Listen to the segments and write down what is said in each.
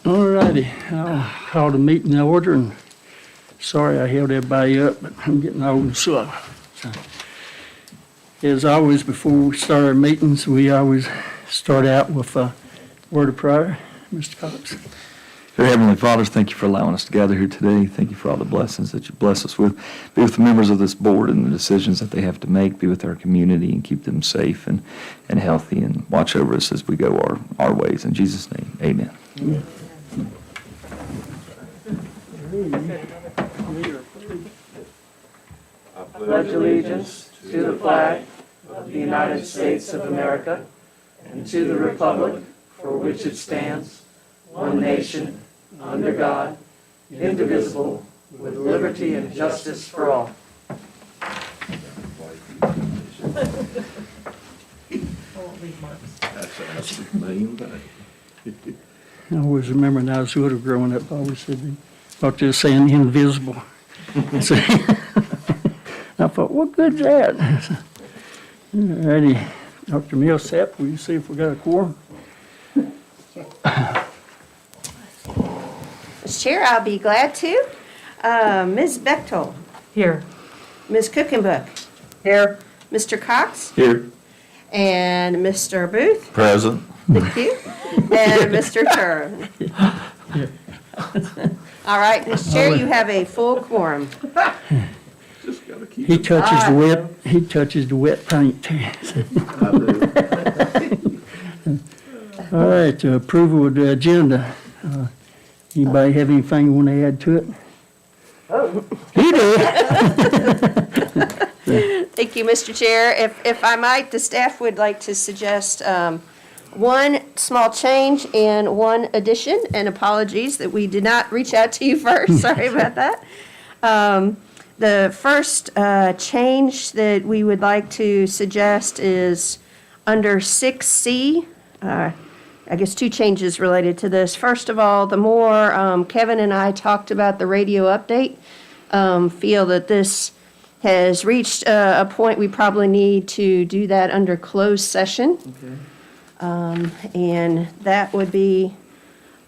All righty, I'll call the meeting to order, and sorry I held everybody up, but I'm getting old and slow. So, as always, before we start our meetings, we always start out with a word of prayer. Mr. Cox. Dear Heavenly Father, thank you for allowing us to gather here today. Thank you for all the blessings that you bless us with. Be with the members of this board and the decisions that they have to make. Be with our community and keep them safe and healthy, and watch over us as we go our ways. In Jesus' name, amen. Amen. I pledge allegiance to the flag of the United States of America and to the republic for which it stands, one nation, under God, indivisible, with liberty and justice for all. I always remember when I was little growing up, I always said, they thought they were saying invisible. So, I thought, what good's that? All righty, Dr. Millsap, will you see if we got a quorum? Mr. Chair, I'll be glad to. Ms. Bechtold. Here. Ms. Cookenbook. Here. Mr. Cox. Here. And Mr. Booth. Present. Thank you. And Mr. Turin. All right, Mr. Chair, you have a full quorum. He touches the wet paint. All right, approval of the agenda. Anybody have anything you want to add to it? Oh. You do. Thank you, Mr. Chair. If I might, the staff would like to suggest one small change and one addition, and apologies that we did not reach out to you first. Sorry about that. The first change that we would like to suggest is under 6C. I guess two changes related to this. First of all, the more Kevin and I talked about the radio update, feel that this has reached a point we probably need to do that under closed session. Okay. And that would be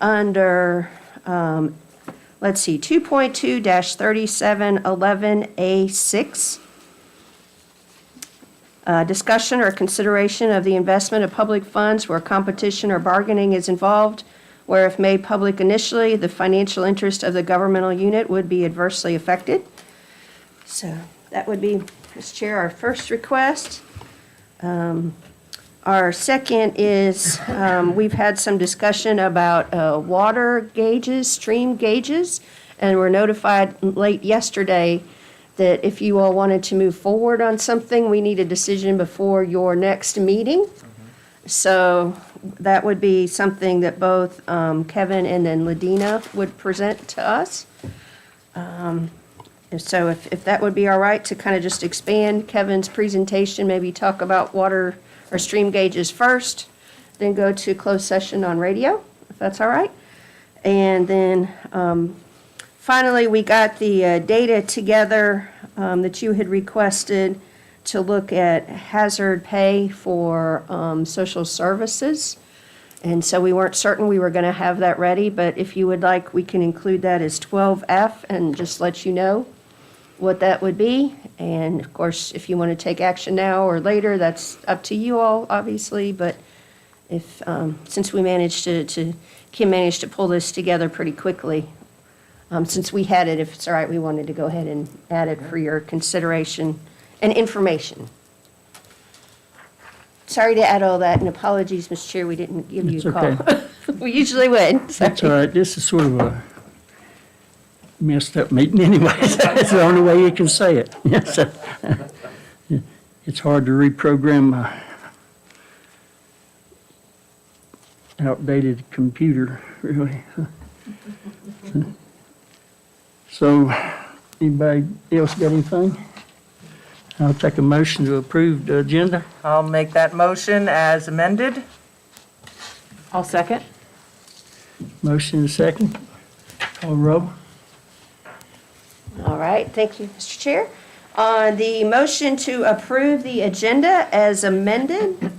under, let's see, 2.2-3711A6. Discussion or consideration of the investment of public funds where competition or bargaining is involved, where if made public initially, the financial interest of the governmental unit would be adversely affected. So that would be, Mr. Chair, our first request. Our second is, we've had some discussion about water gauges, stream gauges, and we're notified late yesterday that if you all wanted to move forward on something, we need a decision before your next meeting. So that would be something that both Kevin and then Ladina would present to us. So if that would be all right to kind of just expand Kevin's presentation, maybe talk about water or stream gauges first, then go to closed session on radio, if that's all right. And then finally, we got the data together that you had requested to look at hazard pay for social services. And so we weren't certain we were going to have that ready, but if you would like, we can include that as 12F and just let you know what that would be. And of course, if you want to take action now or later, that's up to you all, obviously. But if, since we managed Kim managed to pull this together pretty quickly, since we had it, if it's all right, we wanted to go ahead and add it for your consideration and information. Sorry to add all that, and apologies, Mr. Chair, we didn't give you a call. Okay. We usually would. That's all right. This is sort of a messed up meeting anyway. That's the only way you can say it. Yes. It's hard to reprogram an outdated computer, really. So, anybody else got anything? I'll take a motion to approve the agenda. I'll make that motion as amended. I'll second. Motion and second. Call roll. All right, thank you, Mr. Chair. On the motion to approve the agenda as amended,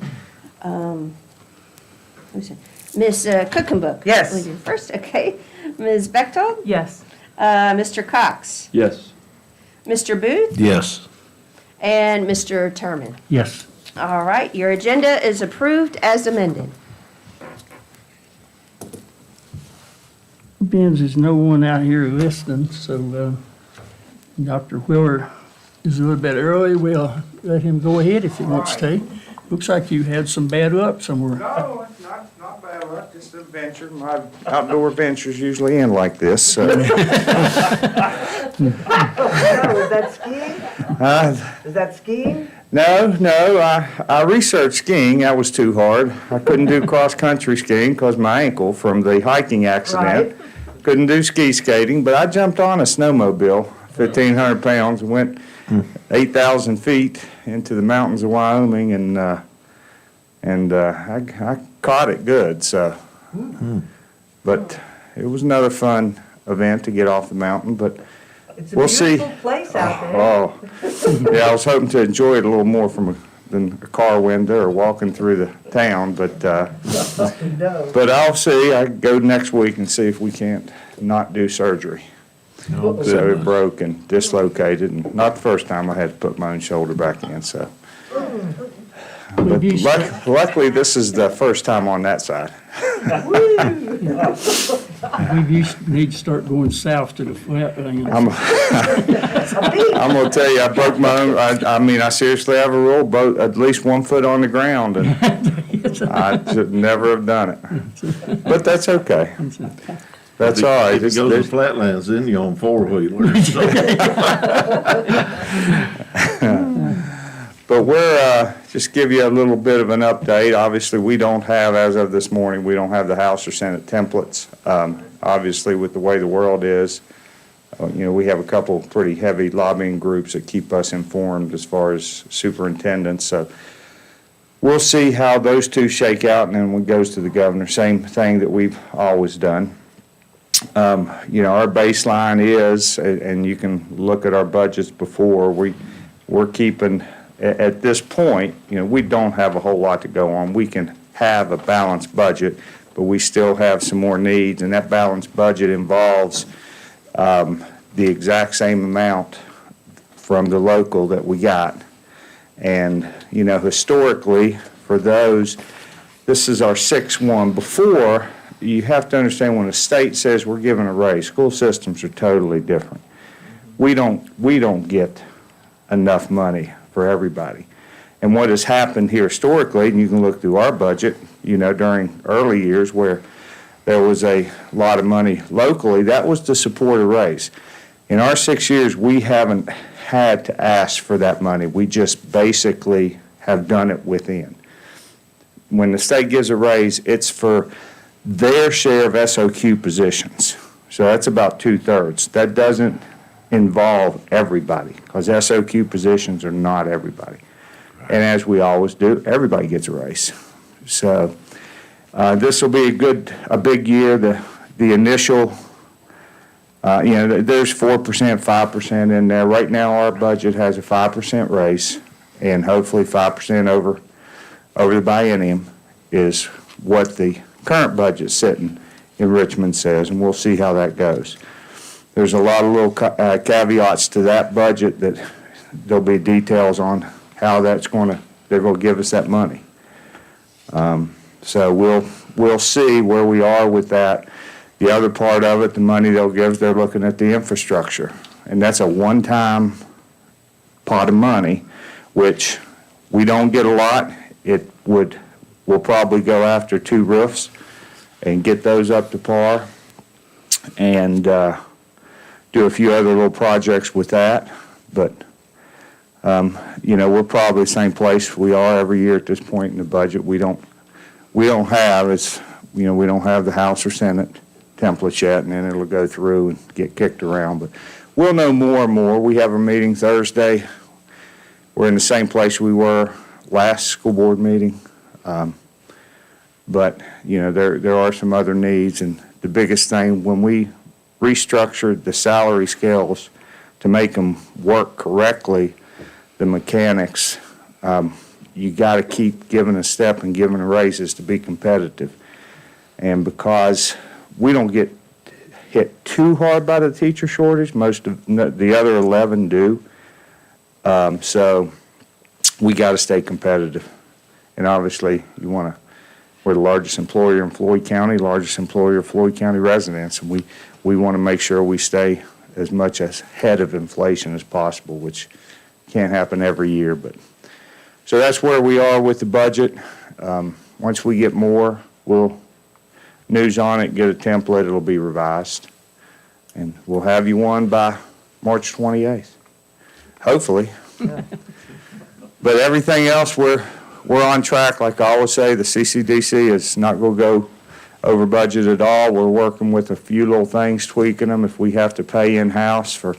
Ms. Cookenbook? Yes. I believe you're first, okay. Ms. Bechtold? Yes. Mr. Cox? Yes. Mr. Booth? Yes. And Mr. Terman? Yes. All right, your agenda is approved as amended. Benz, there's no one out here listening, so Dr. Wheeler is a little bit early. We'll let him go ahead if he wants to. Looks like you had some bad luck somewhere. No, not bad luck, just a venture. My outdoor ventures usually end like this, so. Is that skiing? Is that skiing? No, I researched skiing. That was too hard. I couldn't do cross-country skiing because my ankle from the hiking accident. Couldn't do ski skating, but I jumped on a snowmobile, 1,500 pounds, and went 8,000 feet into the mountains of Wyoming, and I caught it good, so. But it was another fun event to get off the mountain, but It's a we'll see. beautiful place out there. Oh, yeah, I was hoping to enjoy it a little more than a car window or walking through the town, but No. I'll see. I go next week and see if we can't not do surgery. So it broke and dislocated, and not the first time I had to put my own shoulder back in, so. But luckily, this is the first time on that side. We need to start going south to the flatlands. I'm gonna tell you, I broke my own, I seriously have a rule, at least 1 foot on the ground, and I should never have done it. But that's okay. That's all right. If it goes to flatlands, then you're on four-wheelers. But we're, just give you a little bit of an update. Obviously, we don't have, as of this morning, we don't have the House or Senate templates. Obviously, with the way the world is, we have a couple pretty heavy lobbying groups that keep us informed as far as superintendents. So we'll see how those two shake out, and then when it goes to the governor, same thing that we've always done. Our baseline is, and you can look at our budgets before, we're keeping, at this point, we don't have a whole lot to go on. We can have a balanced budget, but we still have some more needs, and that balanced budget involves the exact same amount from the local that we got. And, historically, for those, this is our sixth one. Before, you have to understand, when the state says we're giving a raise, school systems are totally different. We don't get enough money for everybody. And what has happened here historically, and you can look through our budget, during early years where there was a lot of money locally, that was to support a raise. In our 6 years, we haven't had to ask for that money. We just basically have done it within. When the state gives a raise, it's for their share of SOQ positions. So that's about 2/3. That doesn't involve everybody, because SOQ positions are not everybody. And as we always do, everybody gets a raise. So this will be a big year. The initial, there's 4%, 5% in there. Right now, our budget has a 5% raise, and hopefully 5% over the biennium is what the current budget sitting in Richmond says, and we'll see how that goes. There's a lot of little caveats to that budget that there'll be details on how they're going to give us that money. So we'll see where we are with that. The other part of it, the money they'll give, they're looking at the infrastructure, and that's a one-time pot of money, which we don't get a lot. We'll probably go after 2 roofs and get those up to par, and do a few other little projects with that. But we're probably the same place we are every year at this point in the budget. We don't have the House or Senate templates yet, and then it'll go through and get kicked around. But we'll know more and more. We have a meeting Thursday. We're in the same place we were last school board meeting. But there are some other needs, and the biggest thing, when we restructured the salary scales to make them work correctly, the mechanics, you got to keep giving a step and giving a raises to be competitive. And because we don't get hit too hard by the teacher shortage, most of the other 11 do. So we got to stay competitive. And obviously, we're the largest employer in Floyd County, largest employer of Floyd County residents, and we want to make sure we stay as much ahead of inflation as possible, which can't happen every year. But so that's where we are with the budget. Once we get more, we'll news on it, get a template, it'll be revised. And we'll have you one by March 28th, hopefully. But everything else, we're on track. Like I always say, the CCDC is not going to go over budget at all. We're working with a few little things, tweaking them. If we have to pay in-house for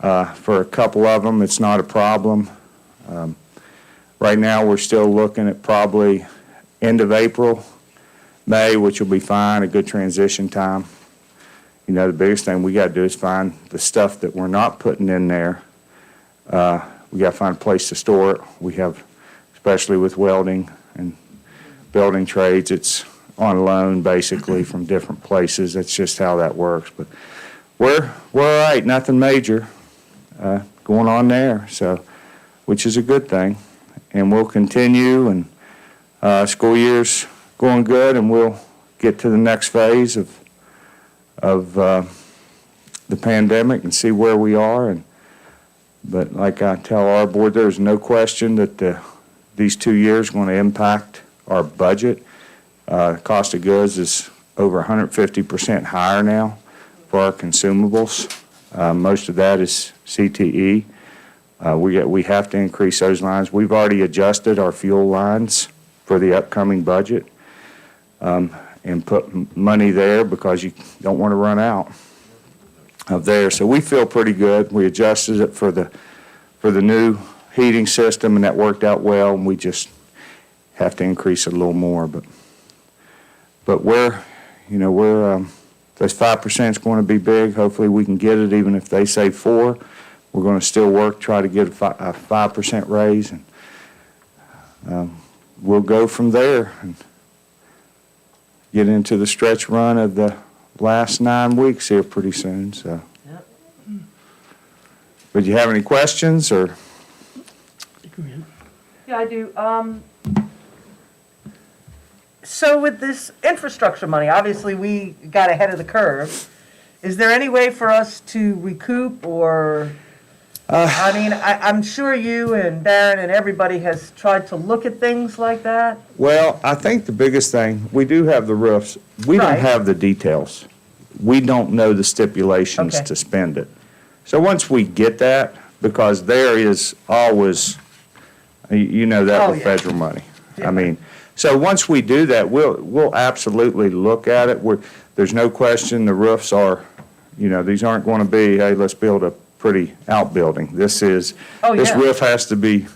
a couple of them, it's not a problem. Right now, we're still looking at probably end of April, May, which will be fine, a good transition time. You know, the biggest thing we got to do is find the stuff that we're not putting in there. We got to find a place to store it. We have, especially with welding and building trades, it's on loan basically from different places. That's just how that works. But we're all right, nothing major going on there, so, which is a good thing. And we'll continue, and school year's going good, and we'll get to the next phase of the pandemic and see where we are. But like I tell our board, there's no question that these 2 years are going to impact our budget. Cost of goods is over 150% higher now for our consumables. Most of that is CTE. We have to increase those lines. We've already adjusted our fuel lines for the upcoming budget and put money there because you don't want to run out of there. So we feel pretty good. We adjusted it for the new heating system, and that worked out well, and we just have to increase it a little more. But we're those 5% is going to be big. Hopefully we can get it, even if they say 4. We're going to still work, try to get a 5% raise, and we'll go from there and get into the stretch run of the last 9 weeks here pretty soon. So, Yep. Would you have any questions or? Go ahead. Yeah, I do. So with this infrastructure money, obviously we got ahead of the curve. Is there any way for us to recoup or, I mean, I'm sure you and Darren and everybody has tried to look at things like that. Well, I think the biggest thing, we do have the roofs. We don't Right. have the details. We don't know the stipulations Okay. to spend it. So once we get that, because there is always, you know that Oh, with yeah. federal money. Yeah. I mean, so once we do that, we'll absolutely look at it. There's no question the roofs are, these aren't going to be, hey, let's build a pretty outbuilding. This Oh, yeah. roof has to be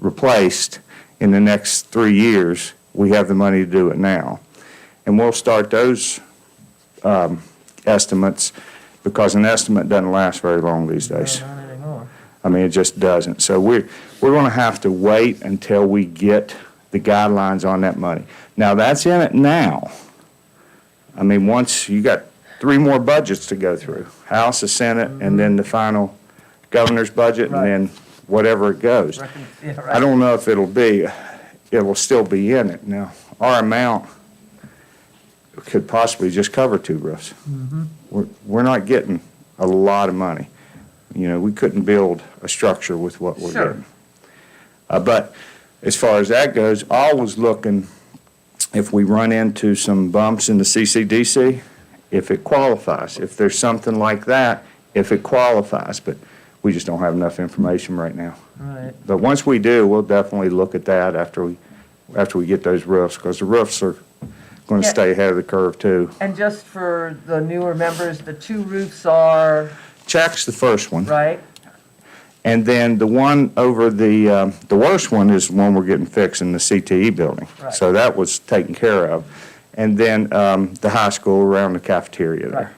replaced in the next 3 years. We have the money to do it now. And we'll start those estimates, because an estimate doesn't last very long these days. No, not anymore. I mean, it just doesn't. So we're going to have to wait until we get the guidelines on that money. Now, that's in it now. I mean, once you got 3 more budgets to go through, House, the Senate, and then the final governor's budget, Right. and then whatever it goes. Yeah, I don't know if it will still be in it. Now, our amount could possibly just cover 2 roofs. We're not getting a lot of money. We couldn't build a structure with what we're Sure. getting. But as far as that goes, I was looking, if we run into some bumps in the CCDC, if it qualifies, if there's something like that, if it qualifies, but we just don't have enough information right now. Right. But once we do, we'll definitely look at that after we get those roofs, because the roofs are going to Yeah. stay ahead of the curve too. And just for the newer members, the 2 roofs are, Check's the first one. right? And then the one over the worst one is the one we're getting fixed in the CTE building. Right. So that was taken care of. And then the high school around the cafeteria there.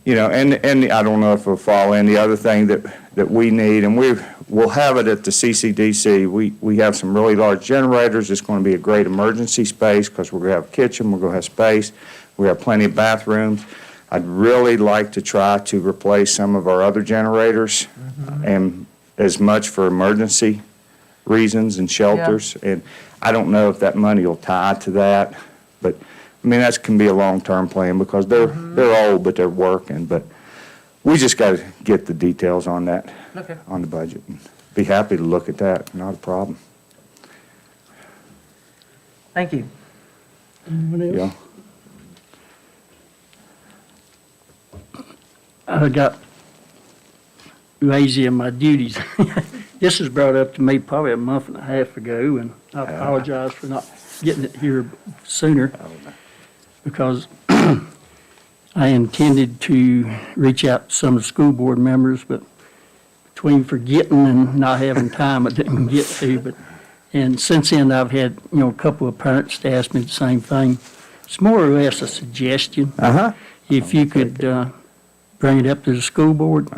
you know, and I don't know if it'll fall in, the other thing that we need, and we'll have it at the CCDC. We have some really large generators. It's going to be a great emergency space because we're going to have a kitchen, we're going to have space, we have plenty of bathrooms. I'd really like to try to replace some of our other generators, and as much for emergency reasons and shelters. And I don't know if that money will tie to that, but I mean, that can be a long-term plan because they're old, but they're working. But we just got to get the details on that, on the budget. Be happy to look at that, not a problem. Thank you. Anyone else? Yeah. I got lazy in my duties. This was brought up to me probably a month and a half ago, and I apologize for not getting it here sooner, because I intended to reach out to some of the school board members, but between forgetting and not having time, I didn't get to. And since then, I've had, a couple of parents to ask me the same thing. It's more or less a suggestion. If you could bring it up to the school board.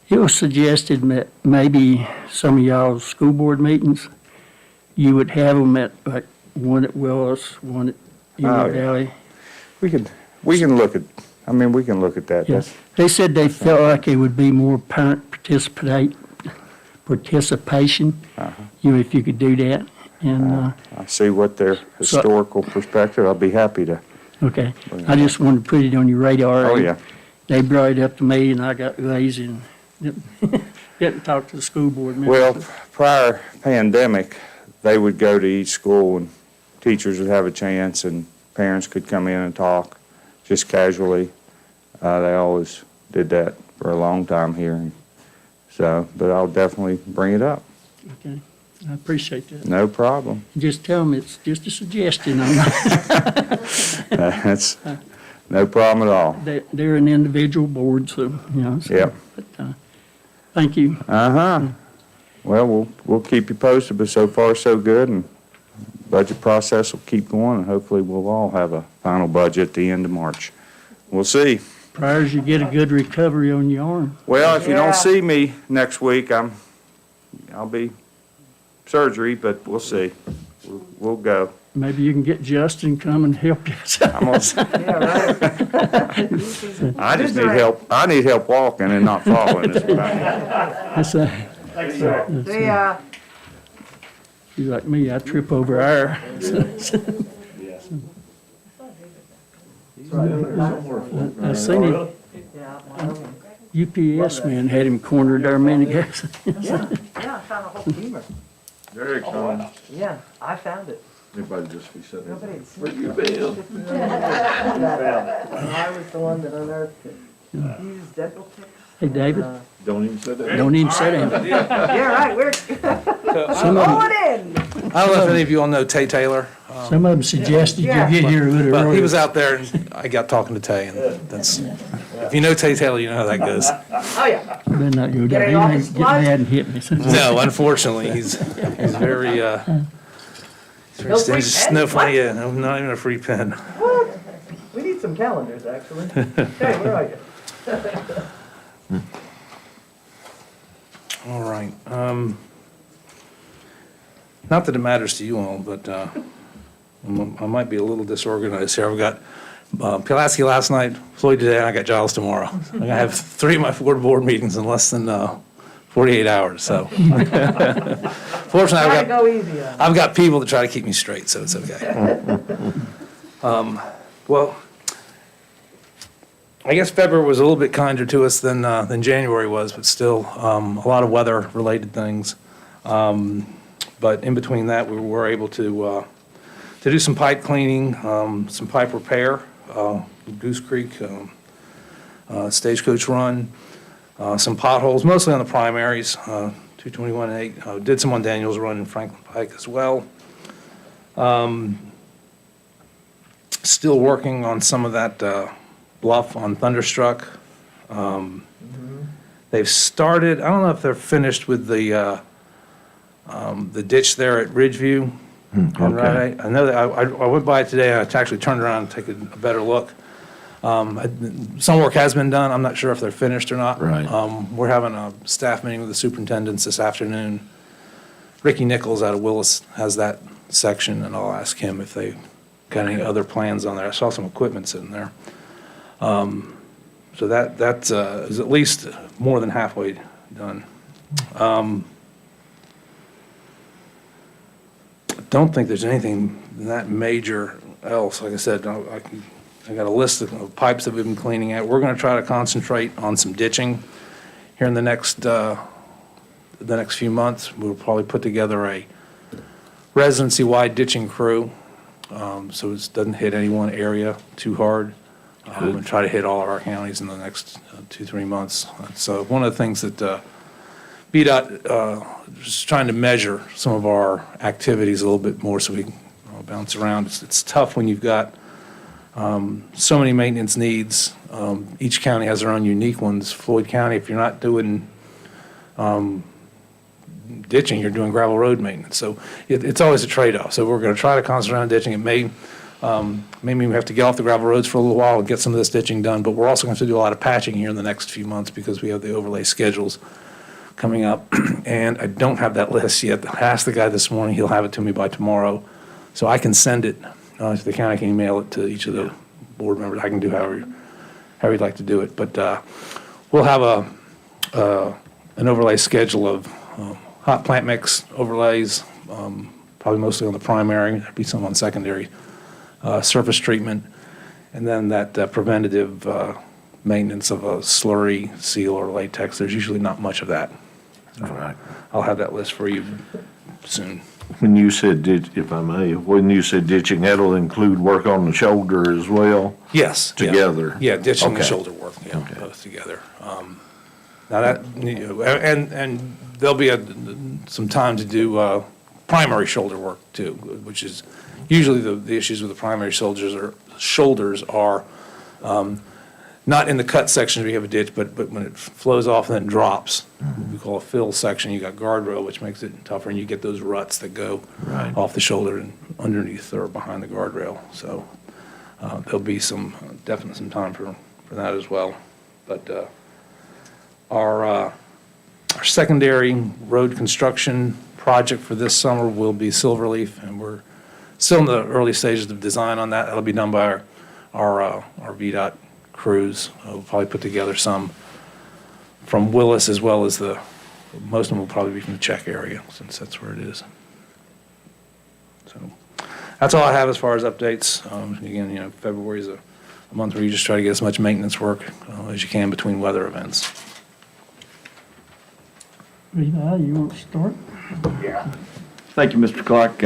It was suggested that maybe some of y'all's school board meetings, you would have them at, like, one at Willis, one at Union Valley. We can look at, we can look at that. Yeah. They said they felt like it would be more parent participation, if you could do that. And, I see what their historical perspective, I'll be happy to. okay, I just wanted to put it on your radar. Oh, yeah. They brought it up to me, and I got lazy and didn't talk to the school board members. Well, prior pandemic, they would go to each school and teachers would have a chance and parents could come in and talk just casually. They always did that for a long time here. So, but I'll definitely bring it up. Okay, I appreciate that. No problem. Just tell them it's just a suggestion. I'm not, That's no problem at all. they're an individual board, so, so. Yep. But, thank you. Well, we'll keep you posted, but so far so good, and budget process will keep going, and hopefully we'll all have a final budget at the end of March. We'll see. Prayers you get a good recovery on your arm. Well, if you Yeah. don't see me next week, I'll be surgery, but we'll see. We'll go. Maybe you can get Justin to come and help you. I'm gonna, I just need help. I need help walking and not falling. Is what I need. That's you like me, I trip over air. I seen him. UPS man had him cornered there a minute ago. Yeah, I found a whole beamer. There it comes. Yeah, I found it. Everybody just be sitting Nobody there. had seen Where it. you been? I was the one that unearthed it. You use dental tips? Hey, David, Don't even sit there. don't even sit down. Yeah, right, we're Some of them, going in. I don't know if any of you all know Tay Taylor, some of them suggested you Yeah. get here a little but early. he was out there and I got talking to Tay, and that's, if you know Tay Taylor, you know how that goes. Oh, yeah. Better not go down. Get He off may his get blood? mad and hit me. No, unfortunately, he's very, No free it's pen? no funny, What? yeah, not even a free pen. What? We need some calendars, actually. Hey, where are you? All right. Not that it matters to you all, but I might be a little disorganized here. I've got Pulaski last night, Floyd today, and I got Giles tomorrow. I'm going to have 3 of my 4 board meetings in less than 48 hours, so. Fortunately, Try to go easy on I've got people to try to keep me straight, so it's okay. Well, I guess February was a little bit kinder to us than January was, but still a lot of weather-related things. But in between that, we were able to do some pipe cleaning, some pipe repair, Goose Creek, Stagecoach Run, some potholes, mostly on the primaries, 221 and 8. Did some on Daniels Run and Franklin Pike as well. Still working on some of that bluff on Thunderstruck. They've started, I don't know if they're finished with the ditch there at Ridgeview. On Route 8. I know that I went by it today, I actually turned around and took a better look. Some work has been done. I'm not sure if they're finished or not. Right. We're having a staff meeting with the superintendents this afternoon. Ricky Nichols out of Willis has that section, and I'll ask him if they got any other plans on there. I saw some equipment sitting there. So that is at least more than halfway done. I don't think there's anything that major else. Like I said, I got a list of pipes that we've been cleaning out. We're going to try to concentrate on some ditching here in the next few months. We'll probably put together a residency-wide ditching crew, so it doesn't hit any one area too hard. And try to hit all of our counties in the next 2-3 months. So one of the things that BDOT is trying to measure some of our activities a little bit more so we can bounce around. It's tough when you've got so many maintenance needs. Each county has their own unique ones. Floyd County, if you're not doing ditching, you're doing gravel road maintenance. So it's always a trade-off. So we're going to try to concentrate on ditching. It may maybe we have to get off the gravel roads for a little while and get some of this ditching done, but we're also going to have to do a lot of patching here in the next few months because we have the overlay schedules coming up. And I don't have that list yet. I asked the guy this morning. He'll have it to me by tomorrow. So I can send it to the county. I can email it to each of the board members. I can do however you'd like to do it. But we'll have an overlay schedule of hot plant mix overlays, probably mostly on the primary. There'd be some on secondary. Surface treatment, and then that preventative maintenance of a slurry, seal, or latex. There's usually not much of that. All right. I'll have that list for you soon. When you said, if I may, when you said ditching, that'll include work on the shoulder as well? Yes. yeah. Together? Yeah, ditching and Okay. shoulder work, yeah, Okay. both together. Now that, and there'll be some time to do primary shoulder work too, which is usually the issues with the primary shoulders are not in the cut section where you have a ditch, but when it flows off and then drops, we call a fill section. You got guardrail, which makes it tougher, and you get those ruts that go Right. off the shoulder and underneath or behind the guardrail. So there'll be definitely some time for that as well. But our secondary road construction project for this summer will be Silverleaf, and we're still in the early stages of design on that. That'll be done by our VDOT crews. We'll probably put together some from Willis as well as most of them will probably be from the Czech area since that's where it is. So that's all I have as far as updates. Again, February is a month where you just try to get as much maintenance work as you can between weather events. Rita, you want to start? Thank you, Mr. Clark.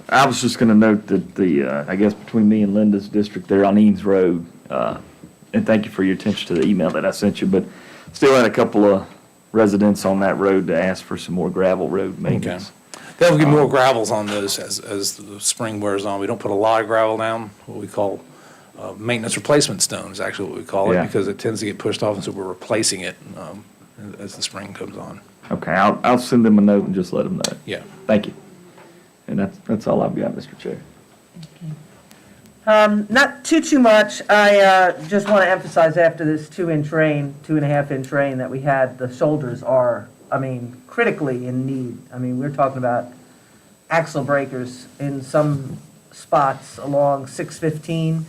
I was just going to note that I guess between me and Linda's district there on Eanes Road, and thank you for your attention to the email that I sent you, but still had a couple of residents on that road to ask for some more gravel road maintenance. There'll be more gravels on those as the spring wears on. We don't put a lot of gravel down, what we call maintenance replacement stone is actually what we call it, Yeah. because it tends to get pushed off, and so we're replacing it as the spring comes on. Okay, I'll send them a note and just let them know. Yeah. Thank you. And that's all I've got, Mr. Chair. Not too much. I just want to emphasize after this 2.5-inch rain that we had, the shoulders are, critically in need. We're talking about axle breakers in some spots along 615,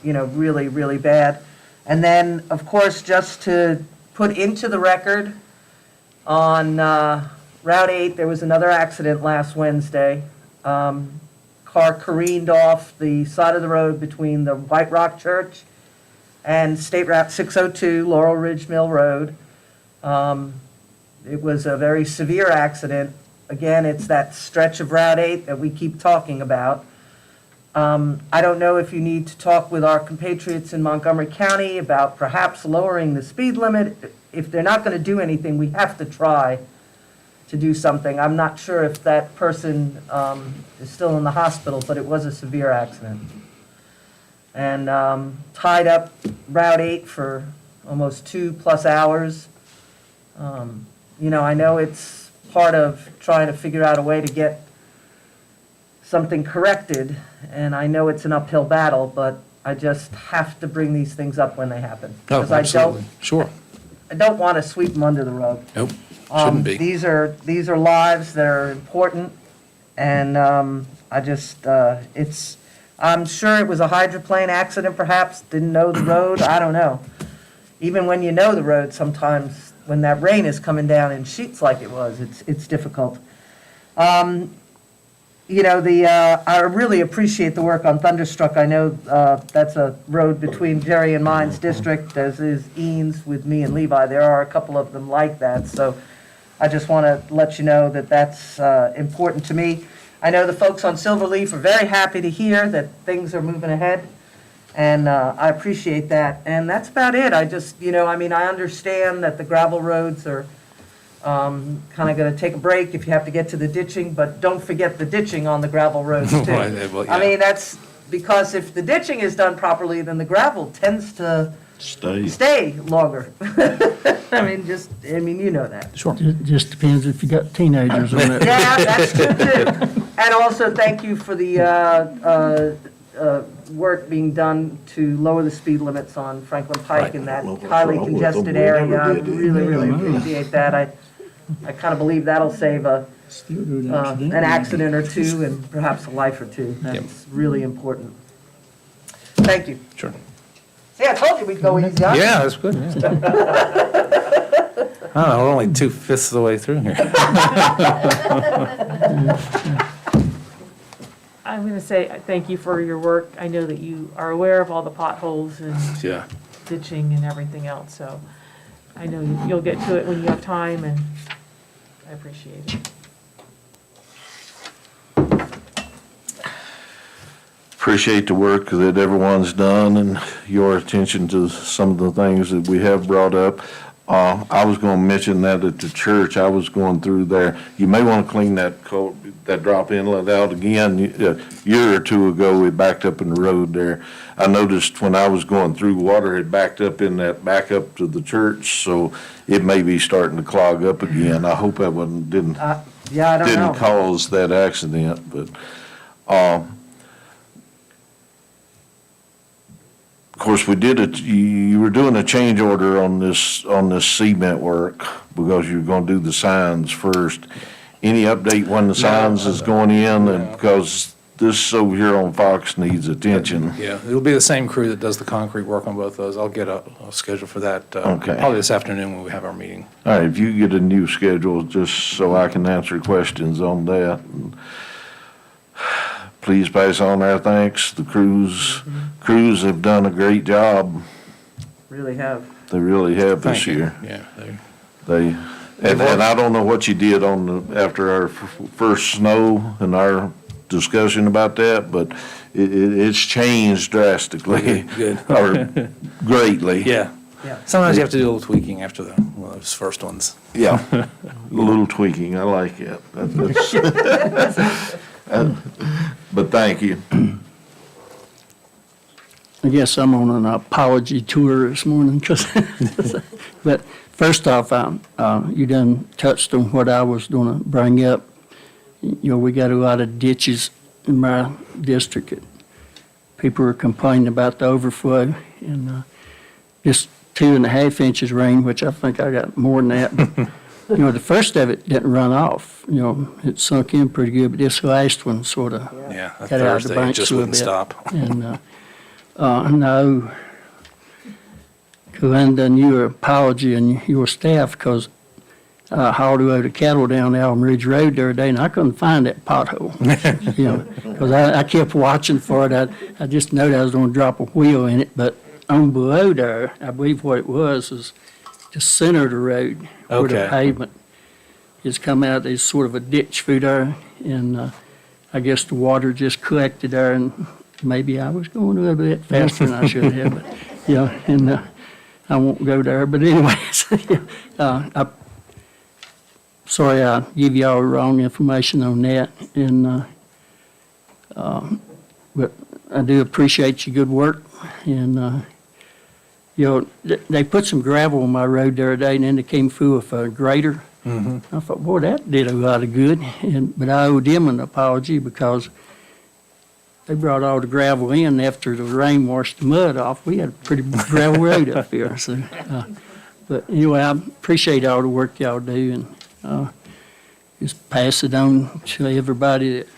really, really bad. And then, of course, just to put into the record, on Route 8, there was another accident last Wednesday. Car careened off the side of the road between the White Rock Church and State Route 602, Laurel Ridge Mill Road. It was a very severe accident. Again, it's that stretch of Route 8 that we keep talking about. I don't know if you need to talk with our compatriots in Montgomery County about perhaps lowering the speed limit. If they're not going to do anything, we have to try to do something. I'm not sure if that person is still in the hospital, but it was a severe accident. And tied up Route 8 for almost 2+ hours. I know it's part of trying to figure out a way to get something corrected, and I know it's an uphill battle, but I just have to bring these things up when they happen. Oh, 'Cause I absolutely. Sure. don't want to sweep them under the rug. Nope, shouldn't be. These are lives that are important, and I just, I'm sure it was a hydroplane accident perhaps, didn't know the road, I don't know. Even when you know the road, sometimes when that rain is coming down in sheets like it was, it's difficult. You know, I really appreciate the work on Thunderstruck. I know that's a road between Jerry and mine's district, as is Eanes with me and Levi. There are a couple of them like that, so I just want to let you know that that's important to me. I know the folks on Silverleaf are very happy to hear that things are moving ahead, and I appreciate that. And that's about it. I just, you know, I mean, I understand that the gravel roads are kind of going to take a break if you have to get to the ditching, but don't forget the ditching on the gravel roads too. Right, well, I yeah. mean, that's because if the ditching is done properly, then the gravel tends to stay longer. I mean, you know that. Sure. Just depends if you got teenagers on it. Yeah, that's true too. And also, thank you for the work being done to lower the speed limits on Franklin Pike in that highly congested area. I really, really appreciate that. I kind of believe that'll save an accident or two and perhaps a life or two. That's really important. Thank you. Sure. See, I told you we'd go easy on you. Yeah, that's good, yeah. I don't know, we're only 2/5 of the way through here. I'm going to say thank you for your work. I know that you are aware of all the potholes and Yeah. ditching and everything else, so I know you'll get to it when you have time, and I appreciate it. Appreciate the work that everyone's done and your attention to some of the things that we have brought up. I was going to mention that at the church, I was going through there. You may want to clean that drop inlet out again. A year or two ago, we backed up in the road there. I noticed when I was going through, water had backed up in that back up to the church, so it may be starting to clog up again. I hope that didn't Yeah, I don't know. cause that accident, but, of course, you were doing a change order on this cement work because you're gonna do the signs first. Any update when the signs is going in? And because this over here on Fox needs attention. Yeah, it'll be the same crew that does the concrete work on both those. I'll get a schedule for that, Okay. probably this afternoon when we have our meeting. All right, if you get a new schedule, just so I can answer questions on that. Please pass on our thanks. The crews have done a great job. Really have. They really have this Thank you. year. Yeah, And I don't know what you did after our first snow and our discussion about that, but it's changed drastically. Good. Or greatly. yeah. Yeah. Sometimes you have to do a little tweaking after those first ones. Yeah, a little tweaking, I like it. But thank you. I guess I'm on an apology tour this morning, but first off, you done touched on what I was gonna bring up. You know, we got a lot of ditches in my district. People are complaining about the overflow, and just 2.5 inches rain, which I think I got more than that. But, you know, the first of it didn't run off. You know, it sunk in pretty good, but this last one sort of Yeah, that got out of the Thursday, it banks just a little wouldn't bit. stop. And I know, Glenda, and your apology and your staff, because I hauled a load of cattle down Elm Ridge Road the other day, and I couldn't find that pothole. You know, because I kept watching for it. I just knew I was going to drop a wheel in it, but on below there, I believe what it was the center of the road where the Okay. pavement is come out. There's sort of a ditch through there, and I guess the water just collected there, and maybe I was going a little bit faster than I should have, but, you know, and I won't go there. But anyways, I'm sorry I give you all wrong information on that, and but I do appreciate your good work, and you know, they put some gravel on my road the other day, and then they came through with a grader. I thought, boy, that did a lot of good, but I owe them an apology because they brought all the gravel in after the rain washed the mud off. We had a pretty gravel road up here, so. But anyway, I appreciate all the work y'all do, and just pass it on to everybody that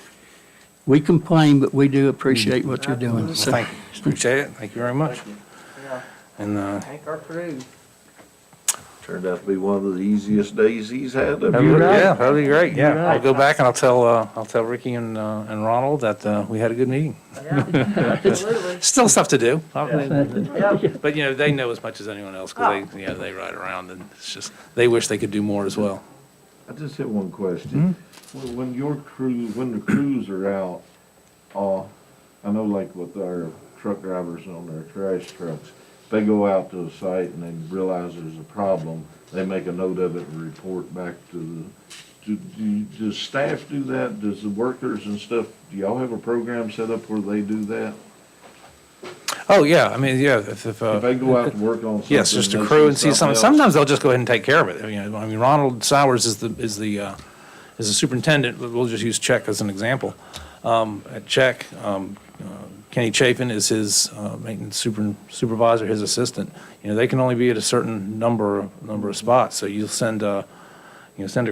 we complain, but we do appreciate what you're doing. So, Thank you. Appreciate it. Thank you very much. And, Thank our crew. Turned out to be one of the easiest days he's had. yeah, that'll be great. You're Yeah, right. I'll go back and I'll tell Ricky and Ronald that we had a good meeting. Absolutely. Still stuff to do. Yeah. But, you know, they know as much as anyone else because they ride around, and it's just, they wish they could do more as well. I just have one question. When the crews are out, I know like with our truck drivers on their trash trucks, they go out to the site and they realize there's a problem, they make a note of it and report back to does staff do that? Does the workers and stuff, do y'all have a program set up where they do that? Oh, yeah, I mean, yeah, if If they go out to work on something. yes, just a they crew and see something. else, Sometimes they'll just go ahead and take care of it. You know, I mean, Ronald Sowers is the superintendent, but we'll just use Czech as an example. At Czech, Kenny Chafin is his maintenance supervisor, his assistant. You know, they can only be at a certain number of spots. So you'll send a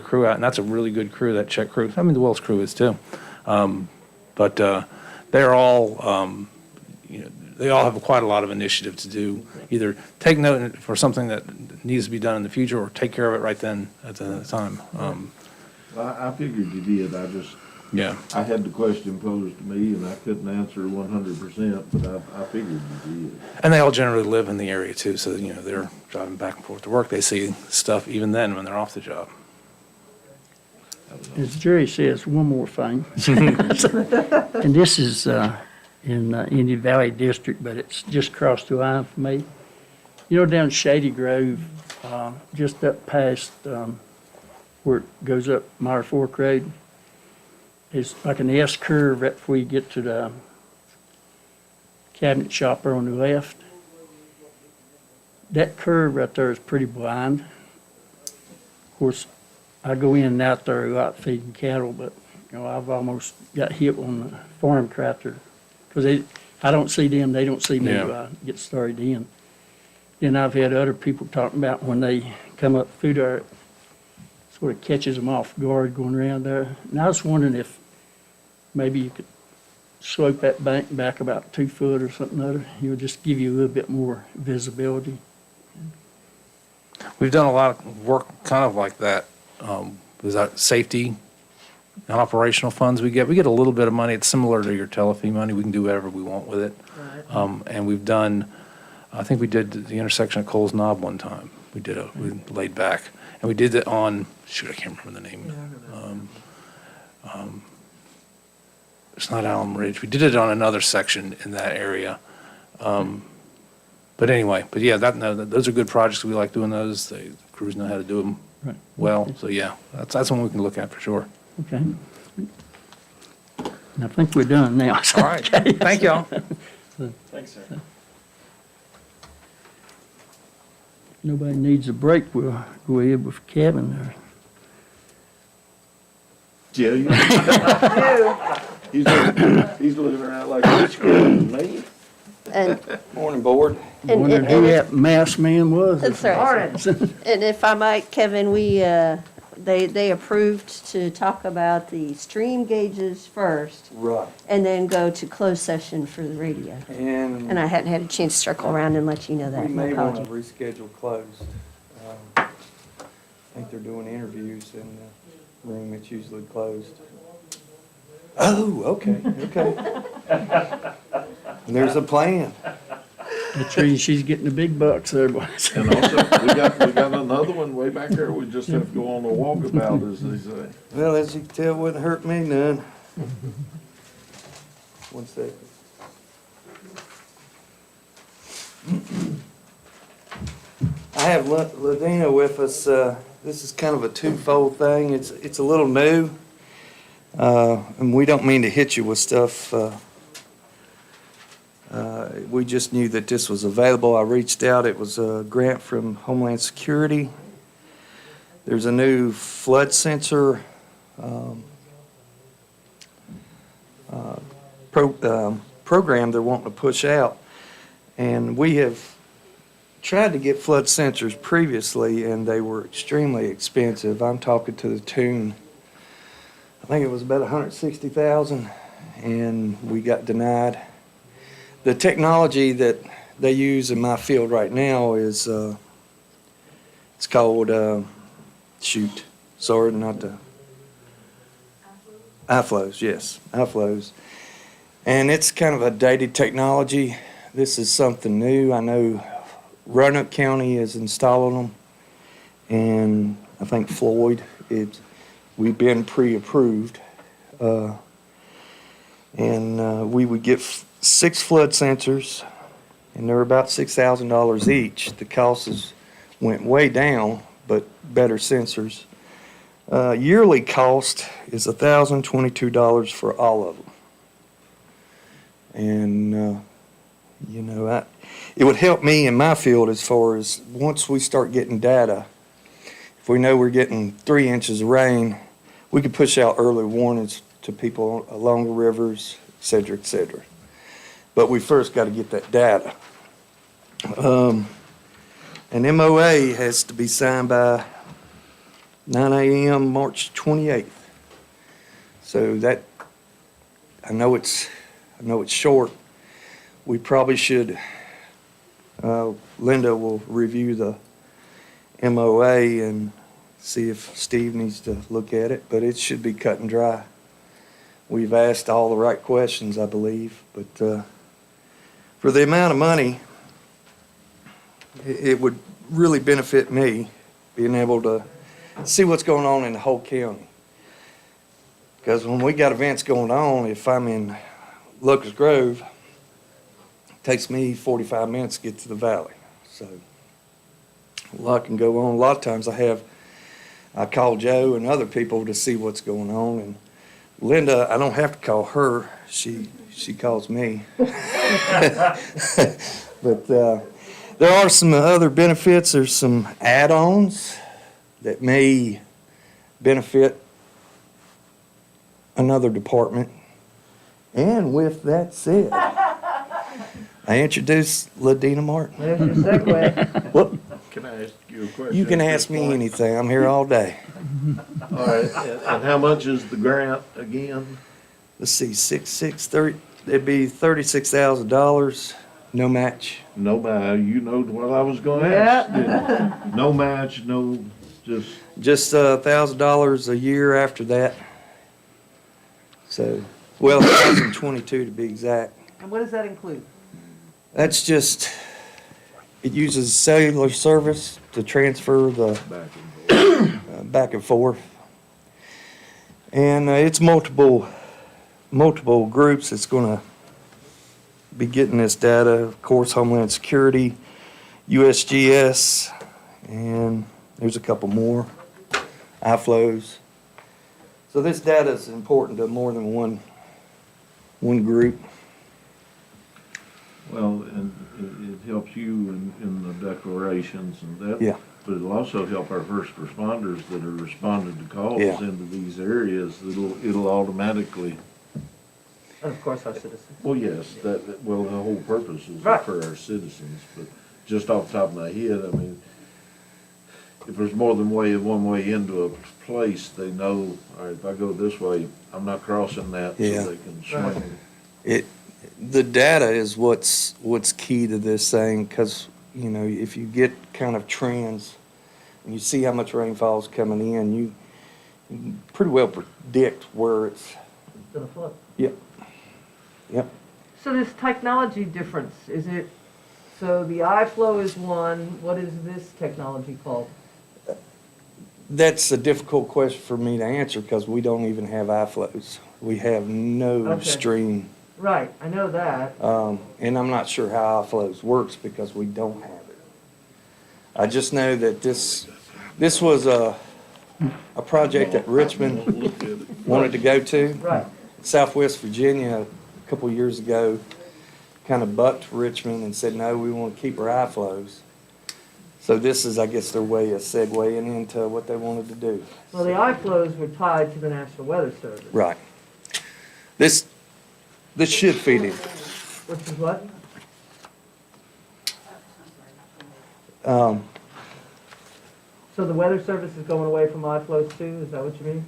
crew out, and that's a really good crew, that Czech crew. I mean, the Wells crew is too. But they're all, they all have quite a lot of initiative to do. Either take note for something that needs to be done in the future, or take care of it right then at the time. I figured you did, Yeah. I had the question posed to me and I couldn't answer 100%, but I figured you did. And they all generally live in the area too, so, you know, they're driving back and forth to work. They see stuff even then when they're off the job. as Jerry says, one more thing. And this is in Indian Valley District, but it's just across the line for me. You know, down Shady Grove, just up past where it goes up Meyer Fork Road, it's like an S curve right before you get to the cabinet shopper on the left. That curve right there is pretty blind. Of course, I go in and out there a lot feeding cattle, but, you know, I've almost got hit on the farm tractor. Because I don't see them, they don't see me Yeah. when I get started in. Then I've had other people talking about when they come up through there, it sort of catches them off guard going around there. And I was wondering if maybe you could slope that bank back about 2 foot or something other. You know, just give you a little bit more visibility. We've done a lot of work kind of like that. Is that safety and operational funds we get? We get a little bit of money. It's similar to your telefee money. We can do whatever we want with it. Right. And we've done, I think we did the intersection of Coles Knob one time. We laid back. And we did it on, shoot, I can't remember the name. It's not Allen Ridge. We did it on another section in that area. But anyway, yeah, those are good projects. We like doing those. The crews know how to do them Right. well. So yeah, that's one we can look at for sure. Okay. And I think we're done now. All right. Thank y'all. Thanks, sir. Nobody needs a break, we'll go ahead with Kevin there. Yeah, he's looking around like, which one, me? And, Morning, Board. and, Wondered and, who and, that masked man was. that's right. Morning. And if I might, Kevin, they approved to talk about the stream gauges first Right. and then go to closed session for the radio. And And I hadn't had a chance to circle around and let you know that. we My may want to apology. reschedule closed. I think they're doing interviews in the room that's usually closed. Oh, okay, okay. There's a plan. That's the reason she's getting the big bucks there, boys. And also, we got another one way back there, we just have to go on a walkabout, as they say. Well, as you can tell, wouldn't hurt me none. One second. I have Ladina with us. This is kind of a twofold thing. It's a little new. And we don't mean to hit you with stuff. We just knew that this was available. I reached out. It was a grant from Homeland Security. There's a new flood sensor program they're wanting to push out. And we have tried to get flood sensors previously, and they were extremely expensive. I'm talking to the tune, I think it was about $160,000, and we got denied. The technology that they use in my field right now is, it's called, iFlows, yes, iFlows. And it's kind of a dated technology. This is something new. I know Roanoke County is installing them, and I think Floyd, we've been pre-approved. We would get 6 flood sensors, and they're about $6,000 each. The costs went way down, but better sensors. Yearly cost is $1,022 for all of them. And, it would help me in my field as far as once we start getting data, if we know we're getting 3 inches of rain, we could push out early warnings to people along the rivers, et cetera, et cetera. But we first got to get that data. An MOA has to be signed by 9 a.m. March 28th. So that, I know it's short. We probably should, Linda will review the MOA and see if Steve needs to look at it, but it should be cut and dry. We've asked all the right questions, I believe, but for the amount of money, it would really benefit me being able to see what's going on in the whole county. Because when we got events going on, if I'm in Locust Grove, it takes me 45 minutes to get to the valley. So a lot can go on. A lot of times I call Joe and other people to see what's going on. And Linda, I don't have to call her. She calls me. But there are some other benefits. There's some add-ons that may benefit another department. And with that said, I introduce Ladina Martin. There's your segue. Whoop. Can I ask you a question? You can ask me anything. I'm here all day. All right, and how much is the grant again? Let's see, 630. It'd be $36,000, no match. No match, you know what I was gonna ask. didn't you? No match, no, Just $1,000 a year after that. So, well, 1,022 to be exact. And what does that include? That's just, it uses cellular service to transfer the back and forth. And it's multiple groups that's going to be getting this data. Of course, Homeland Security, USGS, and there's a couple more, iFlows. So this data is important to more than one group. well, and it helps you in the declarations and that. Yeah. But it'll also help our first responders that are responding to calls Yeah. into these areas. It'll automatically, And of course, our citizens. well, yes, well, the whole purpose is Right. for our citizens, but just off the top of my head, I mean, if there's more than one way into a place, they know, all right, if I go this way, I'm not crossing that, so Yeah. they can swing. The data is what's key to this thing, because, if you get kind of trends, and you see how much rainfall is coming in, you can pretty well predict where it's, To the flood. yep. So this technology difference, so the iFlow is one, what is this technology called? That's a difficult question for me to answer, because we don't even have iFlows. We have no Okay. stream, Right, I know that. and I'm not sure how iFlows works, because we don't have it. I just know that this was a project that Richmond wanted to go to. Right. Southwest Virginia, a couple years ago, kind of bucked Richmond and said, no, we want to keep our iFlows. So this is, I guess, their way of segueing into what they wanted to do. Well, the iFlows were tied to the National Weather Service. Right. This This should feed in. Which is what? Um, So the weather service is going away from iFlows too, is that what you mean?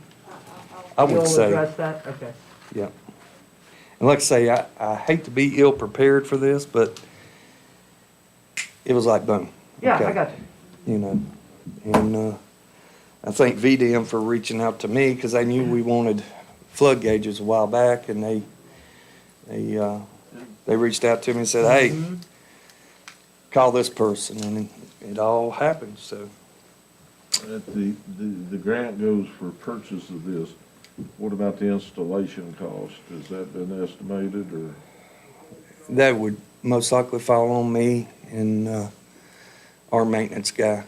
I would You'll say, address that? Okay. yeah. And like I say, I hate to be ill-prepared for this, but it was like boom. Yeah, Okay. I got you. You know, and I thank VDM for reaching out to me because they knew we wanted flood gauges a while back, and they reached out to me and said, hey, call this person, and it all happened, so. The grant goes for purchase of this. What about the installation cost? Has that been estimated, or? That would most likely fall on me and our maintenance guy.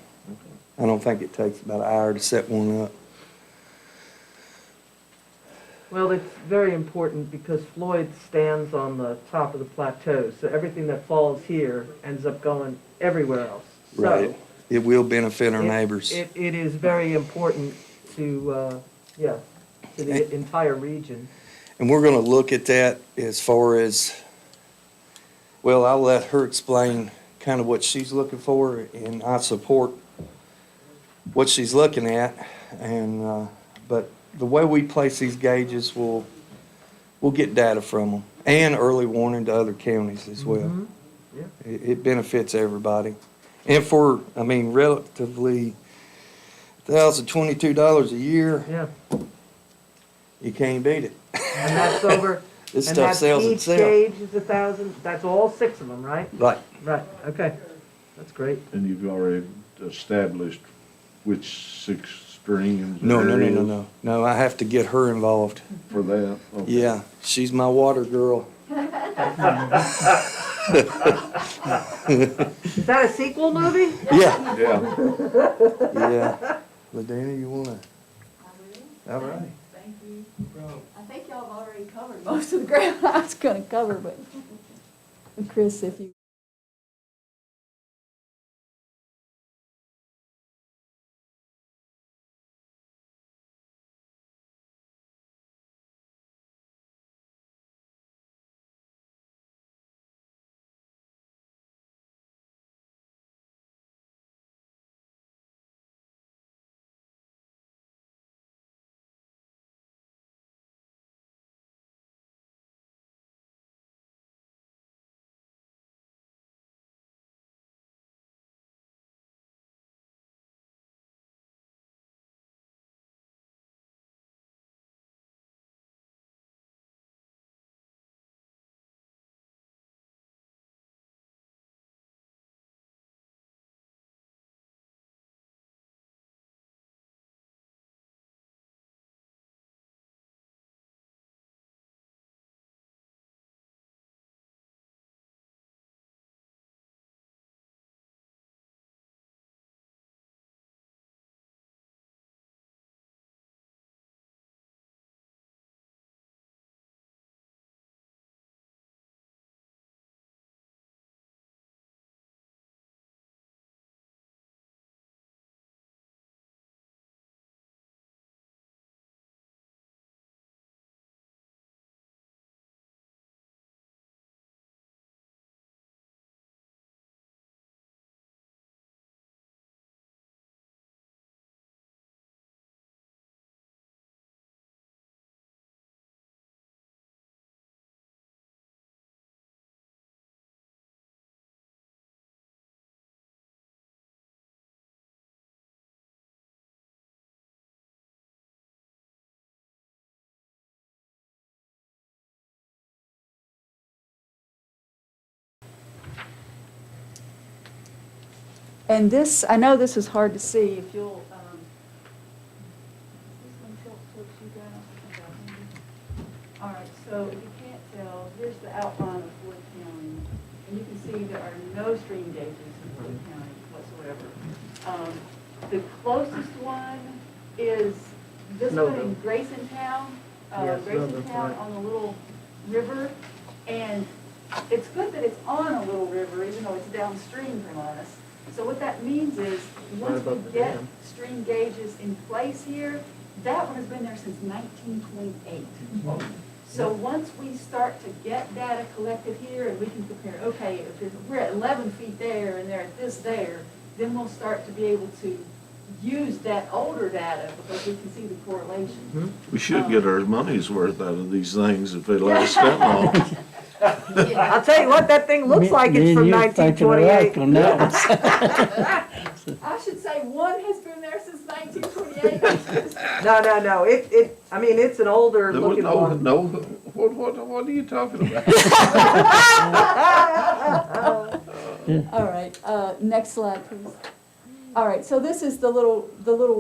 I don't think it takes about an hour to set one up. Well, it's very important because Floyd stands on the top of the plateau, so everything that falls here ends up going everywhere else. So Right. It will benefit our it- neighbors. It is very important to, to the entire region. And we're gonna look at that as far as, well, I'll let her explain kind of what she's looking for, and I support what she's looking at. And, but the way we place these gauges, we'll get data from them, and early warning to other counties as well. Mhm. Yeah. It benefits everybody. And for, I mean, relatively, $1,022 a year, Yeah, you can't beat it. and that's over, This and stuff that's sells each itself. gauge is 1,000, that's all 6 of them, right? Right. Right, okay, that's great. And you've already established which 6 streams? No, no, no, no, areas no. No, I have to get her involved. For that? Okay. Yeah, she's my water girl. Is that a sequel movie? Yeah, Yeah. yeah. Ladina, you wanna? All right. Thank you. I think y'all have already covered most of the ground I was gonna cover, but Chris, if you. And this, I know this is hard to see, if you'll, this one tilts you down. All right, so if you can't tell, here's the outline of Floyd County, and you can see there are no stream gauges in Floyd County whatsoever. The closest one is this one in Graysontown, Yes, no, that's Graysontown right. on the little river, and it's good that it's on a little river, even though it's downstream from us. So what that means is, once above we the get dam. stream gauges in place here, that one has been there since 1928. So once we start to get data collected here and we can compare, okay, if we're at 11 feet there and they're at this there, then we'll start to be able to use that older data because we can see the correlation. We should get our money's worth out of these things if they last that long. Yeah. I'll tell you what, that thing looks like it's from 1928. On that one. I should say one has been there since 1928. No, I mean, it's an older looking one. No, what are you talking about? All right, next slide, please. All right, so this is the little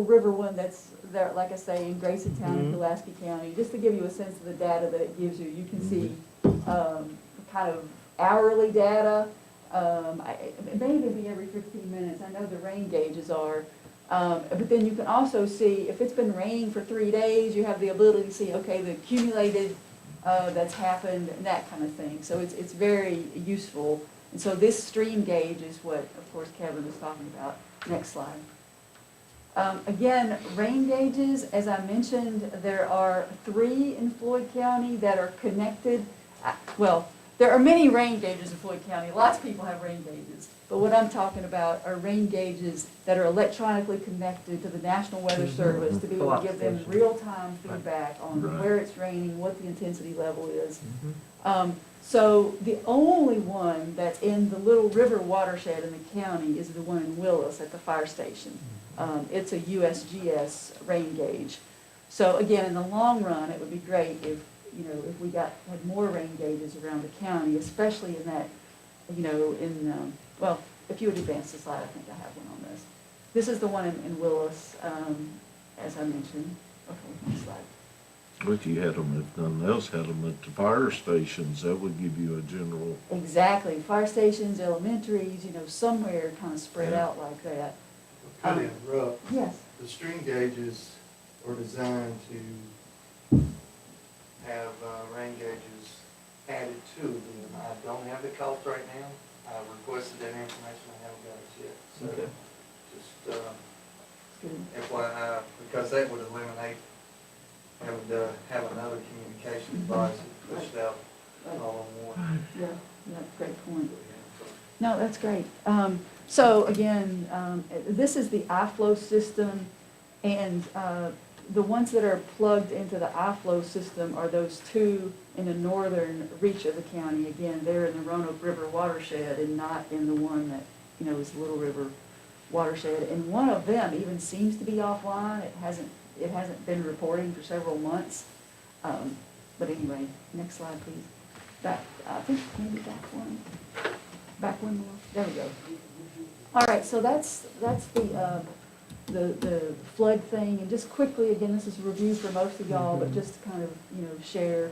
river one that's there, like I say, in Grayson County, Pulaski County. Just to give you a sense of the data that it gives you, you can see kind of hourly data. It may even be every 15 minutes. I know the rain gauges are. But then you can also see, if it's been raining for 3 days, you have the ability to see, okay, the accumulated that's happened, and that kind of thing. So it's very useful. And so this stream gauge is what, of course, Kevin was talking about. Next slide. Again, rain gauges, as I mentioned, there are 3 in Floyd County that are connected. Well, there are many rain gauges in Floyd County. Lots of people have rain gauges. But what I'm talking about are rain gauges that are electronically connected to the National Weather Service to be able to give them real-time feedback on where it's raining, what the intensity level is. So the only one that's in the Little River watershed in the county is the one in Willis at the fire station. It's a USGS rain gauge. So again, in the long run, it would be great if we had more rain gauges around the county, especially in that, well, if you would advance the slide, I think I have one on this. This is the one in Willis, as I mentioned. Okay, next slide. But you had them, if nothing else, had them at the fire stations, that would give you a general. Exactly, fire stations, elementaries, somewhere kind of spread out like that. Could I interrupt? Yes. The stream gauges are designed to have rain gauges added to them. I don't have the cost right now. I requested that information, I haven't got it yet. So just FYI, because that would eliminate having to have another communication device pushed out all in one. Yeah, great point. No, that's great. So again, this is the iFlow system, and the ones that are plugged into the iFlow system are those 2 in the northern reach of the county. Again, they're in the Roanoke River watershed and not in the one that, is the Little River watershed. And one of them even seems to be offline. It hasn't been reporting for several months. But anyway, next slide, please. I think maybe back one. Back one more. There we go. All right, so that's the flood thing. And just quickly, again, this is a review for most of y'all, but just to kind of, share.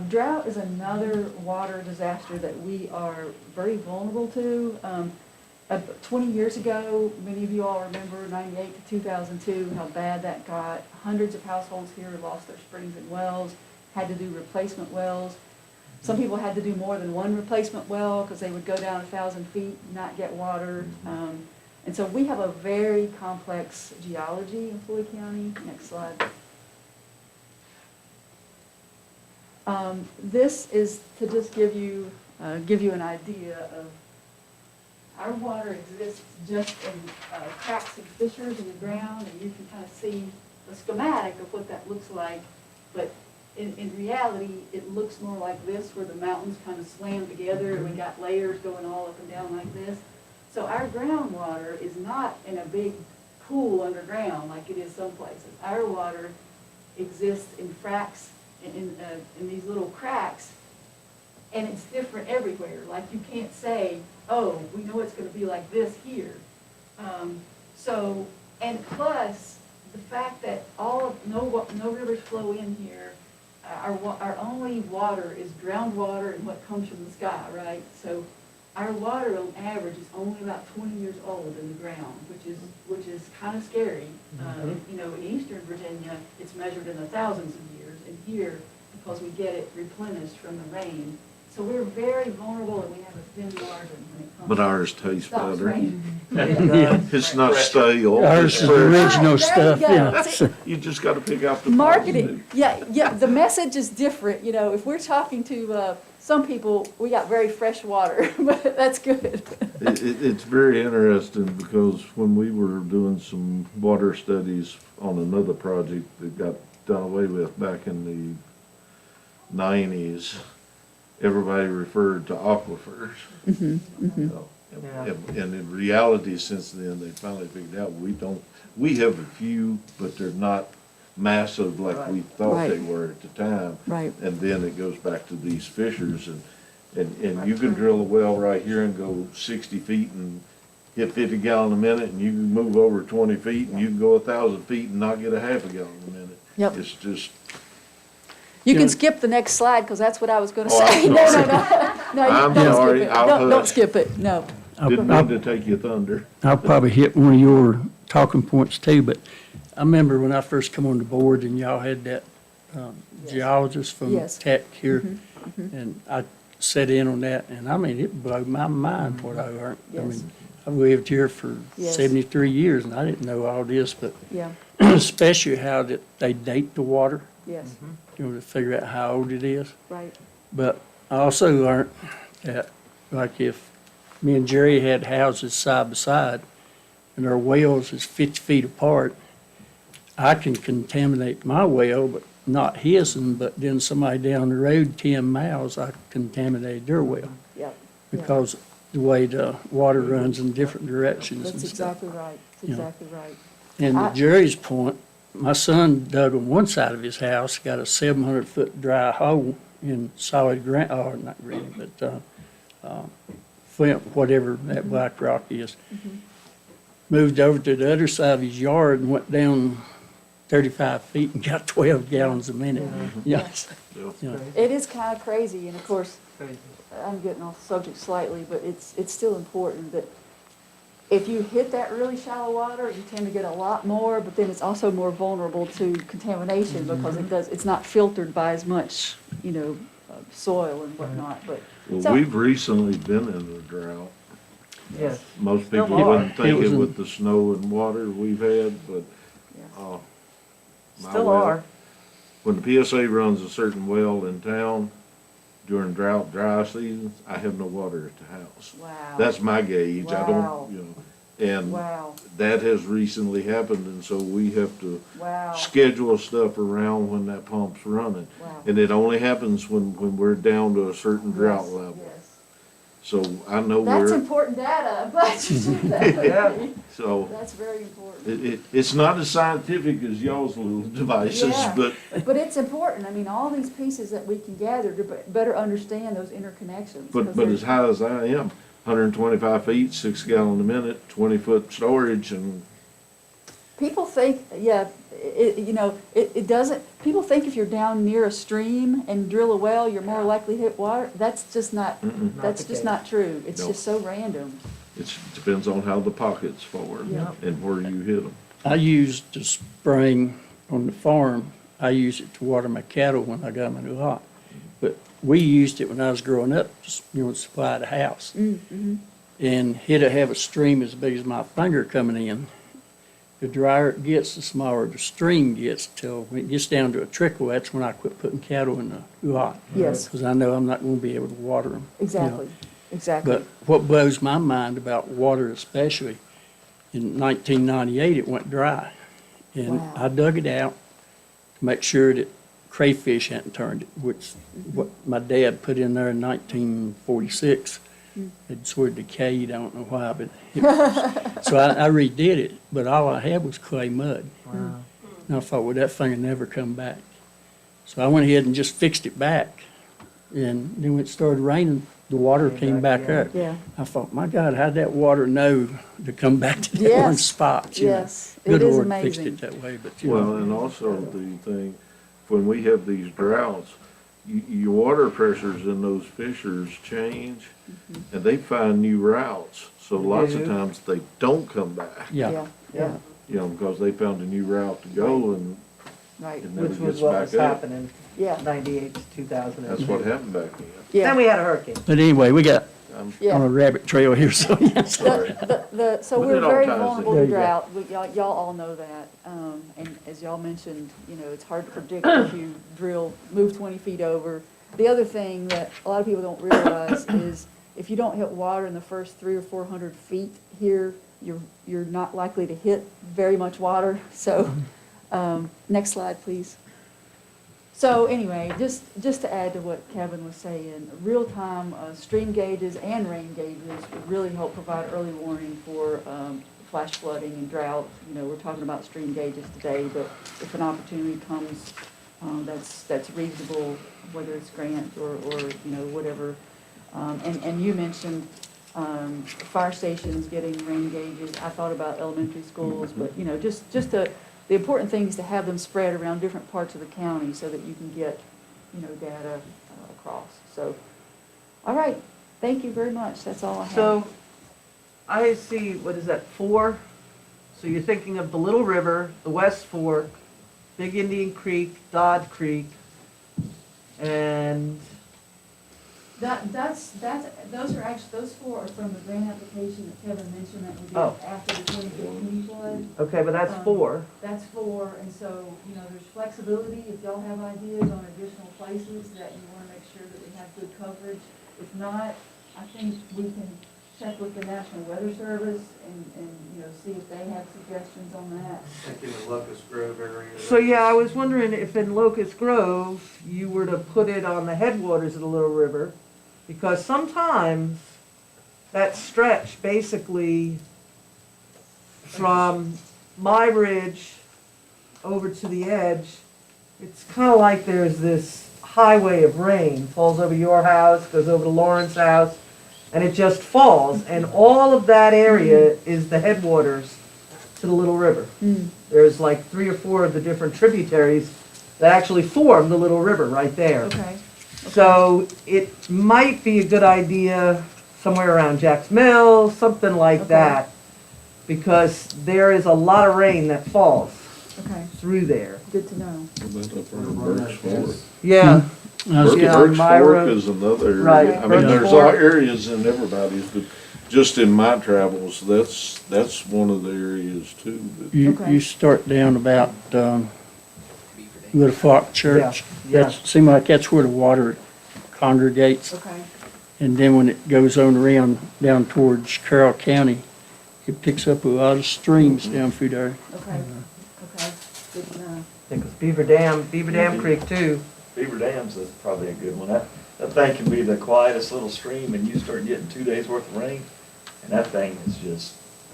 Drought is another water disaster that we are very vulnerable to. 20 years ago, many of you all remember 98 to 2002, how bad that got. Hundreds of households here lost their springs and wells, had to do replacement wells. Some people had to do more than one replacement well because they would go down 1,000 feet and not get water. And so we have a very complex geology in Floyd County. Next slide. This is to just give you an idea of our water exists just in cracks and fissures in the ground, and you can kind of see the schematic of what that looks like. But in reality, it looks more like this, where the mountains kind of slam together, and we got layers going all up and down like this. So our groundwater is not in a big pool underground like it is some places. Our water exists in cracks, in these little cracks, and it's different everywhere. Like you can't say, oh, we know it's going to be like this here. And plus the fact that no rivers flow in here. Our only water is groundwater and what comes from the sky, right? So our water on average is only about 20 years old in the ground, which is kind of scary. In eastern Virginia, it's measured in the thousands of years, and here, because we get it replenished from the rain, So we're very vulnerable and we have a thin margin when it comes. But ours tastes Stops better. raining. It's not stale. Ours is It's the fresh. original There you stuff, go. yeah. See, You just gotta pick out the Marketing, positive. yeah, the message is different, you know, if we're talking to, some people, we got very fresh water, but that's good. It's very interesting because when we were doing some water studies on another project that got done away with back in the 90s, everybody referred to aquifers. You know, Yeah. And in reality, since then, they finally figured out we have a few, but they're not massive like we thought they Right. were at the time. Right. And then it goes back to these fissures and you can drill a well right here and go 60 feet and hit 50 gallon a minute, and you can move over 20 feet and you can go 1,000 feet and not get a half a gallon a minute. Yep. It's just, You Yeah. can skip the next slide, because that's what I was gonna Oh, I'm say. No, sorry. no, you I'm don't sorry, skip it. I'll Don't hush. skip it, no. didn't mean to take your thunder. I'll probably hit one of your talking points too, but I remember when I first come on the board and y'all had that geologist from Yes. Tech here, and I sat in on that, and I mean, it blew my mind what I learned. I Yes. mean, I've lived here for Yes. 73 years, and I didn't know all this, but Yeah, especially how that they date the water, yes, you know, to figure out how old it is. right. But I also learned that, like, if me and Jerry had houses side by side and our wells is 50 feet apart, I can contaminate my well, but not his, but then somebody down the road 10 miles, I contaminated their well Yep. because the way the water runs in different directions and That's stuff. exactly right, that's Yeah. exactly right. And to Jerry's point, my son dug on one side of his house, got a 700-foot dry hole in solid granite, or not granite, but flint, whatever that black rock is. Moved over to the other side of his yard and went down 35 feet and got 12 gallons a minute. Yes. Yeah. It is kind of crazy, and of course, Crazy. I'm getting off the subject slightly, but it's still important that if you hit that really shallow water, you tend to get a lot more, but then it's also more vulnerable to contamination because it's not filtered by as much, you know, soil and whatnot, but. Well, so- we've recently been in a drought. Yes. Most Still people are. wouldn't think It was it in- with the snow and water we've had, but, Yeah. my Still well- are. When the PSA runs a certain well in town during drought, dry seasons, I have no water at the house. Wow. That's my gauge. I Wow. don't, you know, and Wow, that has recently happened, and so we have to wow, schedule stuff around when that pump's running. wow. And it only happens when we're down to a certain drought level. Yes. So I know That's we're, important data, I'm glad you said that. Yeah. so That's very important. it's not as scientific as y'all's little devices, Yeah. but But it's important, I mean, all these pieces that we can gather to better understand those interconnections. 'cause but they're- as high as I am, 125 feet, 6 gallon a minute, 20-foot storage, and People think, yeah, it doesn't, people think if you're down near a stream and drill a well, you're more likely to hit water. That's just not, that's the just case. not true. It's No. just so random. it depends on how the pockets form Yeah. and where you hit them. I used the spraying on the farm, I use it to water my cattle when I got my new lot. But we used it when I was growing up, just, you know, to supply the house. And it'd have a stream as big as my finger coming in. The drier it gets, the smaller the stream gets, till when it gets down to a trickle, that's when I quit putting cattle in the lot. Yes. Because I know I'm not gonna be able to water them. Exactly, exactly. But what blows my mind about water especially, in 1998, it went dry. And Wow. I dug it out to make sure that crayfish hadn't turned it, which what my dad put in there in 1946. It sort of decayed, I don't know why, but so I redid it, but all I had was clay mud. Wow. And I thought, well, that thing will never come back. So I went ahead and just fixed it back. And then when it started raining, the water came back up. Yeah, I thought, my God, how'd that water know to come back to that Yes. one spot? you know? yes, it Good is Lord fixed amazing. it that way, but you Well, know. and also the thing, when we have these droughts, your water pressures in those fissures change, and they find new routes. So lots of do? times they don't come back, Yeah, Yeah, yeah, you know, because they found a new route to go, and Right, It never Which was gets what back was up. happening, yeah, 98 to 2000. That's what happened back then. yeah. Then we had a hurricane. But anyway, we got on Yeah. a rabbit trail here, so yes. Sorry. So But we're it all very ties in. vulnerable There to you go. drought. Y'all all know that. And as y'all mentioned, it's hard to predict if you move 20 feet over. The other thing that a lot of people don't realize is if you don't hit water in the first 300 or 400 feet here, you're not likely to hit very much water. So, next slide, please. So anyway, just to add to what Kevin was saying, real-time stream gauges and rain gauges would really help provide early warning for flash flooding and drought. We're talking about stream gauges today, but if an opportunity comes that's reasonable, whether it's grant or whatever. And you mentioned fire stations getting rain gauges. I thought about elementary schools, but the important thing is to have them spread around different parts of the county so that you can get, data across. So, all right, thank you very much. That's all I have. So I see, what is that, 4? So you're thinking of the Little River, the West Fork, Big Indian Creek, Dodd Creek, and, Those 4 are from the grant application that Kevin mentioned that we did Oh. after the 2015 flood. okay, but that's 4. That's 4, and so, there's flexibility if y'all have ideas on additional places that you want to make sure that we have good coverage. If not, I think we can check with the National Weather Service and see if they have suggestions on that. Thinking the Locust Grove area. So yeah, I was wondering if in Locust Grove, you were to put it on the headwaters of the Little River, because sometimes that stretch basically from my ridge over to the edge, it's kind of like there's this highway of rain, falls over your house, goes over to Lauren's house, and it just falls, and all of that area is the headwaters to the Little River. There's like 3 or 4 of the different tributaries that actually form the Little River right there. Okay. So it might be a good idea somewhere around Jack's Mill, something like Okay. that, because there is a lot of rain that falls Okay, through there. good to know. Yeah, I was Yeah, getting- Birch my Fork road- is another Right, area. I mean, Birch there's all Fork. areas in everybody's, but just in my travels, that's one of the areas too. You Okay. start down about, Little Fox Church. yeah. That seems like that's where the water congregates. Okay, And then when it goes on around down towards Carroll County, it picks up a lot of streams down through there. okay, good to know. I think it's Beaver Dam Creek too. Beaver Dam's is probably a good one. That thing can be the quietest little stream, and you start getting 2 days worth of rain, and that thing is just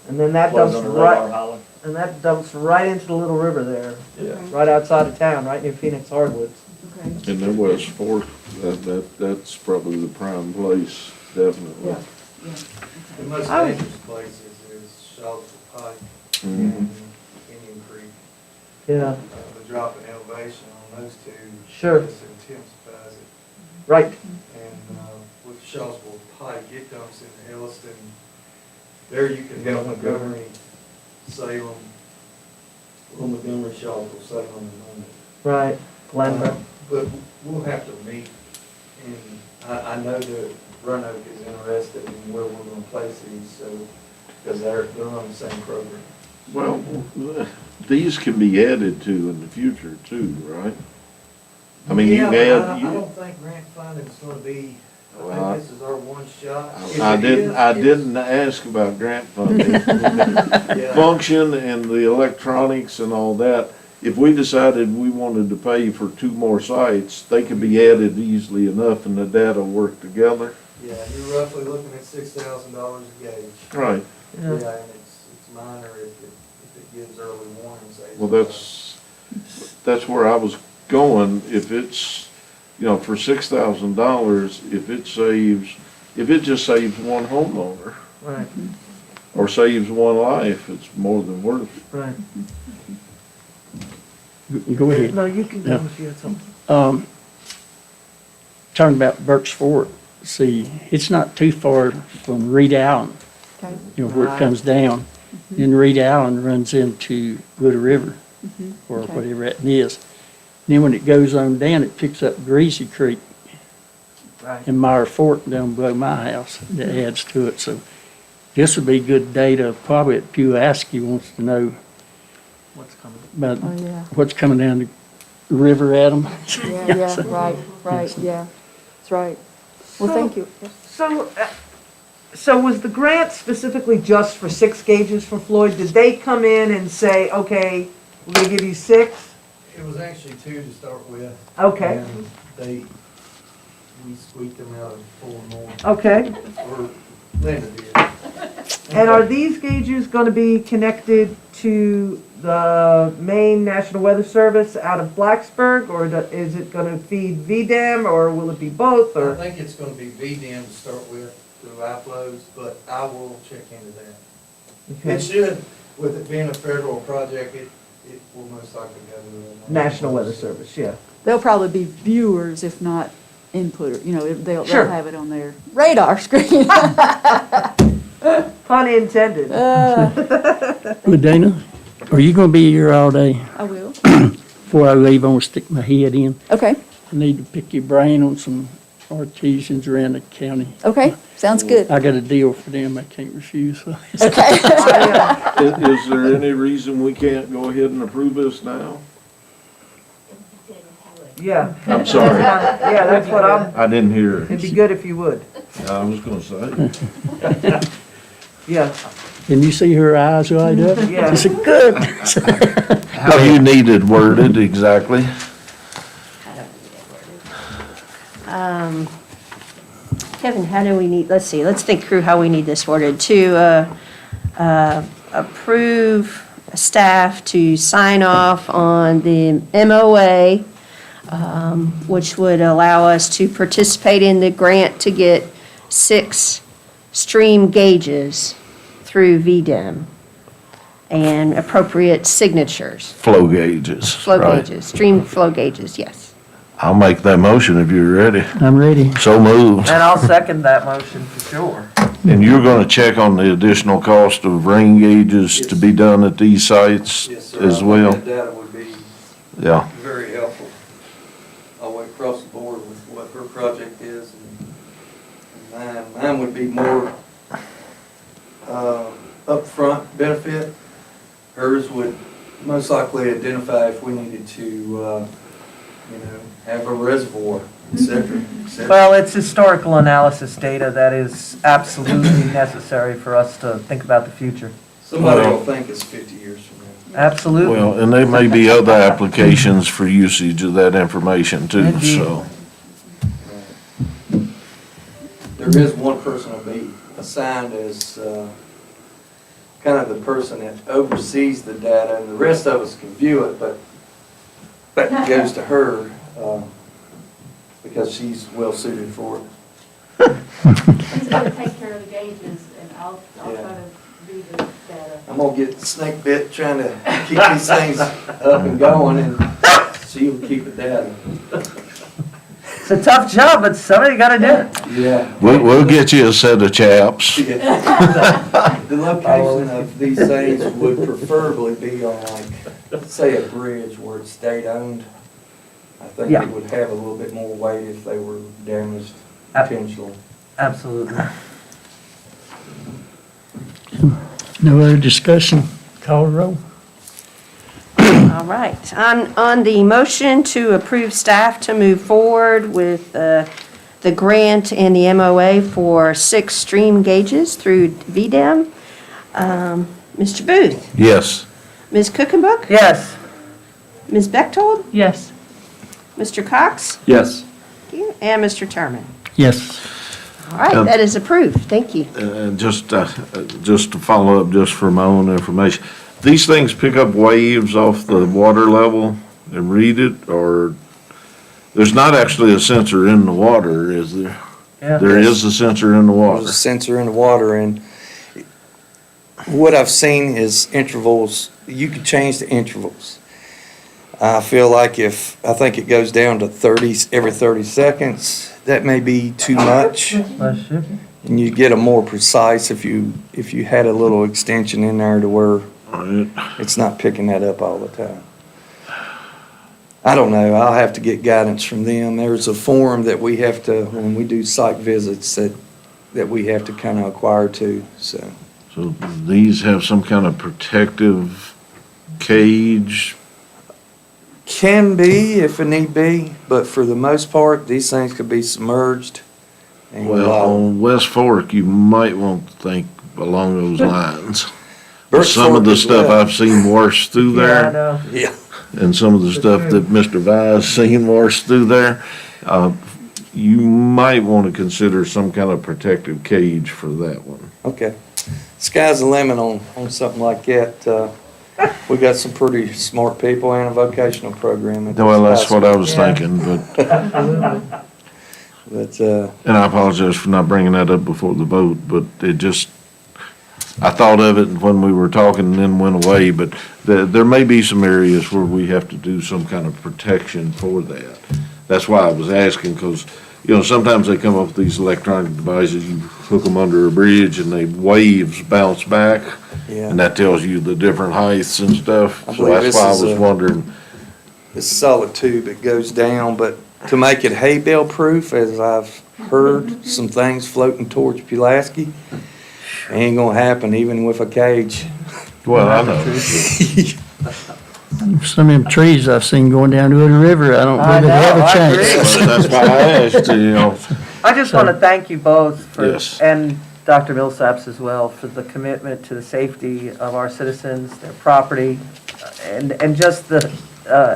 And then that flows dumps on a radar right, hollow. and that dumps right into the Little River there, Yeah. Okay. right outside of town, right near Phoenix Hardwoods. Okay, In the West Fork, that's probably the prime place, definitely. yeah, yeah, The okay. most Oh. dangerous places is Shawsville Pike Mhm. and Indian Creek. Yeah, The drop in elevation on those two Sure. just intensifies it. right. And with Shawsville Pike, it dumps in Elliston. There you can go Montgomery, Salem, Montgomery, Shawsville, Salem, and London. Right, Glenbrook. But we'll have to meet, and I know that Roanoke is interested in where we're gonna place these, so, because they're on the same program. Well, these can be added to in the future too, right? I mean, you Yeah, can but add. I don't think grant funding's gonna be, I Well, think this is our one shot. If I it didn't, is, I it's- didn't ask about grant funding. Yeah. Function and the electronics and all that, if we decided we wanted to pay for 2 more sites, they could be added easily enough and the data work together. Yeah, you're roughly looking at $6,000 a gauge. Right. Yeah, and it's minor if it gives early warning, say. Well, that's where I was going. If it's, for $6,000, if it just saves one homeowner Right, or saves one life, it's more than worth it. right. Go ahead. No, you can go Yeah. if you had something. Talking about Birch Fork, see, it's not too far from Reed Allen, Okay, where it Right. comes down. Then Reed Allen runs into Little River, or okay. whatever it is. Then when it goes on down, it picks up Greasy Creek Right. and Meyer Fork down below my house. That adds to it. So this would be good data. Probably if Pulaski wants to know What's coming? about Oh, yeah. what's coming down the river at them. Yeah, right, yeah. That's right. Well, thank you. So was the grant specifically just for 6 gauges for Floyd? Did they come in and say, okay, we're gonna give you 6? It was actually 2 to start with. Okay, And we squeaked them out of 4 more, okay. or Linda did. And are these gauges gonna be connected to the main National Weather Service out of Blacksburg? Or is it gonna feed VDEM, or will it be both, I or? think it's gonna be VDM to start with, through iFlows, but I will check into that. Okay. It should, with it being a federal project, it will most likely go to the National Weather Service, yeah. They'll probably be viewers, if not inputter, they'll Sure. have it on their radar screen. Pun intended. Well, Dana, are you gonna be here all day? I will. Before I leave, I'm gonna stick my head in. Okay, I need to pick your brain on some artisans around the county. okay, sounds good. I got a deal for them I can't refuse. So. Okay. Is there any reason we can't go ahead and approve this now? Yeah. I'm sorry, Yeah, that's what I didn't hear. it'd be good if you would. I was gonna say. Yeah, And you see her eyes light up? Yeah. She said, good. How you needed worded exactly? Kevin, how do we need, let's see, let's think through how we need this worded. To approve staff to sign off on the MOA, which would allow us to participate in the grant to get 6 stream gauges through VDEM and appropriate signatures, Flow gauges. flow right? gauges, stream flow gauges, yes. I'll make that motion if you're ready. I'm ready. So moved. and I'll second that motion for sure. And you're gonna check on the additional cost of rain gauges to be done at these sites Yes, sir. as well? That data would be Yeah. very helpful, all the way across the board with what her project is. And mine would be more upfront benefit. Hers would most likely identify if we needed to, have a reservoir, et cetera, et cetera. Well, it's historical analysis data that is absolutely necessary for us to think about the future. Somebody will think it's 50 years from now. Absolutely. Well, and there may be other applications for usage of that information too, Indeed. so. There is one person will be assigned as kind of the person that oversees the data, and the rest of us can view it, but that goes to her because she's well suited for it. He's gonna take care of the gauges, and I'll try Yeah. to do the data. I'm gonna get snake bit trying to keep these things up and going, and she'll keep it down. It's a tough job, but somebody gotta do it. Yeah. We'll get you a set of chaps. The location of these things would preferably be on like, say, a bridge where it's state-owned. I think Yeah. it would have a little bit more weight if they were damaged potentially. Absolutely. No other discussion? Call the roll. All right. On the motion to approve staff to move forward with the grant and the MOA for 6 stream gauges through VDEM, Mr. Booth, Yes. Ms. Cookenbook, Yes. Ms. Bechtold, Yes. Mr. Cox, Yes. and Mr. Terman. Yes. All right, that is approved. Thank you. And just to follow up, just for my own information, these things pick up waves off the water level and read it, or there's not actually a sensor in the water, is there? Yeah. There is a sensor in the water. There's a sensor in the water, and what I've seen is intervals, you could change the intervals. I feel like I think it goes down to every 30 seconds, that may be too much. Bless you. And you get a more precise if you had a little extension in there to where Right. it's not picking that up all the time. I don't know, I'll have to get guidance from them. There's a form that we have to, when we do site visits, that we have to kind of acquire too, so. So these have some kind of protective cage? Can be if it need be, but for the most part, these things could be submerged. And Well, on West Fork, you might want to think along those lines. Birch Some of Fork the as stuff well. I've seen wash through Yeah, I there, know. Yeah. and some of the stuff that Mr. Vise seen wash through there, you might want to consider some kind of protective cage for that one. Okay. Sky's the limit on something like that. We got some pretty smart people and a vocational program. at this Well, that's high what I school. was Yeah. thinking, but, But, and I apologize for not bringing that up before the vote, but it just, I thought of it when we were talking and then went away, but there may be some areas where we have to do some kind of protection for that. That's why I was asking, because, sometimes they come up with these electronic devices, you hook them under a bridge and they waves bounce back, yeah. and that tells you the different heights and stuff. I So believe that's this why I is was a- wondering, It's a solid tube, it goes down, but to make it hay bale proof, as I've heard some things floating towards Pulaski, ain't gonna happen even with a cage. well, I know. Some of them trees I've seen going down to the river, I don't I believe it know, ever I changed. agree. Well, that's why I asked, I just want to thank you both for, Yes. and Dr. Millsaps as well, for the commitment to the safety of our citizens, their property, and just the,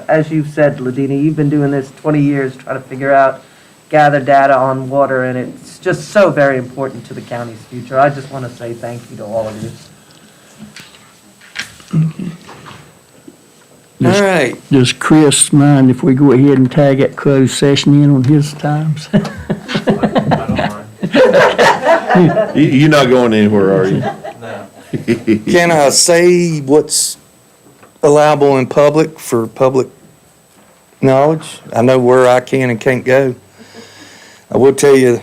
as you've said, Ladina, you've been doing this 20 years, trying to figure out, gather data on water, and it's just so very important to the county's future. I just want to say thank you to all of you. All right, Does Chris mind if we go ahead and tag that closed session in on his times? You're not going anywhere, are you? can I say what's allowable in public for public knowledge? I know where I can and can't go. I will tell you,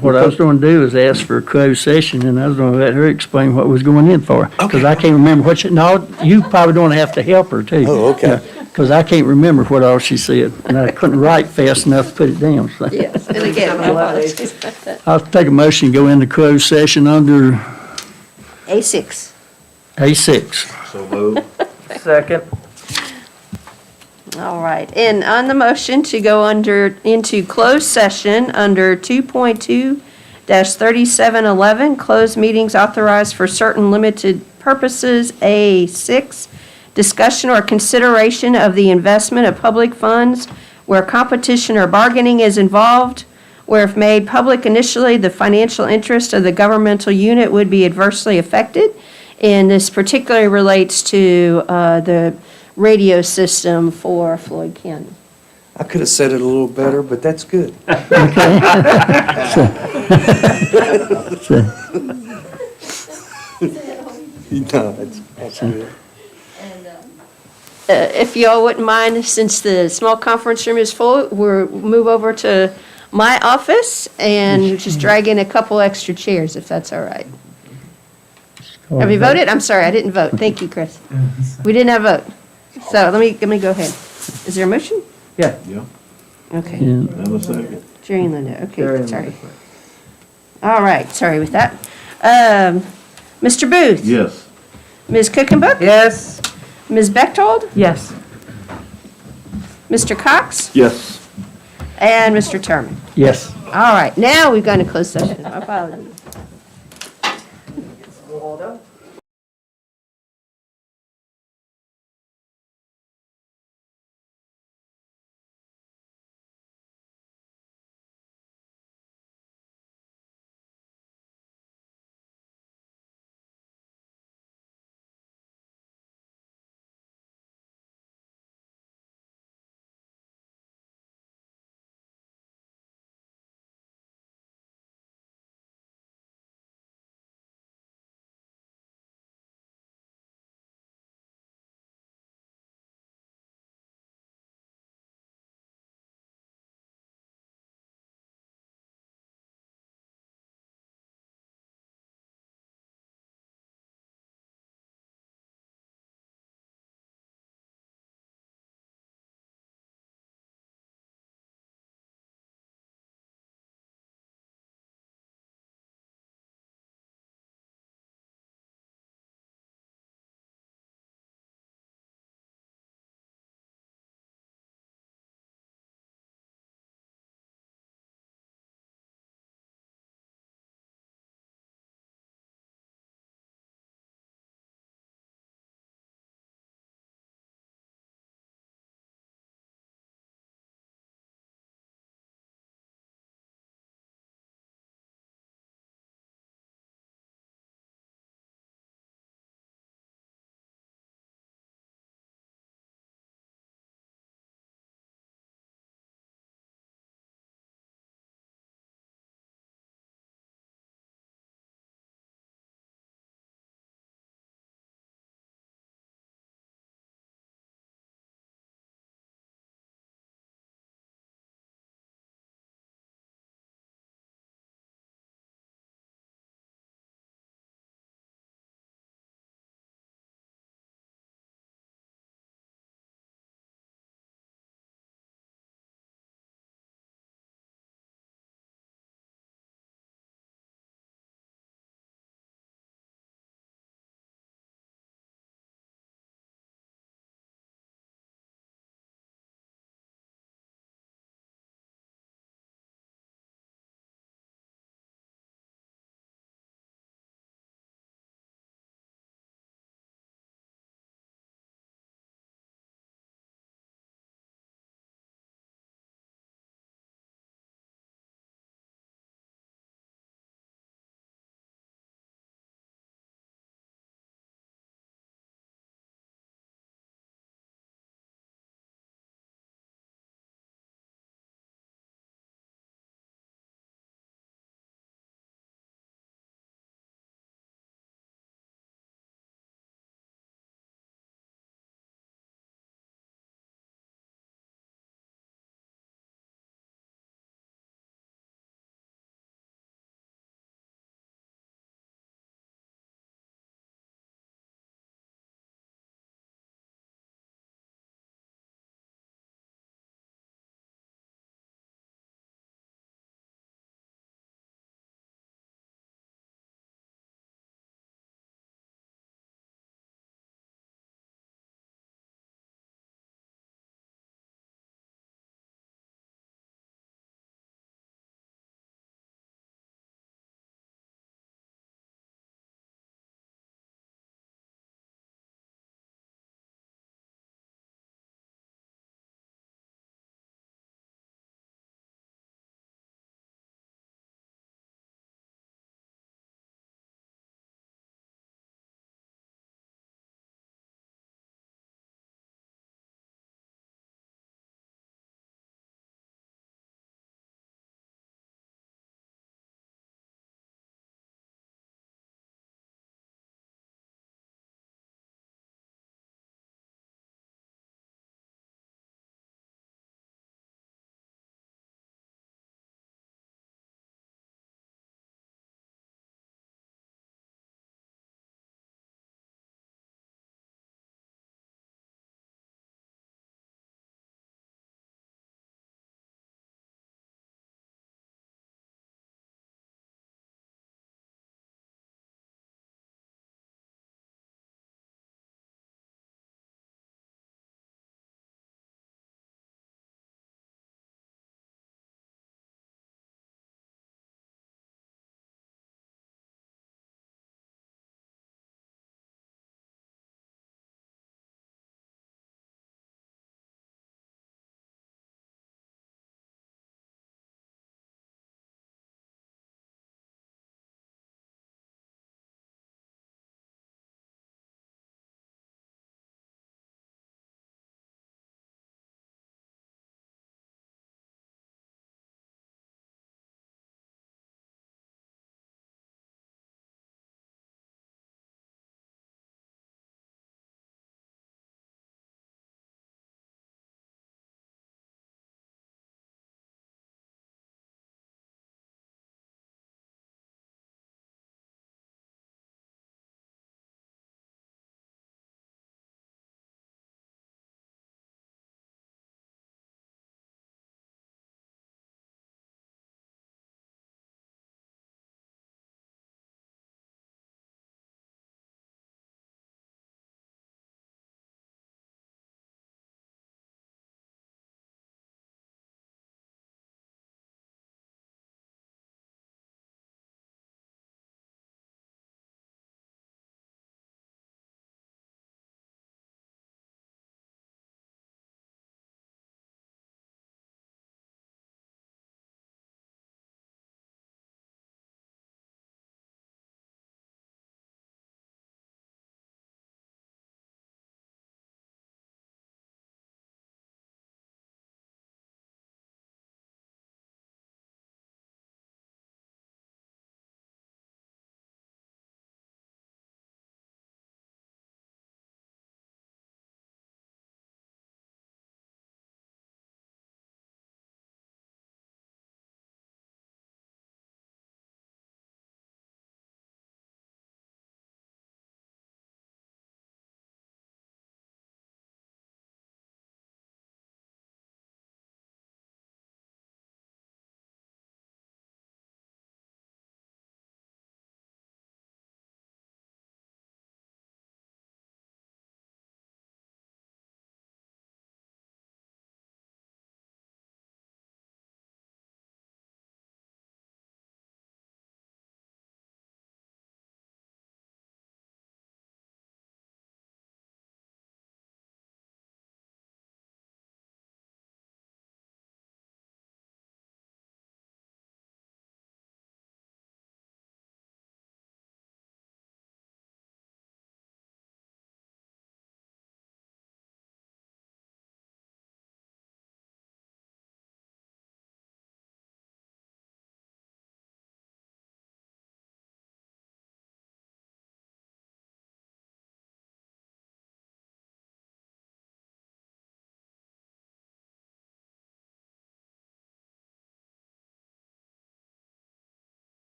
What I was gonna do is ask for a closed session, and I was gonna let her explain what was going in for. Because I can't remember what no, you probably don't have to help her too. Oh, okay. Because I can't remember what all she said, and I couldn't write fast enough to put it down, so. Yes, and again, my apologies about that. I'll take a motion to go into closed session under A6. A6. So moved. Second. All right, and on the motion to go into closed session under 2.2-3711, closed meetings authorized for certain limited purposes, A6, discussion or consideration of the investment of public funds where competition or bargaining is involved, where if made public initially, the financial interest of the governmental unit would be adversely affected. And this particularly relates to the radio system for Floyd County. I could have said it a little better, but that's good. No, that's good. If you all wouldn't mind, since the small conference room is full, we'll move over to my office and just drag in a couple extra chairs, if that's all right. Have you voted? I'm sorry, I didn't vote. Thank you, Chris. We didn't have a vote. So let me go ahead. Is there a motion? Yeah. Okay. Yeah. Have a second. Jerry and Linda, Jerry okay, and sorry. Linda. All right, sorry with that. Mr. Booth? Yes. Ms. Cookenbook? Yes. Ms. Bechtold? Yes. Mr. Cox? Yes. And Mr. Terman? Yes. All right, now we've gone to closed session. My apologies.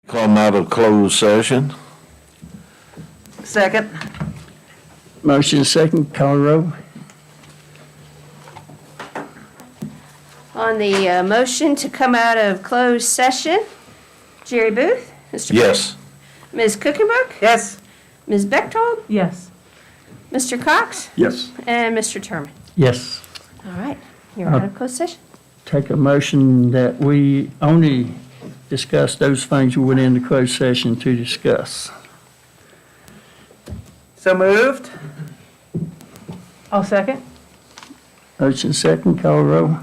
Come out of closed session. Second. Motion second, call roll. On the motion to come out of closed session, Jerry Booth? Mr. Booth? Yes. Ms. Cookenberg? Yes. Ms. Bechtold? Yes. Mr. Cox? Yes. And Mr. Terman? Yes. All right, you're out of closed session. Take a motion that we only discuss those things we went into closed session to discuss. So moved? I'll second. Motion second, call roll.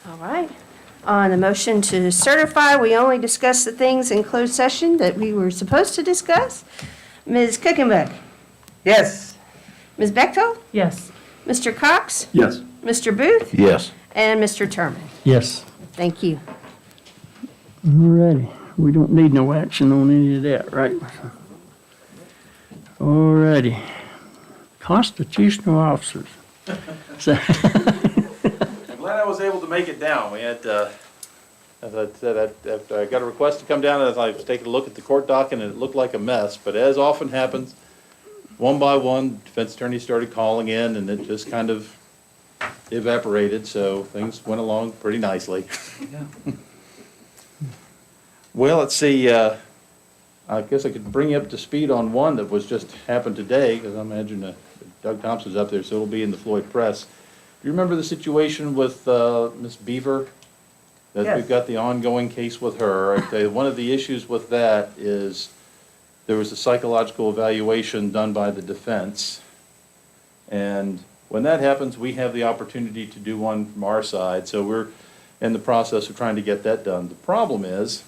All right. On the motion to certify, we only discuss the things in closed session that we were supposed to discuss. Ms. Cookenberg? Yes. Ms. Bechtold? Yes. Mr. Cox? Yes. Mr. Booth? Yes. And Mr. Terman? Yes. Thank you. All righty. We don't need no action on any of that, right? All righty. Constitutional officers. So- I'm glad I was able to make it down. We had, as I said, I got a request to come down, and I was taking a look at the court docket, and it looked like a mess. But as often happens, one by one, defense attorneys started calling in, and it just kind of evaporated, so things went along pretty nicely. Well, let's see, I guess I could bring you up to speed on one that was just happened today, because I imagine Doug Thompson's up there, so it'll be in the Floyd Press. Do you remember the situation with Miss Beaver? That Yes. we've got the ongoing case with her. I tell you, one of the issues with that is there was a psychological evaluation done by the defense. And when that happens, we have the opportunity to do one from our side. So we're in the process of trying to get that done. The problem is,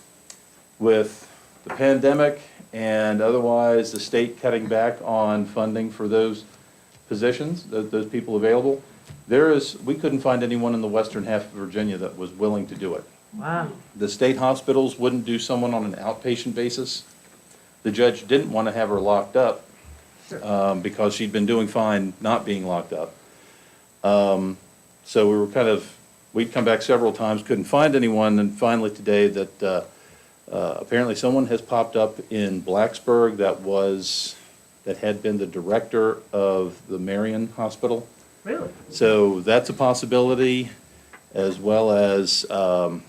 with the pandemic and otherwise the state cutting back on funding for those positions, those people available, we couldn't find anyone in the western half of Virginia that was willing to do it. Wow. The state hospitals wouldn't do someone on an outpatient basis. The judge didn't want to have her locked up because she'd been doing fine not being locked up. So we were we'd come back several times, couldn't find anyone, and finally today that apparently someone has popped up in Blacksburg that had been the director of the Marion Hospital. Really? So that's a possibility, as well as, then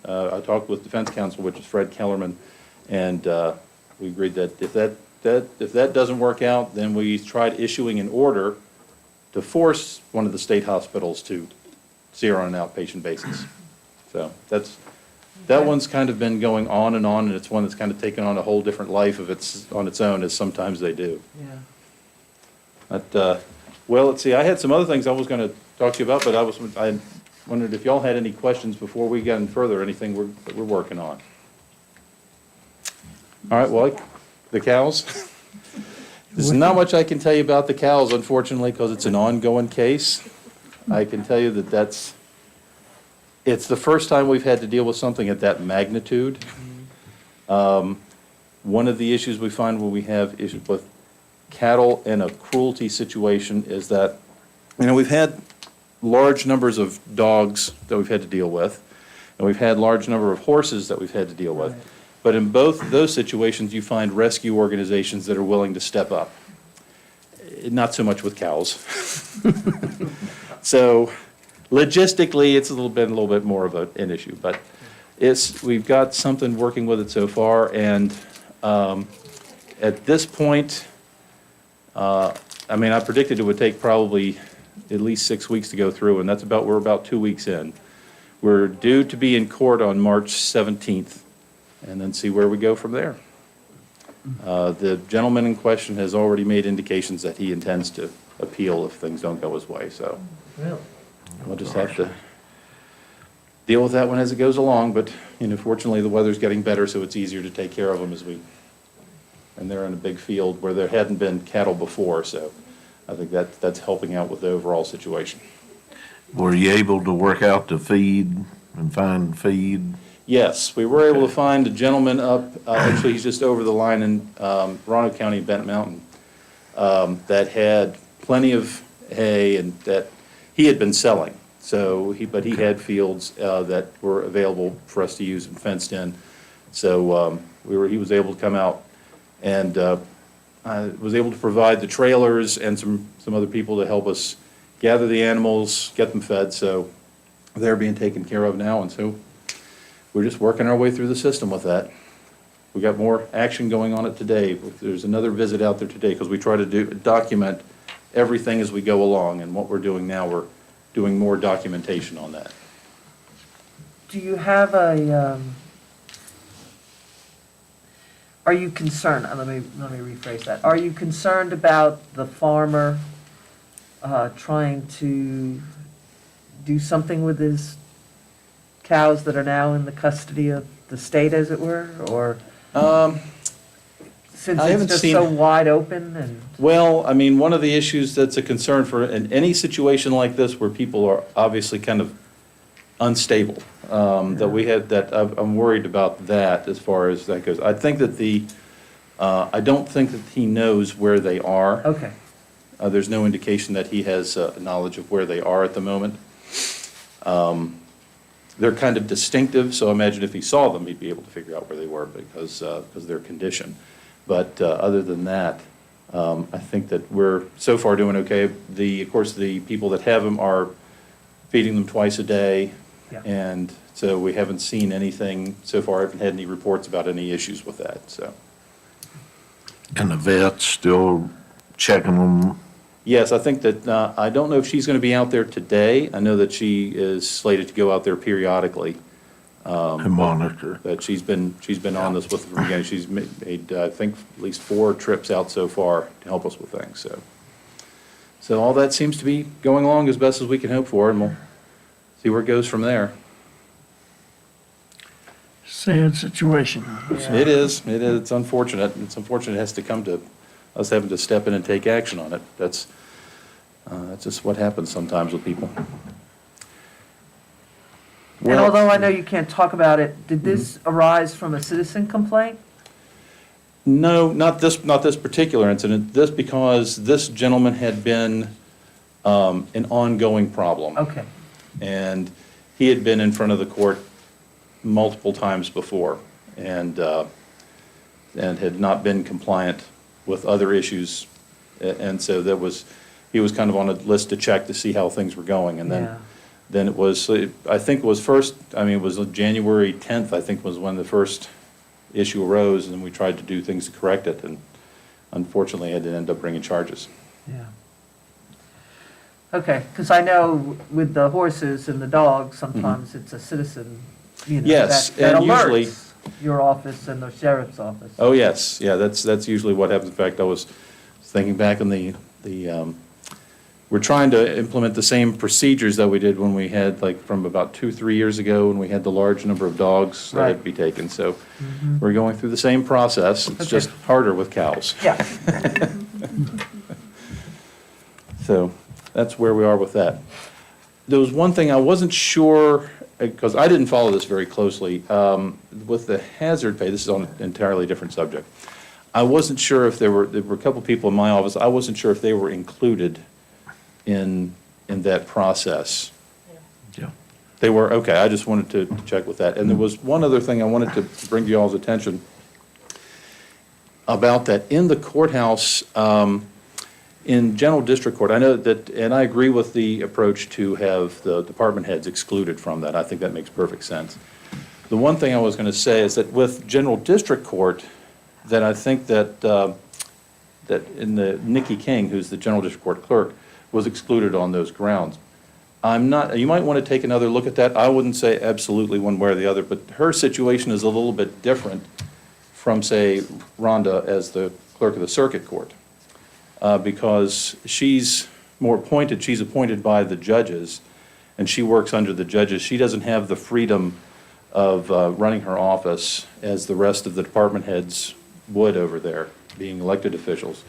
I talked with defense counsel, which is Fred Kellerman, and we agreed that if that doesn't work out, then we tried issuing an order to force one of the state hospitals to see her on an outpatient basis. So that one's kind of been going on, and it's one that's kind of taken on a whole different life on its own, as sometimes they do. Yeah. But, well, let's see, I had some other things I was gonna talk to you about, but I wondered if y'all had any questions before we got any further, anything we're working on. All right, well, the cows. There's not much I can tell you about the cows, unfortunately, because it's an ongoing case. I can tell you that it's the first time we've had to deal with something at that magnitude. One of the issues we find when we have issues with cattle in a cruelty situation is that, we've had large numbers of dogs that we've had to deal with, and we've had large number of horses that we've had to deal with. But in both of those situations, you find rescue organizations that are willing to step up. Not so much with cows. So logistically, it's a little bit more of an issue, but we've got something working with it so far, and at this point, I predicted it would take probably at least 6 weeks to go through, and we're about 2 weeks in. We're due to be in court on March 17th, and then see where we go from there. The gentleman in question has already made indications that he intends to appeal if things don't go his way, so Really? we'll just have to deal with that one as it goes along, but, fortunately, the weather's getting better, so it's easier to take care of them and they're in a big field where there hadn't been cattle before, so I think that's helping out with the overall situation. Were you able to work out the feed and find feed? Yes, we were able to find a gentleman up, actually, he's just over the line in Roanoke County, Bent Mountain, that had plenty of hay and that he had been selling. But he had fields that were available for us to use and fenced in. So he was able to come out and I was able to provide the trailers and some other people to help us gather the animals, get them fed. So they're being taken care of now, and so we're just working our way through the system with that. We got more action going on it today. There's another visit out there today because we try to document everything as we go along, and what we're doing now, we're doing more documentation on that. Do you have are you concerned, let me rephrase that. Are you concerned about the farmer trying to do something with his cows that are now in the custody of the state, as it were? Or since I it's haven't just seen- so wide open and, Well, I mean, one of the issues that's a concern in any situation like this where people are obviously kind of unstable, I'm worried about that as far as that goes. I think that I don't think that he knows where they are. okay. There's no indication that he has knowledge of where they are at the moment. They're kind of distinctive, so I imagine if he saw them, he'd be able to figure out where they were because of their condition. But other than that, I think that we're so far doing okay. Of course, the people that have them are feeding them twice a day. Yeah. And so we haven't seen anything so far. I haven't had any reports about any issues with that, so. And the vet's still checking them. Yes, I think that, I don't know if she's going to be out there today. I know that she is slated to go out there periodically. And monitor. But she's been on this with the beginning. She's made, I think, at least 4 trips out so far to help us with things, so. So all that seems to be going along as best as we can hope for, and we'll see where it goes from there. Sad situation. It is, it's unfortunate. It's unfortunate it has to come to us having to step in and take action on it. That's just what happens sometimes with people. And Well- although I know you can't talk about it, did this arise from a citizen complaint? No, not this particular incident. Because this gentleman had been an ongoing problem. Okay, And he had been in front of the court multiple times before and had not been compliant with other issues. And so he was kind of on a list to check to see how things were going. And yeah. then it was, I think it was January 10th, I think was when the first issue arose, and we tried to do things to correct it, and unfortunately had to end up bringing charges. Yeah. Okay, because I know with the horses and the dogs, sometimes it's a citizen, Yes, that and usually- alerts your office and the sheriff's office. Oh, yes, yeah, that's usually what happens. In fact, I was thinking back on we're trying to implement the same procedures that we did when we had, like, from about 2-3 years ago, when we had the large number of dogs that had to be taken. So we're going through the same process. It's Okay. just harder with cows. Yeah, So that's where we are with that. There was one thing I wasn't sure, because I didn't follow this very closely, with the hazard pay. This is on an entirely different subject. I wasn't sure if there were a couple people in my office, I wasn't sure if they were included in that process. Yeah. They were, okay, I just wanted to check with that. And there was one other thing I wanted to bring to y'all's attention about that. In the courthouse, in general district court, I know that, and I agree with the approach to have the department heads excluded from that. I think that makes perfect sense. The one thing I was going to say is that with general district court, that I think that Nikki King, who's the general district court clerk, was excluded on those grounds. You might want to take another look at that. I wouldn't say absolutely one way or the other, but her situation is a little bit different from, say, Rhonda as the clerk of the circuit court. Because she's more appointed, she's appointed by the judges, and she works under the judges. She doesn't have the freedom of running her office as the rest of the department heads would over there, being elected officials.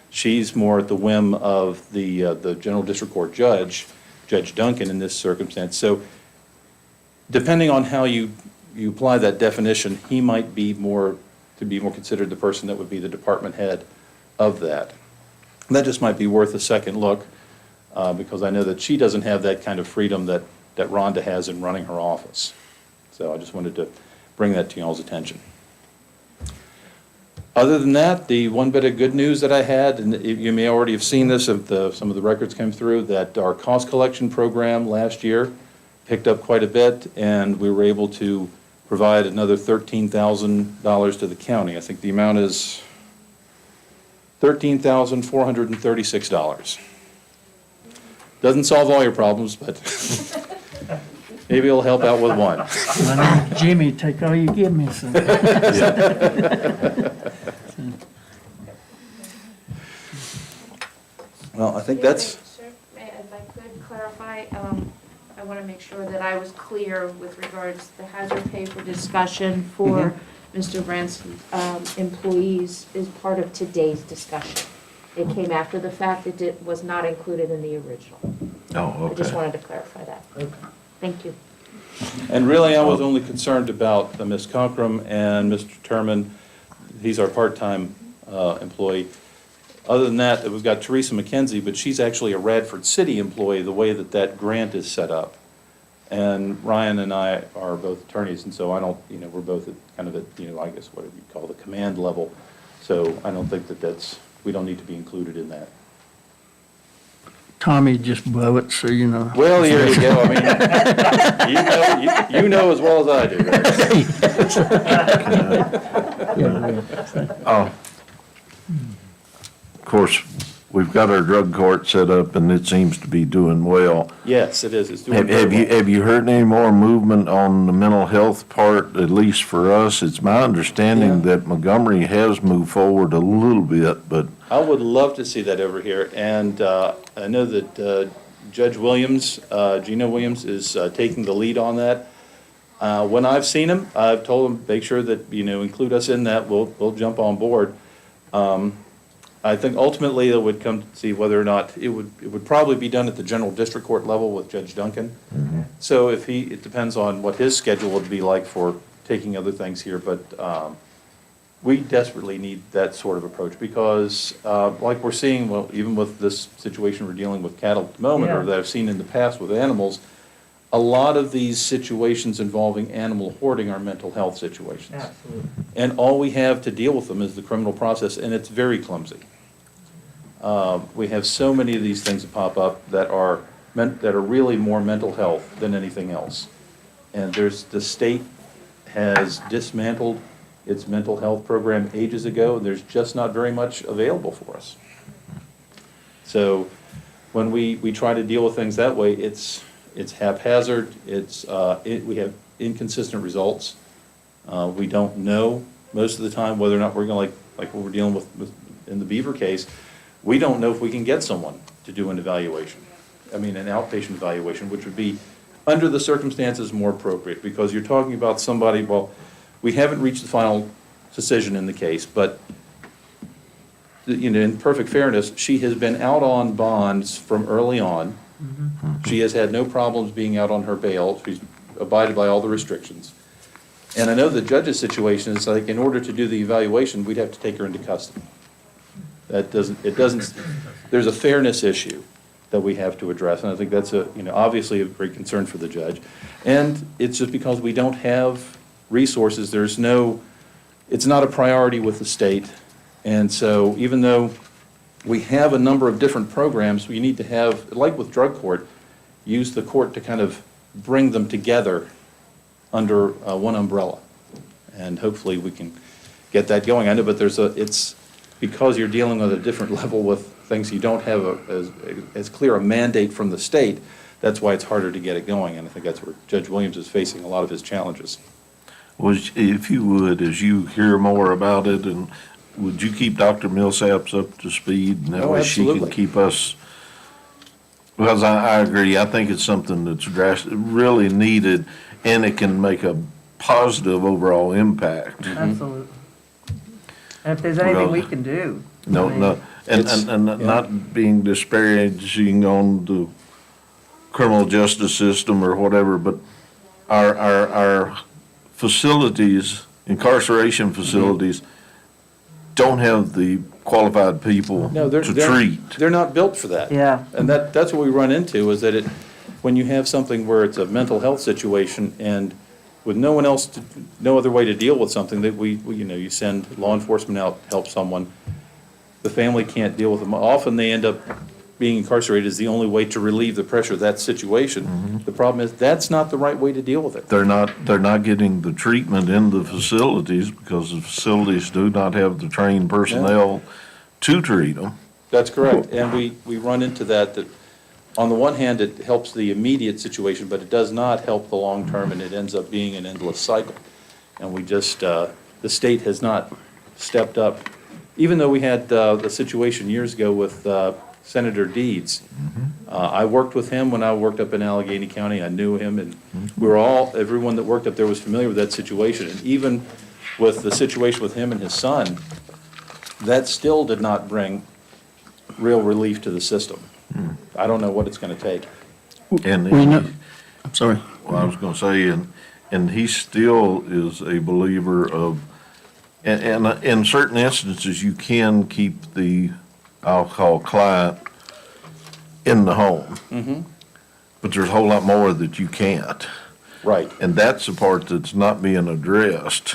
She's more at the whim of the general district court judge, Judge Duncan, in this circumstance. So depending on how you apply that definition, he might be more considered the person that would be the department head of that. That just might be worth a second look, because I know that she doesn't have that kind of freedom that Rhonda has in running her office. So I just wanted to bring that to y'all's attention. Other than that, the one bit of good news that I had, and you may already have seen this if some of the records came through, that our cost collection program last year picked up quite a bit, and we were able to provide another $13,000 to the county. I think the amount is $13,436. Doesn't solve all your problems, but maybe it'll help out with one. My name's Jimmy, take all you give me, son. Well, I think that's, Sir, if I could clarify, I want to make sure that I was clear with regards to the hazard pay for discussion for Mr. Branson's employees is part of today's discussion. It came after the fact, it was not included in the original. Oh, I just okay. wanted to clarify that. Thank you. and really I was only concerned about Ms. Conkrum and Mr. Turman. He's our part-time employee. Other than that, we've got Teresa McKenzie, but she's actually a Radford City employee, the way that that grant is set up. And Ryan and I are both attorneys, and so I don't, we're both at kind of at, I guess what you call the command level. So I don't think that we don't need to be included in that. Tommy just blew it, so you know. Well, here you go. I mean, you know as well as I do. Right? Of course, we've got our drug court set up and it seems to be doing well. Yes, it is. It's doing Have very well. you heard any more movement on the mental health part, at least for us? It's my understanding that Montgomery has moved forward a little bit, but I would love to see that over here, and I know that Judge Williams, Gino Williams, is taking the lead on that. When I've seen him, I've told him, make sure that, include us in that, we'll jump on board. I think ultimately it would come to see whether or not, it would probably be done at the general district court level with Judge Duncan. So it depends on what his schedule would be like for taking other things here, but we desperately need that sort of approach because, like we're seeing, well, even with this situation we're dealing with cattle at the moment, or that I've seen in the past with animals, a lot of these situations involving animal hoarding are mental health situations. Absolutely. And all we have to deal with them is the criminal process, and it's very clumsy. We have so many of these things that pop up that are really more mental health than anything else. And the state has dismantled its mental health program ages ago, and there's just not very much available for us. So when we try to deal with things that way, it's haphazard, we have inconsistent results. We don't know most of the time whether or not we're going to, like what we're dealing with in the Beaver case, we don't know if we can get someone to do an evaluation. I mean, an outpatient evaluation, which would be, under the circumstances, more appropriate, because you're talking about somebody, well, we haven't reached the final decision in the case, but, in perfect fairness, she has been out on bonds from early on. She has had no problems being out on her bail. She's abided by all the restrictions. And I know the judge's situation is like, in order to do the evaluation, we'd have to take her into custody. There's a fairness issue that we have to address, and I think that's obviously a great concern for the judge. And it's just because we don't have resources, it's not a priority with the state. And so even though we have a number of different programs, we need to have, like with drug court, use the court to kind of bring them together under one umbrella. And hopefully we can get that going. I know, but it's because you're dealing with a different level with things, you don't have as clear a mandate from the state. That's why it's harder to get it going. And I think that's where Judge Williams is facing a lot of his challenges. if you would, as you hear more about it, and would you keep Dr. Millsaps up to speed? And that Oh, way she absolutely. can keep us, because I agree, I think it's something that's really needed, and it can make a positive overall impact. Absolutely. And if there's anything we can do. No, I mean, no, and not being disparaging on the criminal justice system or whatever, but our facilities, incarceration facilities, don't have the qualified people No, to treat. they're not built for that. Yeah. And that's what we run into, is that when you have something where it's a mental health situation and with no one else, no other way to deal with something, that you send law enforcement out, help someone, the family can't deal with them. Often they end up being incarcerated is the only way to relieve the pressure of that situation. The problem is, that's not the right way to deal with it. They're not getting the treatment in the facilities because the facilities do not have the trained personnel to treat them. That's correct, and we run into that on the one hand, it helps the immediate situation, but it does not help the long term, and it ends up being an endless cycle. And we just, the state has not stepped up, even though we had the situation years ago with Senator Deeds. I worked with him when I worked up in Allegheny County. I knew him, and everyone that worked up there was familiar with that situation. And even with the situation with him and his son, that still did not bring real relief to the system. I don't know what it's going to take. And I'm sorry. Well, I was going to say, and he still is a believer of, and in certain instances, you can keep the, I'll call client in the home. But there's a whole lot more that you can't. Right. And that's the part that's not being addressed.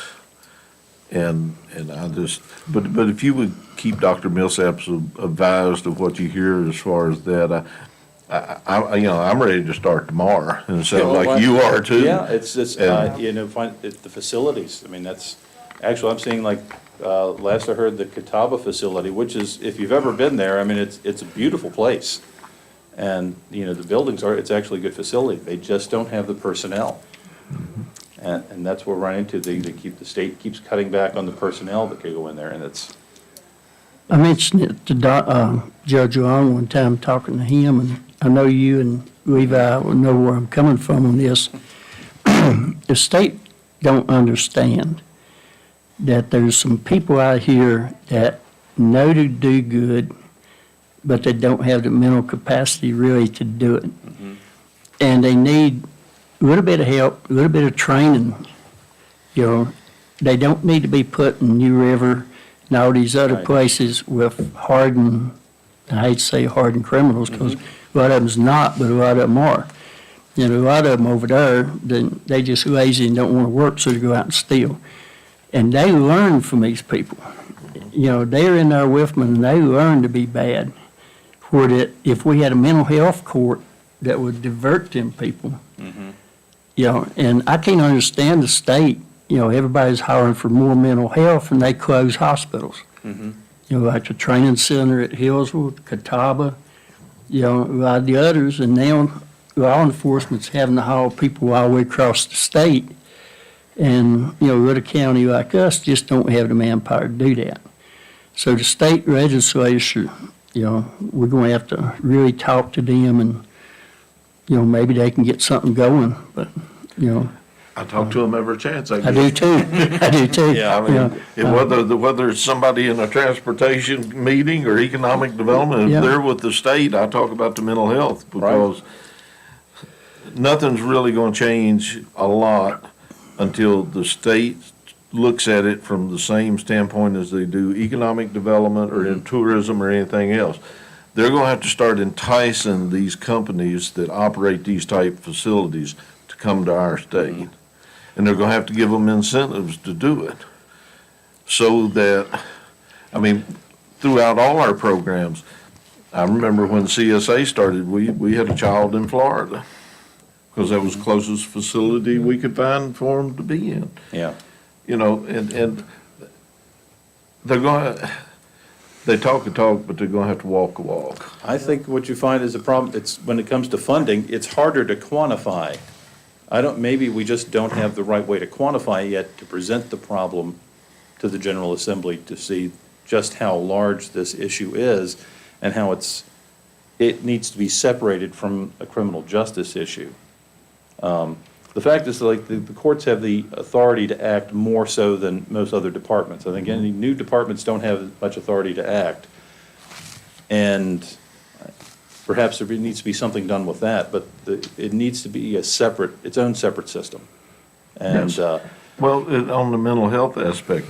And I just, but if you would keep Dr. Millsap's advised of what you hear as far as that, I'm ready to start tomorrow, and it sounds like you are too. Yeah, it's just, the facilities, I mean, that's, actually, I'm seeing like, last I heard, the Catawba facility, which is, if you've ever been there, I mean, it's a beautiful place. And, the buildings it's actually a good facility, they just don't have the personnel. And that's what we're running into, the state keeps cutting back on the personnel that could go in there, and it's. I mentioned it to Judge Long one time, talking to him, and I know you and Levi will know where I'm coming from on this. The state don't understand that there's some people out here that know to do good, but they don't have the mental capacity really to do it. And they need a little bit of help, a little bit of training. They don't need to be put in New River and all these other places with hardened, I hate to say hardened criminals, because a lot of them's not, but a lot of them are. A lot of them over there, they just lazy and don't want to work, so they go out and steal. And they learn from these people. They're in there with them, and they learn to be bad. Where that if we had a mental health court that would divert them people, and I can't understand the state, everybody's hollering for more mental health, and they close hospitals. Like the training center at Hillsville, Catawba, a lot of the others, and now law enforcement's having to haul people all the way across the state. And, little county like us just don't have the manpower to do that. So the state legislature, we're going to have to really talk to them, and, maybe they can get something going, but, I talk to them every chance I get. I do too. I do too. Yeah, I mean, whether it's somebody in a transportation meeting or economic development, if they're with the state, I talk about the mental health, because nothing's really going to change a lot until the state looks at it from the same standpoint as they do economic development or in tourism or anything else. They're going to have to start enticing these companies that operate these type facilities to come to our state. And they're going to have to give them incentives to do it. So that, throughout all our programs, I remember when CSA started, we had a child in Florida, because that was the closest facility we could find for them to be in. Yeah. And they're going to, they talk a talk, but they're going to have to walk a walk. I think what you find is a problem, it's, when it comes to funding, it's harder to quantify. Maybe we just don't have the right way to quantify yet to present the problem to the General Assembly to see just how large this issue is and how it needs to be separated from a criminal justice issue. The fact is, like, the courts have the authority to act more so than most other departments. I think any new departments don't have much authority to act. And perhaps there needs to be something done with that, but it needs to be its own separate system. And, Well, on the mental health aspect,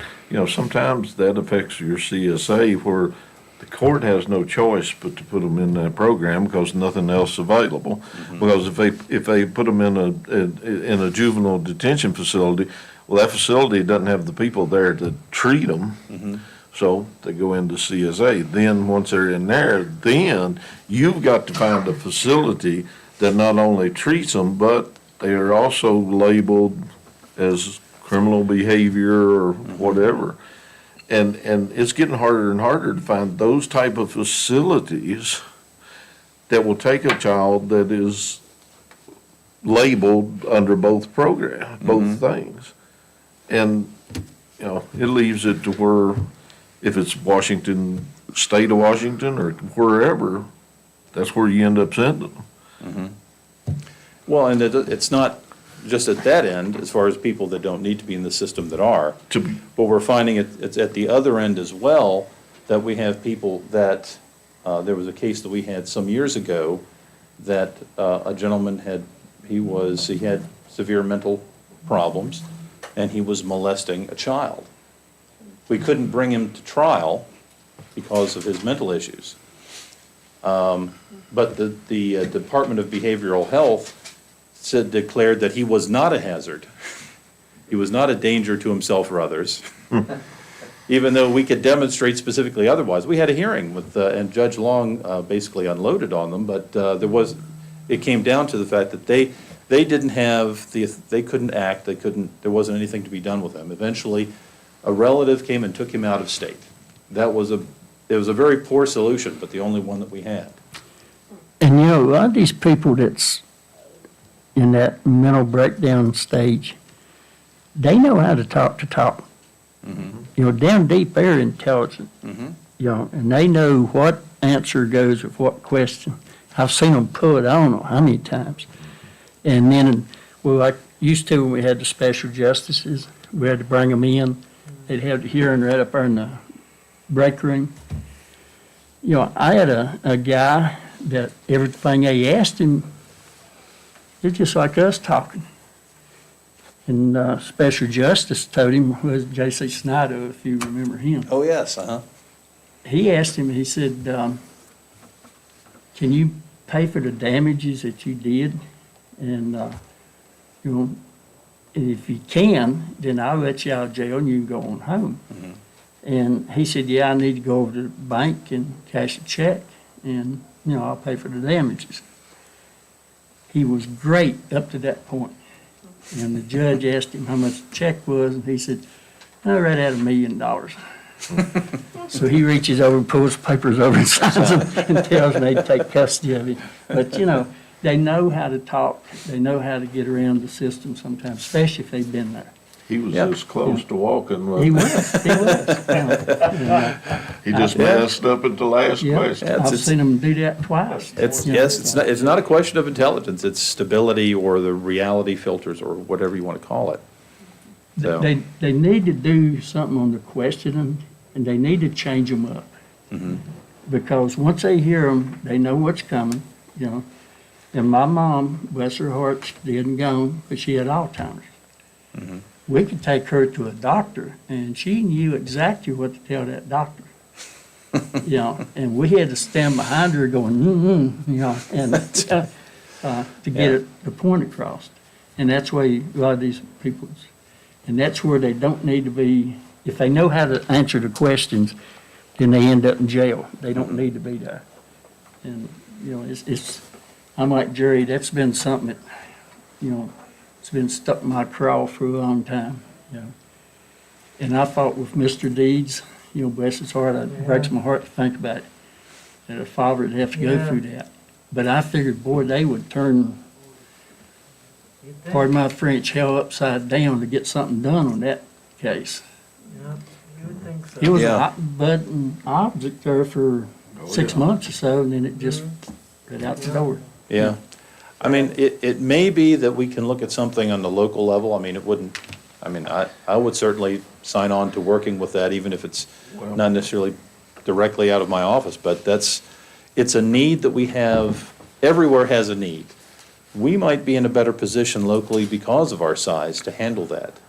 sometimes that affects your CSA, where the court has no choice but to put them in that program because nothing else is available. Because if they put them in a juvenile detention facility, well, that facility doesn't have the people there to treat them. So they go into CSA. Then, once they're in there, then you've got to find a facility that not only treats them, but they are also labeled as criminal behavior or whatever. And it's getting harder and harder to find those type of facilities that will take a child that is labeled under both programs, both things. And, you know, it leaves it to where if it's Washington, state of Washington or wherever, that's where you end up sending them. Well, and it's not just at that end, as far as people that don't need to be in the system that are. But we're finding it's at the other end as well, that we have people that, there was a case that we had some years ago that a gentleman he had severe mental problems, and he was molesting a child. We couldn't bring him to trial because of his mental issues. But the Department of Behavioral Health declared that he was not a hazard. He was not a danger to himself or others, even though we could demonstrate specifically otherwise. We had a hearing with, and Judge Long basically unloaded on them, but it came down to the fact that they didn't have they couldn't act, there wasn't anything to be done with them. Eventually, a relative came and took him out of state. It was a very poor solution, but the only one that we had. And you know, a lot of these people that's in that mental breakdown stage, they know how to talk. You know, down deep, they're intelligent. You know, and they know what answer goes with what question. I've seen them pull it, I don't know how many times. And then, well, like used to when we had the special justices, we had to bring them in. They'd have the hearing right up there in the break room. You know, I had a guy that everything they asked him, it's just like us talking. And special justice told him, was J.C. Snyder, if you remember him. Oh, yes, He asked him, he said, can you pay for the damages that you did? And, you know, and if you can, then I'll let you out of jail and you can go on home. And he said, yeah, I need to go over to the bank and cash a check and, you know, I'll pay for the damages. He was great up to that point. And the judge asked him how much the check was, and he said, I right at $1 million. So he reaches over and pulls papers over and signs them and tells them they'd take custody of him. But, you know, they know how to talk. They know how to get around the system sometimes, especially if they've been there. He was this close to walking. He was. He just messed up at the last Yeah, question. I've seen him do that twice. It's not a question of intelligence, it's stability or the reality filters or whatever you want to call it. So. They need to do something on the questioning, and they need to change them up. Because once they hear them, they know what's coming, you know. And my mom, bless her heart, she's dead and gone, but she had Alzheimer's. We could take her to a doctor, and she knew exactly what to tell that doctor. You know, and we had to stand behind her going, you know, and to get the point across. And that's why a lot of these people, and that's where they don't need to be, if they know how to answer the questions, then they end up in jail. They don't need to be there. And, you know, I'm like Jerry, that's been something that, you know, it's been stuck in my craw for a long time, you know. And I thought with Mr. Deeds, you know, bless his heart, it breaks my heart to think about it, that a father would have to go through that. But I figured, boy, they would turn, pardon my French, hell upside down to get something done on that case. Yeah, you would think so. It was a hot button object there for 6 months or so, and then it just right out the door. Yeah. I mean, it may be that we can look at something on the local level. I mean, I would certainly sign on to working with that, even if it's not necessarily directly out of my office, but it's a need that we have, everywhere has a need. We might be in a better position locally because of our size to handle that.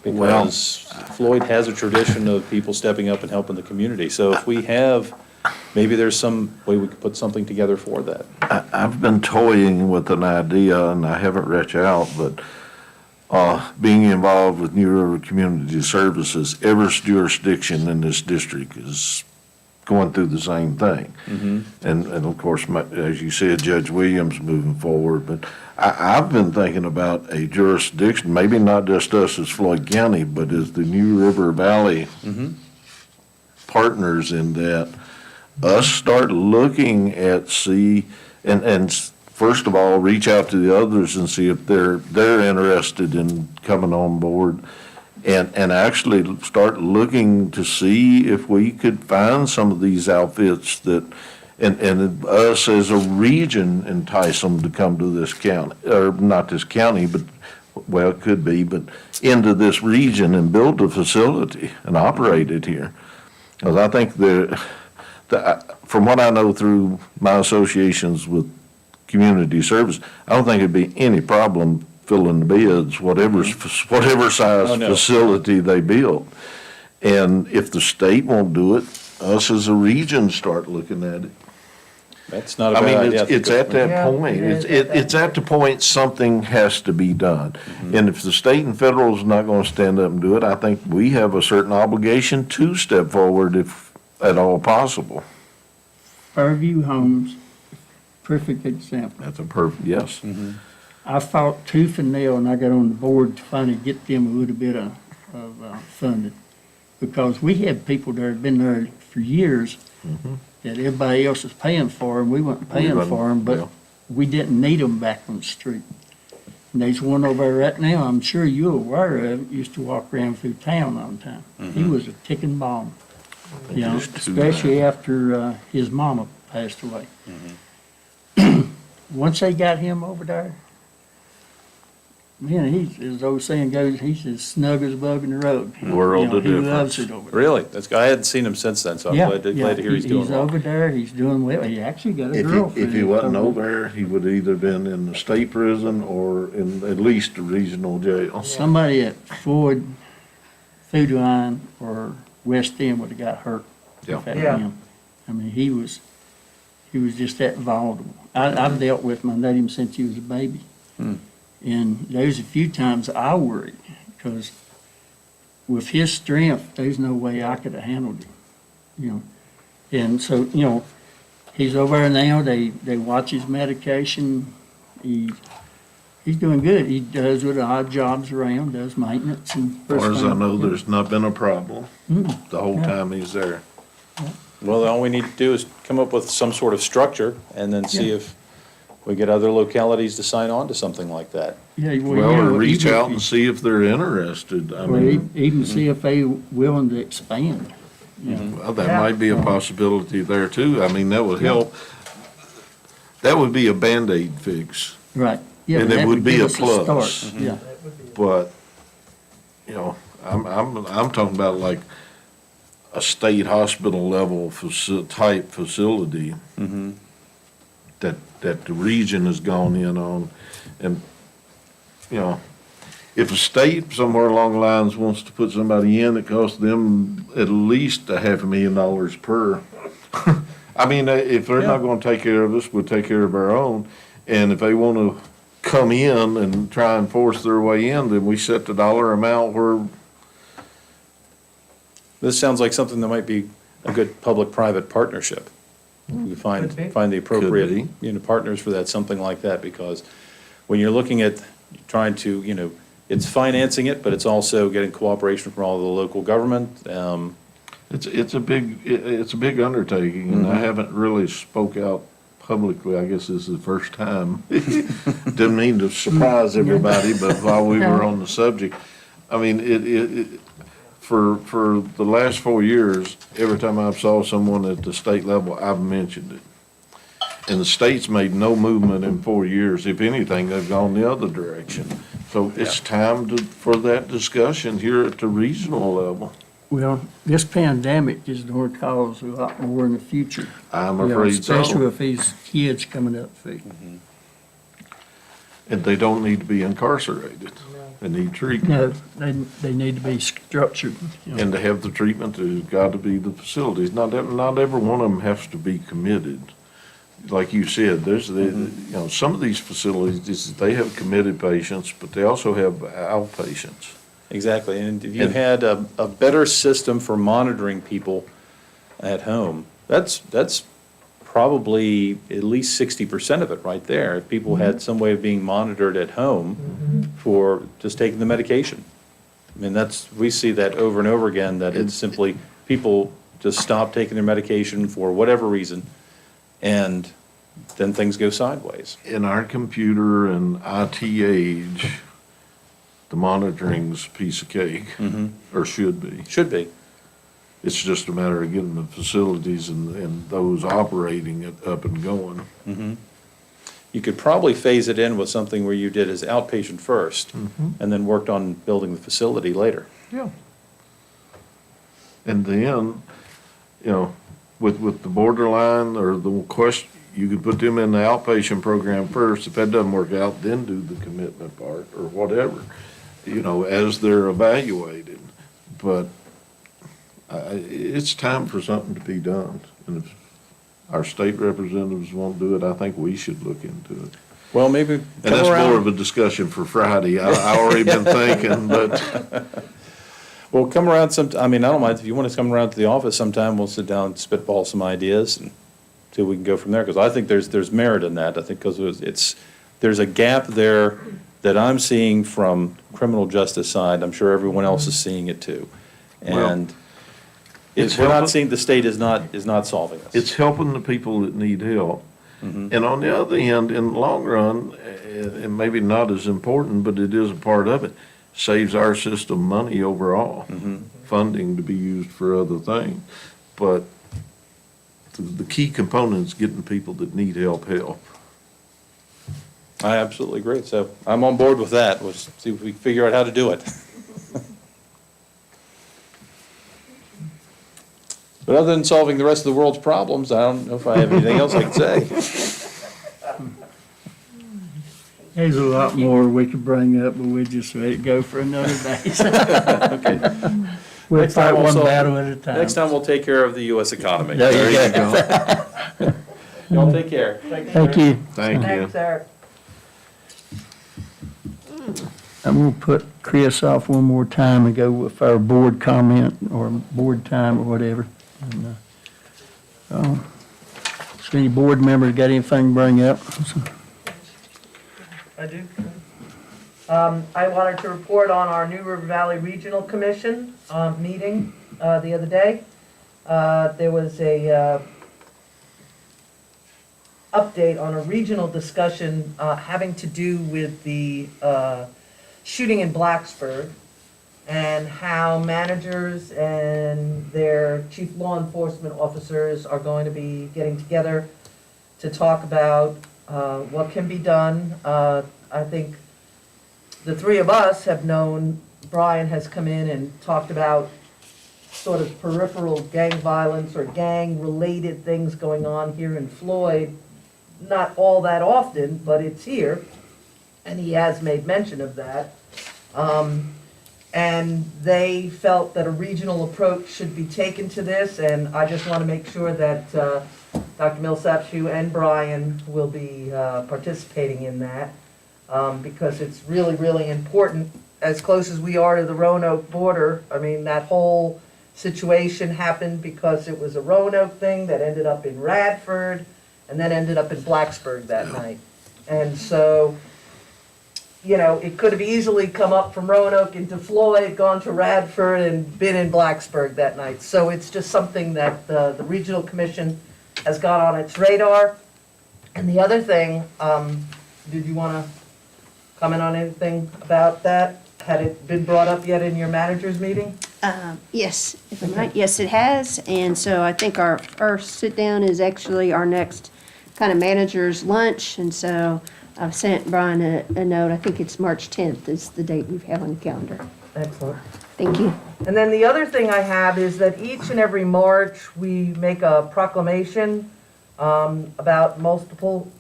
Because Floyd has a tradition of people stepping up and helping the community. So if we have maybe there's some way we could put something together for that. I've been toying with an idea, and I haven't reached out, but being involved with New River Community Services, every jurisdiction in this district is going through the same thing. And of course, as you said, Judge Williams moving forward, but I've been thinking about a jurisdiction, maybe not just us as Floyd County, but as the New River Valley partners in that, us start looking at and first of all, reach out to the others and see if they're interested in coming on board, and actually start looking to see if we could find some of these outfits that, and us as a region entice them to come to this county, or not this county, but, well, it could be, but into this region and build a facility and operate it here. Because I think from what I know through my associations with community service, I don't think it'd be any problem filling the beds, whatever size Oh, no. facility they build. And if the state won't do it, us as a region start looking at it. That's not a I bad mean, idea. it's at that Yeah, point. it is It's at the point something has to be done. And if the state and federal is not going to stand up and do it, I think we have a certain obligation to step forward if at all possible. Fairview Homes, perfect example. That's a perfect, yes. I fought tooth and nail, and I got on the board to finally get them a little bit of funding. Because we had people that had been there for years that everybody else was paying for, and we weren't paying for them, Yeah. but we didn't need them back on the street. And there's one over there right now, I'm sure you're aware of, used to walk around through town all the time. He was a ticking bomb, you know, Just too especially after his mama passed away. Once they got him over there, man, he's, as the old saying goes, he's as snug as a bug in the road. World of He loves difference. it over there. Really? I hadn't seen him since then, so I'm Yeah, glad to yeah, hear he's doing He's well. over there, he's doing well. He actually got a girlfriend. If he wasn't over there, he would either been in the state prison or in at least a regional jail. Somebody at Floyd Food Line or West End would have got hurt. Yeah. if that Yeah. him. I mean, he was just that vulnerable. I've dealt with him, I known him since he was a baby. And there's a few times I worried, because with his strength, there's no way I could have handled him, you know. And so, you know, he's over there now, they watch his medication, he's doing good. He does with odd jobs around, does maintenance and. As far as I know, there's not been a problem Mm. the whole time he's there. Well, all we need to do is come up with some sort of structure and then see if we get other localities to sign on to something like that. Yeah, Well, you or know, reach even if out and see if they're interested. I Or mean, even see if they willing to expand. You know. well, that might be a possibility there too. I mean, that would help. That would be a Band-Aid fix, Right. Yeah, And but it that would be give a us plus. start. Yeah. but, you know, I'm talking about like a state hospital level type facility that the region has gone in on. And, you know, if a state somewhere along the lines wants to put somebody in, it costs them at least $500,000 per. I mean, if they're not gonna take care of us, we'll take care of our own. And if they wanna come in and try and force their way in, then we set the dollar amount where, This sounds like something that might be a good public-private partnership. We find Could be. the appropriate, Could you know, partners for that, something like that, because when you're looking at trying to, you know, it's financing it, but it's also getting cooperation from all the local government. it's a big undertaking, and I haven't really spoke out publicly. I guess this is the first time. Didn't mean to surprise everybody, but while we were on the subject, I mean, for the last 4 years, every time I saw someone at the state level, I've mentioned it. And the state's made no movement in 4 years. If anything, they've gone the other direction. So it's time for that discussion here at the regional level. Well, this pandemic is going to cause a lot more in the future. I'm You know, afraid so. Especially with these kids coming up. See. And they don't need to be incarcerated. They need treatment. No, they need to be structured, you know. And to have the treatment, there's got to be the facilities. Not every one of them has to be committed. Like you said, some of these facilities, they have committed patients, but they also have outpatients. Exactly, and if you had a better system for monitoring people at home, that's probably at least 60% of it right there. If people had some way of being monitored at home for just taking the medication. I mean, we see that over and over again, that it's simply people just stop taking their medication for whatever reason, and then things go sideways. In our computer and IT age, the monitoring's a piece of cake, or should be. Should be. It's just a matter of getting the facilities and those operating it up and going. You could probably phase it in with something where you did as outpatient first, and then worked on building the facility later. Yeah. And then, with the borderline or the question, you could put them in the outpatient program first. If that doesn't work out, then do the commitment part or whatever, as they're evaluated. But it's time for something to be done. And if our state representatives won't do it, I think we should look into it. Well, maybe And that's more of a discussion for Friday. I already been thinking, but. Well, come around I don't mind, if you want to come around to the office sometime, we'll sit down and spitball some ideas and see if we can go from there, because I think there's merit in that. I think because there's a gap there that I'm seeing from criminal justice side. I'm sure everyone else is seeing it too. And we're not seeing, the state is not solving this. It's helping the people that need help. And on the other hand, in the long run, and maybe not as important, but it is a part of it, saves our system money overall, funding to be used for other things. But the key component is getting people that need help. I absolutely agree. So I'm on board with that. We'll see if we can figure out how to do it. But other than solving the rest of the world's problems, I don't know if I have anything else I can say. There's a lot more we could bring up, but we just let it go for another day. Okay. We'll Next time fight one we'll battle at a time. Next time we'll take care of the U.S. economy. There you go. Y'all take care. Thank you. Thank you. Thanks, Eric. I'm gonna put Chris off one more time and go with our board comment or board time or whatever. And, so any board members got anything to bring up? I do. I wanted to report on our New River Valley Regional Commission meeting the other day. There was a update on a regional discussion having to do with the shooting in Blacksburg and how managers and their chief law enforcement officers are going to be getting together to talk about what can be done. I think the three of us have known, Brian has come in and talked about sort of peripheral gang violence or gang-related things going on here in Floyd. Not all that often, but it's here, and he has made mention of that. And they felt that a regional approach should be taken to this, and I just want to make sure that Dr. Millsap, you and Brian will be participating in that, because it's really, really important. As close as we are to the Roanoke border, I mean, that whole situation happened because it was a Roanoke thing that ended up in Radford, and then ended up in Blacksburg that night. And so, it could have easily come up from Roanoke into Floyd, gone to Radford, and been in Blacksburg that night. So it's just something that the Regional Commission has got on its radar. And the other thing, did you want to comment on anything about that? Had it been brought up yet in your manager's meeting? Yes, if I might, yes, it has, and so I think our sit-down is actually our next kind of manager's lunch, and so I've sent Brian a note, I think it's March 10th is the date we have on the calendar. Excellent. Thank you. And then the other thing I have is that each and every March, we make a proclamation about multiple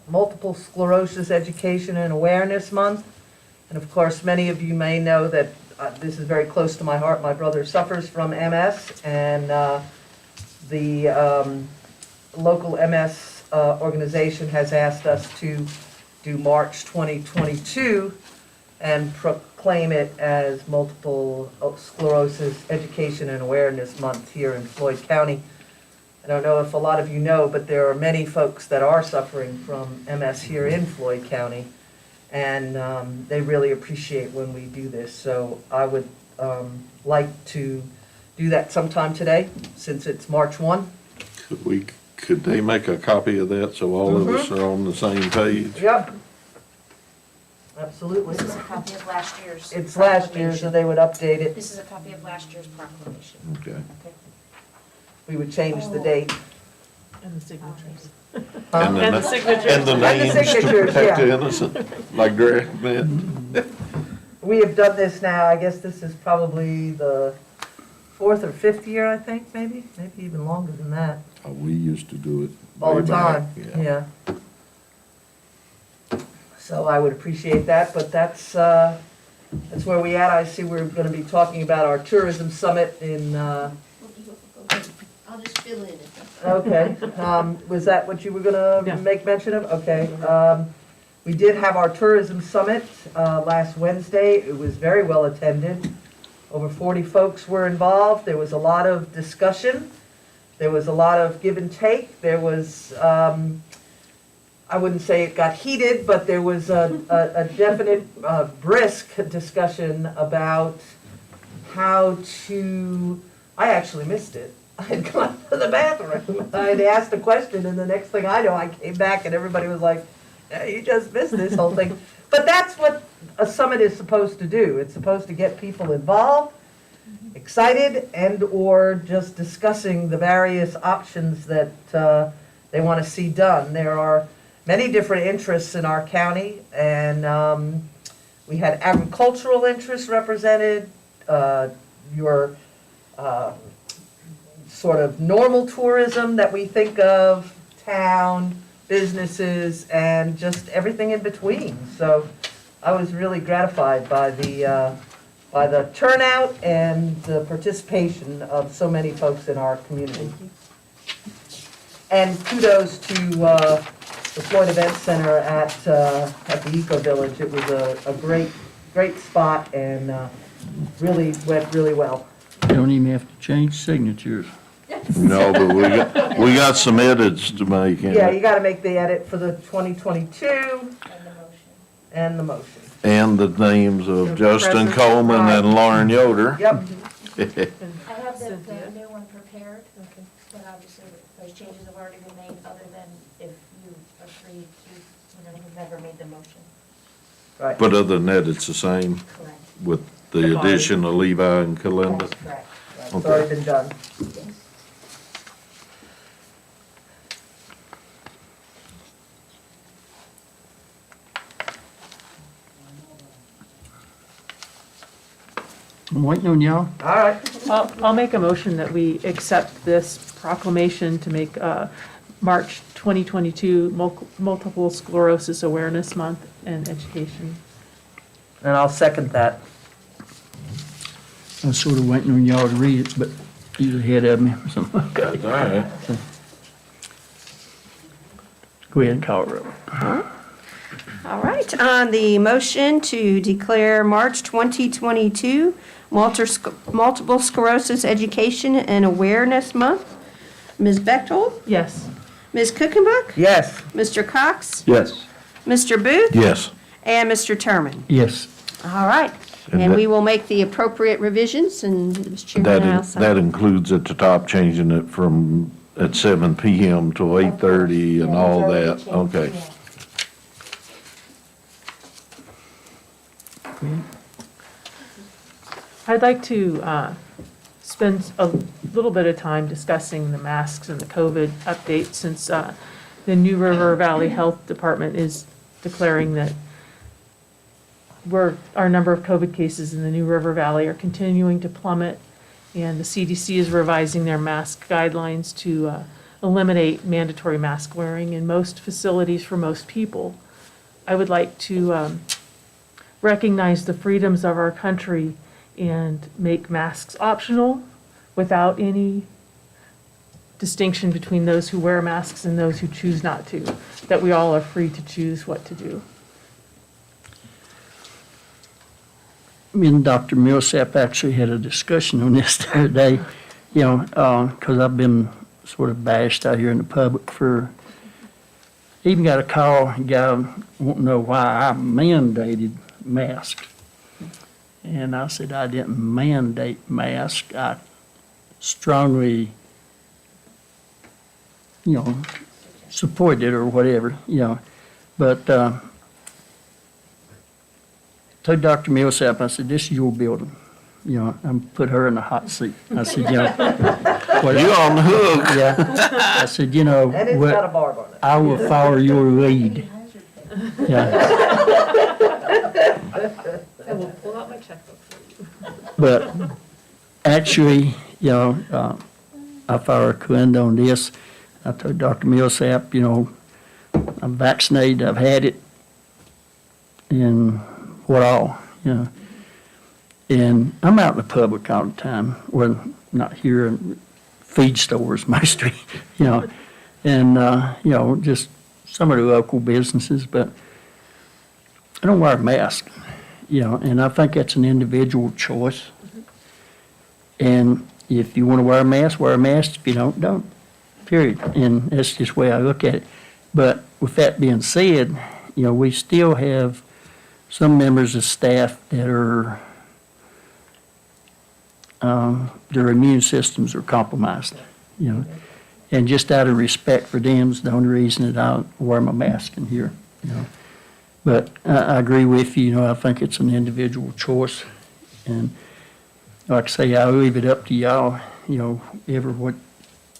sclerosis education and awareness month. And of course, many of you may know that this is very close to my heart. My brother suffers from MS, and the local MS organization has asked us to do March 2022 and proclaim it as Multiple Sclerosis Education and Awareness Month here in Floyd County. I don't know if a lot of you know, but there are many folks that are suffering from MS here in Floyd County, and they really appreciate when we do this. So I would like to do that sometime today, since it's March 1. Could they make a copy of that so all of us are on the same page? Yep. Absolutely. This is a copy of last year's. It's last year, so they would update it. This is a copy of last year's proclamation. Okay. We would change the date. And the signatures. And And the signatures. And the And the names to signatures, protect the yeah. innocent, like Greg meant. We have done this now, I guess this is probably the 4th or 5th year, I think, maybe even longer than that. We used to do it. All way the back, time, yeah. So I would appreciate that, but that's where we at. I see we're gonna be talking about our tourism summit in, I'll just fill in it. okay. Was that what you were gonna Yeah. make mention of? Okay. We did have our tourism summit last Wednesday. It was very well attended. Over 40 folks were involved. There was a lot of discussion. There was a lot of give and take. There was, I wouldn't say it got heated, but there was a definite brisk discussion about how to, I actually missed it. I had gone to the bathroom. I had asked a question, and the next thing I know, I came back and everybody was like, yeah, you just missed this whole thing. But that's what a summit is supposed to do. It's supposed to get people involved, excited, and/or just discussing the various options that they want to see done. There are many different interests in our county, and we had agricultural interests represented, your sort of normal tourism that we think of, town, businesses, and just everything in between. So I was really gratified by the turnout and the participation of so many folks in our community. And kudos to the Floyd Event Center at the Eco Village. It was a great spot, and really went really well. Don't even have to change signatures. No, but we got some edits to make. Yeah, you gotta make the edit for the 2022 and the motion. And the names of The Justin president, Coleman right. and Lauren Yoder. Yep. I have the new one prepared, but obviously those changes have already been made, other than if you agree to, you've never made the motion. Right. But other than that, it's the same Correct. with the addition of Levi and Kalinda. That's correct. It's already been done. I'm waiting on y'all. All right. I'll make a motion that we accept this proclamation to make March 2022 Multiple Sclerosis Awareness Month and Education. And I'll second that. I was sort of waiting on y'all to read it, but you're ahead of me. So, okay. All right. Go ahead and call it roll. All right, on the motion to declare March 2022 Multiple Sclerosis Education and Awareness Month, Ms. Bechtold, Yes. Ms. Kuchenbuck, Yes. Mr. Cox, Yes. Mr. Booth, Yes. and Mr. Terman. Yes. All right, And and that- we will make the appropriate revisions, and Mr. Chairman, I'll That sign. includes at the top changing it from at 7 PM to 8:30 and all that. Okay. I'd like to spend a little bit of time discussing the masks and the COVID update, since the New River Valley Health Department is declaring that our number of COVID cases in the New River Valley are continuing to plummet, and the CDC is revising their mask guidelines to eliminate mandatory mask wearing in most facilities for most people. I would like to recognize the freedoms of our country and make masks optional without any distinction between those who wear masks and those who choose not to, that we all are free to choose what to do. Me and Dr. Millsap actually had a discussion on this the other day, you know, because I've been sort of bashed out here in the public for, even got a call, a guy wanting to know why I mandated masks. And I said, I didn't mandate masks. I strongly, you know, supported it or whatever, you know. But told Dr. Millsap, I said, this is your building. You know, I'm put her in the hot seat. I said, you know. You're on the hook. Yeah. I said, you know, And it's got a barb on it. I will follow your lead. Yeah. I will pull out my checkbook for you. But actually, you know, I followed Corinne on this. I told Dr. Millsap, you know, I'm vaccinated, I've had it, and what all, you know. And I'm out in the public all the time, well, not here in feed stores mostly, you know, and, you know, just some of the local businesses, but I don't wear a mask, you know, and I think that's an individual choice. And if you want to wear a mask, wear a mask. If you don't, period. And that's just the way I look at it. But with that being said, you know, we still have some members of staff that are, their immune systems are compromised, you know. And just out of respect for them is the only reason that I wear my mask in here, you know. But I agree with you, you know, I think it's an individual choice. And like I say, I'll leave it up to y'all, you know, what,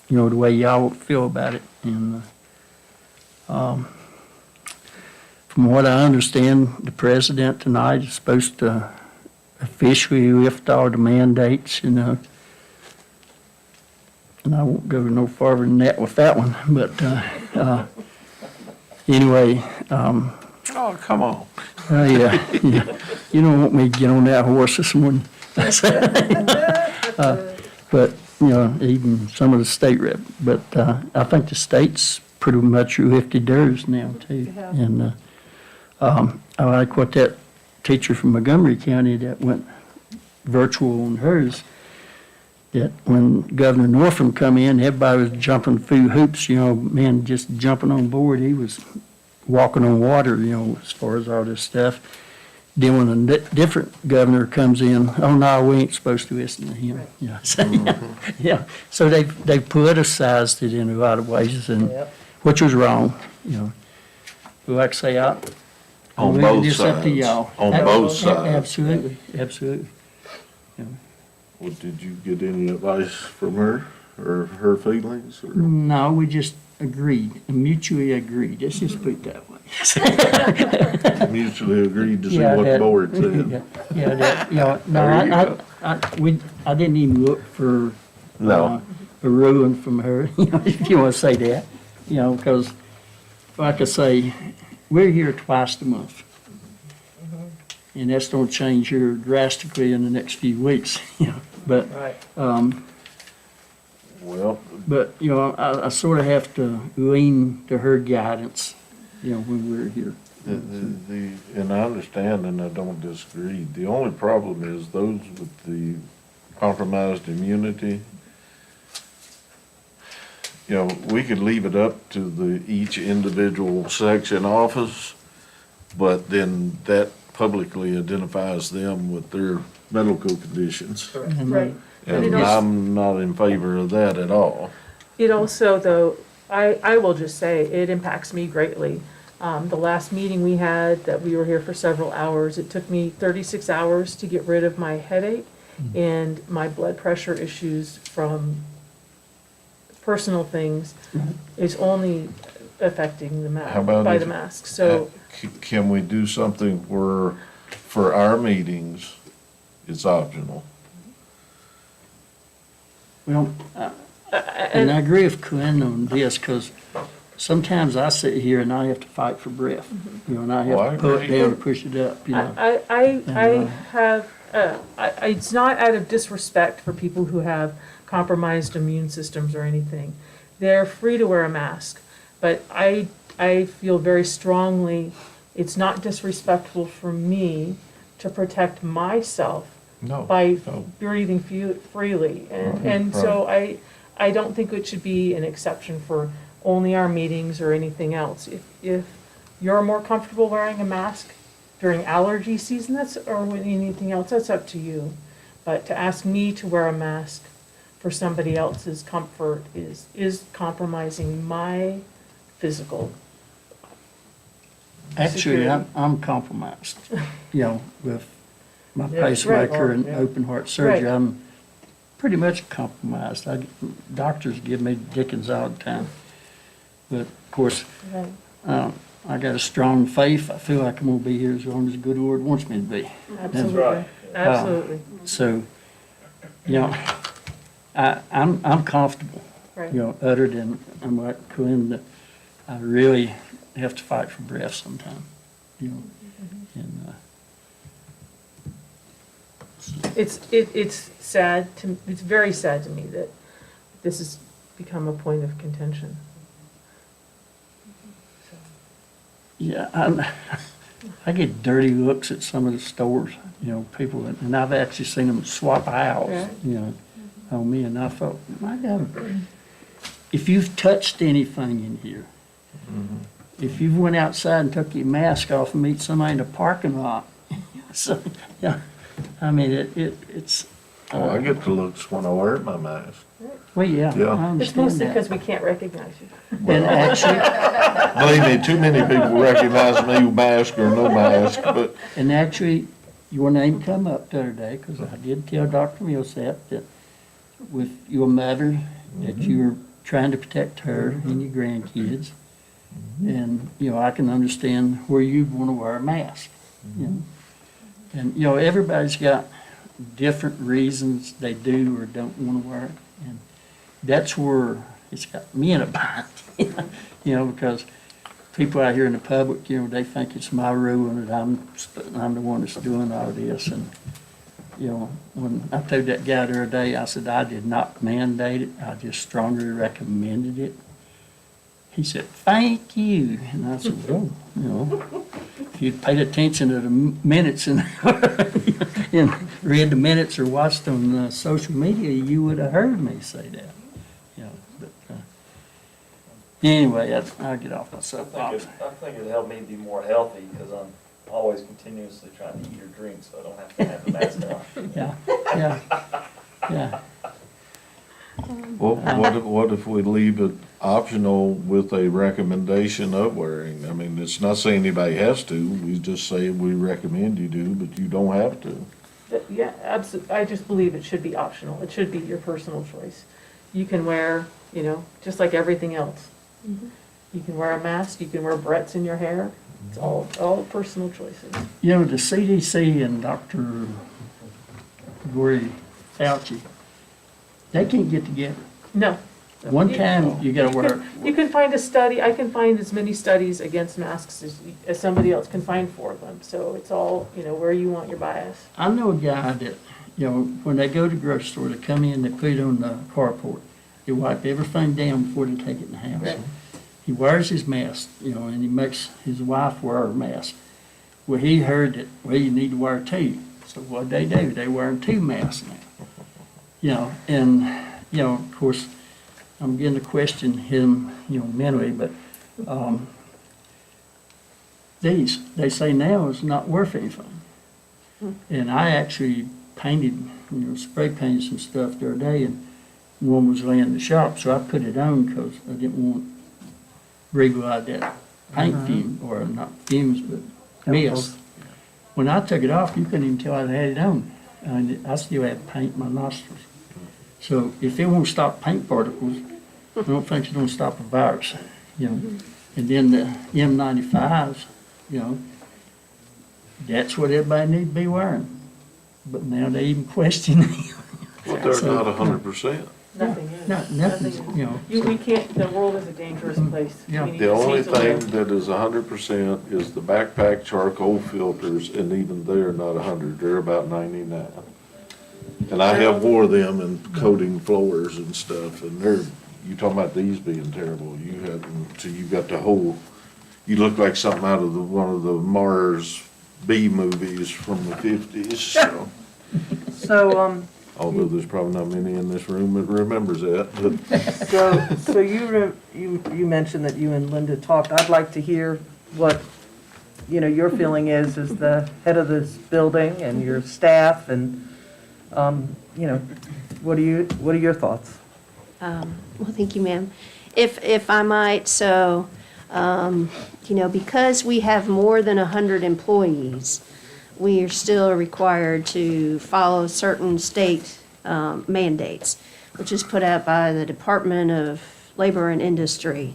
you know, the way y'all feel about it. And from what I understand, the president tonight is supposed to officially lift all the mandates, you know. And I won't go no farther than that with that one, but anyway. Oh, come on. Yeah, you don't want me to get on that horse this morning. But, you know, even some of the state rep, but I think the state's pretty much lifted theirs now too. And I like what that teacher from Montgomery County that went virtual on hers, that when Governor Northam come in, everybody was jumping through hoops, you know, man, just jumping on board. He was walking on water, you know, as far as all this stuff. Then when a different governor comes in, oh no, we ain't supposed to listen to him. Right. You know, so, yeah. So they've politicized it in a lot of ways, and which was wrong, you know. But like I say, on leave both this up to sides. y'all. On both sides. Absolutely, absolutely. You know. Well, did you get any advice from her or her feelings? Or? No, we just agreed, mutually agreed. Let's just put it that way. Mutually agreed to see what the board said. Yeah, that, you know, no, I didn't even look for No. a ruling from her, you know, if you want to say that, you know, because like I say, we're here twice a month. And that's going to change here drastically in the next few weeks, you know, but, Well, but, you know, I sort of have to lean to her guidance, you know, when we're here. and I understand and I don't disagree. The only problem is those with the compromised immunity. You know, we could leave it up to each individual section office, but then that publicly identifies them with their medical conditions. Right. And it also- I'm not in favor of that at all. It also, though, I will just say, it impacts me greatly. The last meeting we had, that we were here for several hours, it took me 36 hours to get rid of my headache and my blood pressure issues from personal things is only affecting the How about by if- the mask. So Can we do something where, for our meetings, it's optional? Well, and I agree with Corinne on this, because sometimes I sit here and I have to fight for breath, you know, and I Well, I have to pull it agree. down and push it up, you know. I have, it's not out of disrespect for people who have compromised immune systems or anything. They're free to wear a mask, but I feel very strongly it's not disrespectful for me to protect myself No. by no. breathing freely. And so I don't think it should be an exception for only our meetings or anything else. If you're more comfortable wearing a mask during allergy season, or with anything else, that's up to you. But to ask me to wear a mask for somebody else's comfort is compromising my physical. Actually, security. I'm compromised, you know, with my Yeah, right. pacemaker and Yeah. open heart surgery. Right. I'm pretty much compromised. Doctors give me Dickens all the time. But of course, Right. I got a strong faith. I feel like I'm gonna be here as long as the good Lord wants me to be. Absolutely, absolutely, So, you know, I'm comfortable, right. you know, other than, I'm like Quinn, that I really have to fight for breath sometimes, you know, and, It's sad it's very sad to me that this has become a point of contention. So, yeah, I get dirty looks at some of the stores, you know, people, and I've actually seen them swap aisles, Right. you know, on me, and I thought, my God, if you've touched anything in here, if you went outside and took your mask off and meet somebody in the parking lot, so, yeah, I mean, it's. Oh, I get the looks when I wear my mask. Well, yeah, Yeah. I It's understand mostly that. because we can't recognize you. And actually, Believe me, too many people recognize me with mask or no mask, but and actually, your name come up the other day, because I did tell Dr. Millsap that with your mother, that you were trying to protect her and your grandkids. And, you know, I can understand where you want to wear a mask, you know. And, you know, everybody's got different reasons they do or don't want to wear it. And that's where it's got me in a bind, you know, because people out here in the public, you know, they think it's my rule and that I'm the one that's doing all this. And, you know, when I told that guy the other day, I said, I did not mandate it, I just strongly recommended it. He said, thank you. And I said, well, you know, if you'd paid attention to the minutes and, and read the minutes or watched on social media, you would have heard me say that. You know, but anyway, I'll get off my soapbox. I think it'd help me be more healthy because I'm always continuously trying to eat or drink, so I don't have to have the mask on. Yeah, yeah. well, what if we leave it optional with a recommendation of wearing? I mean, it's not saying anybody has to, we just say we recommend you do, but you don't have to. Yeah, absolutely. I just believe it should be optional. It should be your personal choice. You can wear, you know, just like everything else. You can wear a mask, you can wear barrettes in your hair. It's all personal choices. You know, the CDC and Dr. Gore Fauci, they can't get together. No. One time, you gotta wear, You can find a study, I can find as many studies against masks as somebody else can find for them. So it's all, you know, where you want your bias. I know a guy that, you know, when they go to the grocery store, they come in, they put it on the carport. They wipe everything down before they take it in the house. Right. He wears his mask, you know, and he makes his wife wear her mask. Well, he heard that, well, you need to wear two. So what they do, they wear two masks now. You know, and, you know, of course, I'm getting to question him, you know, mentally, but they say now it's not worth anything. And I actually painted, you know, spray painted some stuff the other day, and one was laying in the shop, so I put it on because I didn't want to breathe out that paint fume, or not fumes, but mist. When I took it off, you couldn't even tell I had it on. I still had paint in my nostrils. So if it won't stop paint particles, I don't think it's gonna stop a virus, you know. And then the N95s, you know, that's what everybody needs to be wearing. But now they even question it. But they're not 100%. Nothing is. Nothing's, you know. We can't, the world is a dangerous place. Yeah. We need The to only change the way. thing that is 100% is the backpack charcoal filters, and even they're not 100, they're about 99. And I have wore them in coating floors and stuff, and you talking about these being terrible, so you got the whole, you look like something out of one of the Mars B movies from the 50s, so. So, Although there's probably not many in this room that remembers that, but. so you mentioned that you and Linda talked. I'd like to hear what, your feeling is as the head of this building and your staff and, what are your thoughts? Well, thank you, ma'am. If I might, so, because we have more than 100 employees, we are still required to follow certain state mandates, which is put out by the Department of Labor and Industry.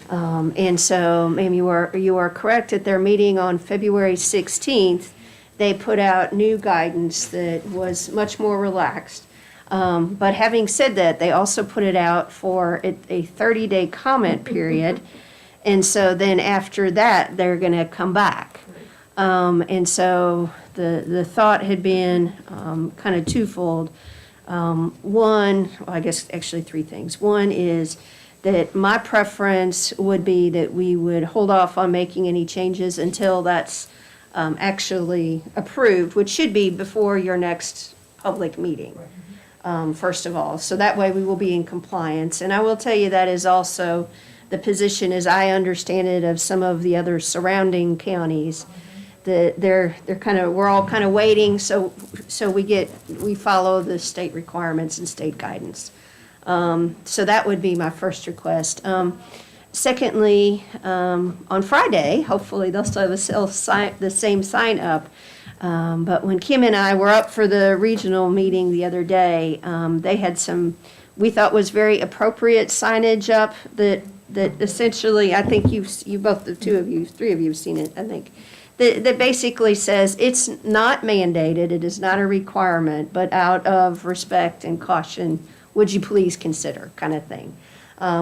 And so, ma'am, you are correct. At their meeting on February 16th, they put out new guidance that was much more relaxed. But having said that, they also put it out for a 30-day comment period. And so then after that, they're going to come back. And so the thought had been kind of twofold. One, well, I guess actually three things. One is that my preference would be that we would hold off on making any changes until that's actually approved, which should be before your next public meeting, first of all. So that way we will be in compliance. And I will tell you that is also the position, as I understand it, of some of the other surrounding counties. That we're all kind of waiting, so we follow the state requirements and state guidance. So that would be my first request. Secondly, on Friday, hopefully they'll still have the same sign up. But when Kim and I were up for the regional meeting the other day, they had some, we thought was very appropriate signage up that essentially, I think you both, the two of you, three of you have seen it, I think. That basically says it's not mandated, it is not a requirement, but out of respect and caution, would you please consider, kind of thing.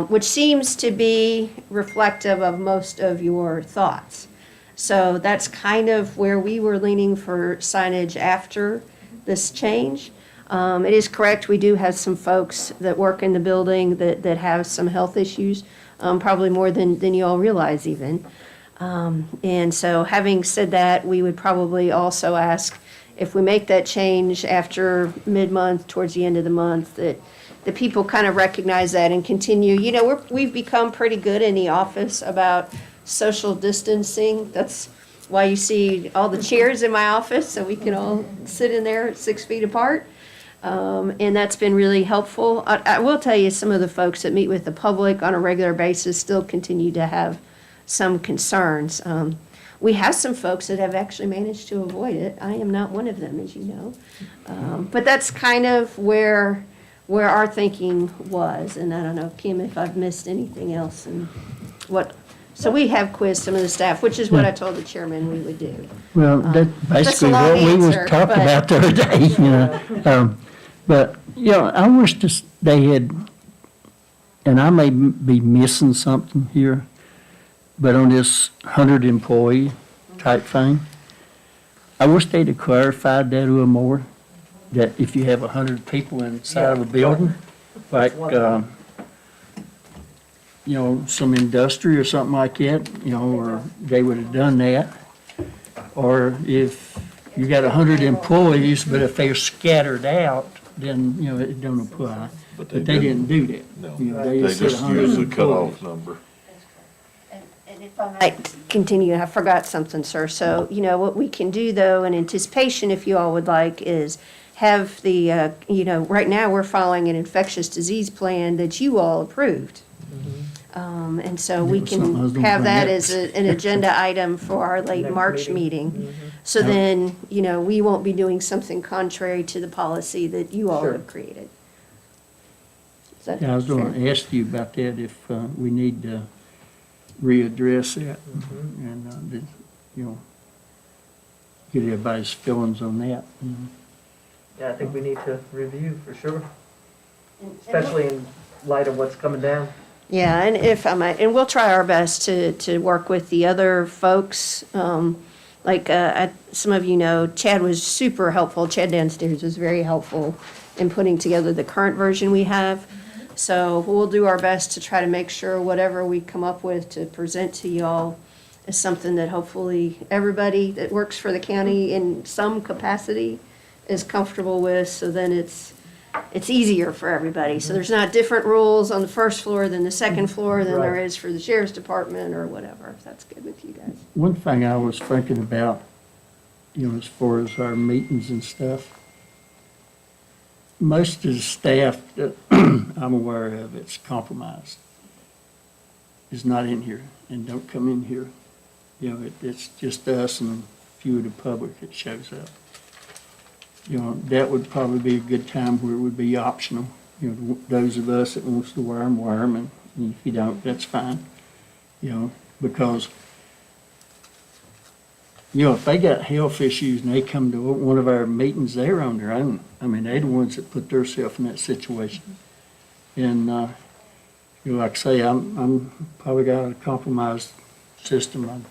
Which seems to be reflective of most of your thoughts. So that's kind of where we were leaning for signage after this change. It is correct, we do have some folks that work in the building that have some health issues, probably more than you all realize even. And so having said that, we would probably also ask if we make that change after mid-month, towards the end of the month, that the people kind of recognize that and continue. We've become pretty good in the office about social distancing. That's why you see all the chairs in my office, so we can all sit in there 6 feet apart. And that's been really helpful. I will tell you, some of the folks that meet with the public on a regular basis still continue to have some concerns. We have some folks that have actually managed to avoid it. I am not one of them, as you know. But that's kind of where our thinking was. And I don't know, Kim, if I've missed anything else and so we have quizzed some of the staff, which is what I told the chairman we would do. Well, that's basically long what we was answer, talking but- about the other day, But, I wish they had, and I may be missing something here, but on this 100 employee type thing, I wish they'd have clarified that a little more, that if you have 100 people inside of a building, like, some industry or something like that, or they would have done that. Or if you got 100 employees, but if they're scattered out, then, it don't apply. But they didn't do that. No, They they just said just 100 use the employees. cutoff number. And if I might continue, I forgot something, sir. So, what we can do, though, in anticipation, if you all would like, is have the, right now, we're following an infectious disease plan that you all approved. And so we That was something I was can gonna have bring that up. as an agenda item for our late Next March meeting. meeting. So then, we won't be doing something contrary to the policy that you all Sure. have created. Is that Yeah, I was fair? going to ask you about that, if we need to readdress that, and, get everybody's feelings on that. Yeah, I think we need to review for sure. especially in light of what's coming down. Yeah, and if I might, and we'll try our best to work with the other folks. Some of you know, Chad was super helpful. Chad downstairs was very helpful in putting together the current version we have. So we'll do our best to try to make sure whatever we come up with to present to y'all is something that hopefully everybody that works for the county in some capacity is comfortable with, so then it's easier for everybody. So there's not different rules on the first floor than the second floor than there is for the sheriff's department or whatever, if that's good with you guys. One thing I was thinking about, as far as our meetings and stuff, most of the staff that I'm aware of that's compromised is not in here and don't come in here. It's just us and a few of the public that shows up. That would probably be a good time where it would be optional. Those of us that wants to wear them, and if you don't, that's fine. Because if they got health issues and they come to one of our meetings, they're on their own. I mean, they're the ones that put themselves in that situation. And, like I say, I'm probably got a compromised system. I'm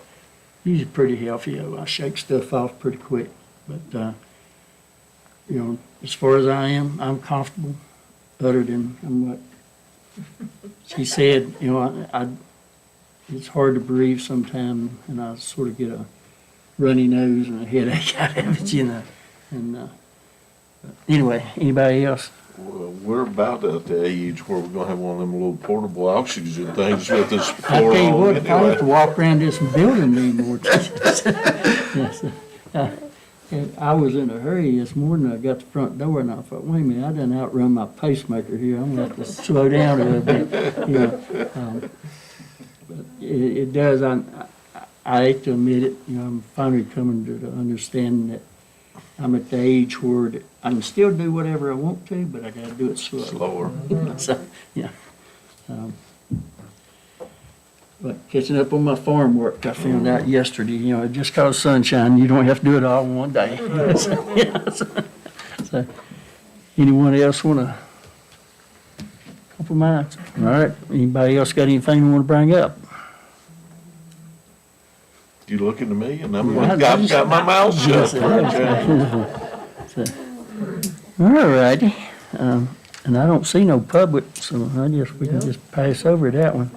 usually pretty healthy. I shake stuff off pretty quick. But, as far as I am, I'm comfortable, other than what she said. It's hard to breathe sometimes, and I sort of get a runny nose and a headache out of it, And anyway, anybody else? Well, we're about at the age where we're gonna have one of them little portable oxygen things with us I floor tell you on what, if I have anyway. to walk around this building anymore. Yes, and I was in a hurry this morning. I got the front door and I thought, wait a minute, I done outrun my pacemaker here. I'm gonna have to slow down a little bit. But it does. I hate to admit it. I'm finally coming to the understanding that I'm at the age where I can still do whatever I want to, but I got to do it slower. So, yeah. But catching up on my farm work, I found out yesterday, just cause sunshine, you don't have to do it all in one day. So, anyone else want to compromise? All right, anybody else got anything you want to bring up? You looking to me and I've got my mouth shut. All righty, and I don't see no public, so I guess we can just pass over that one.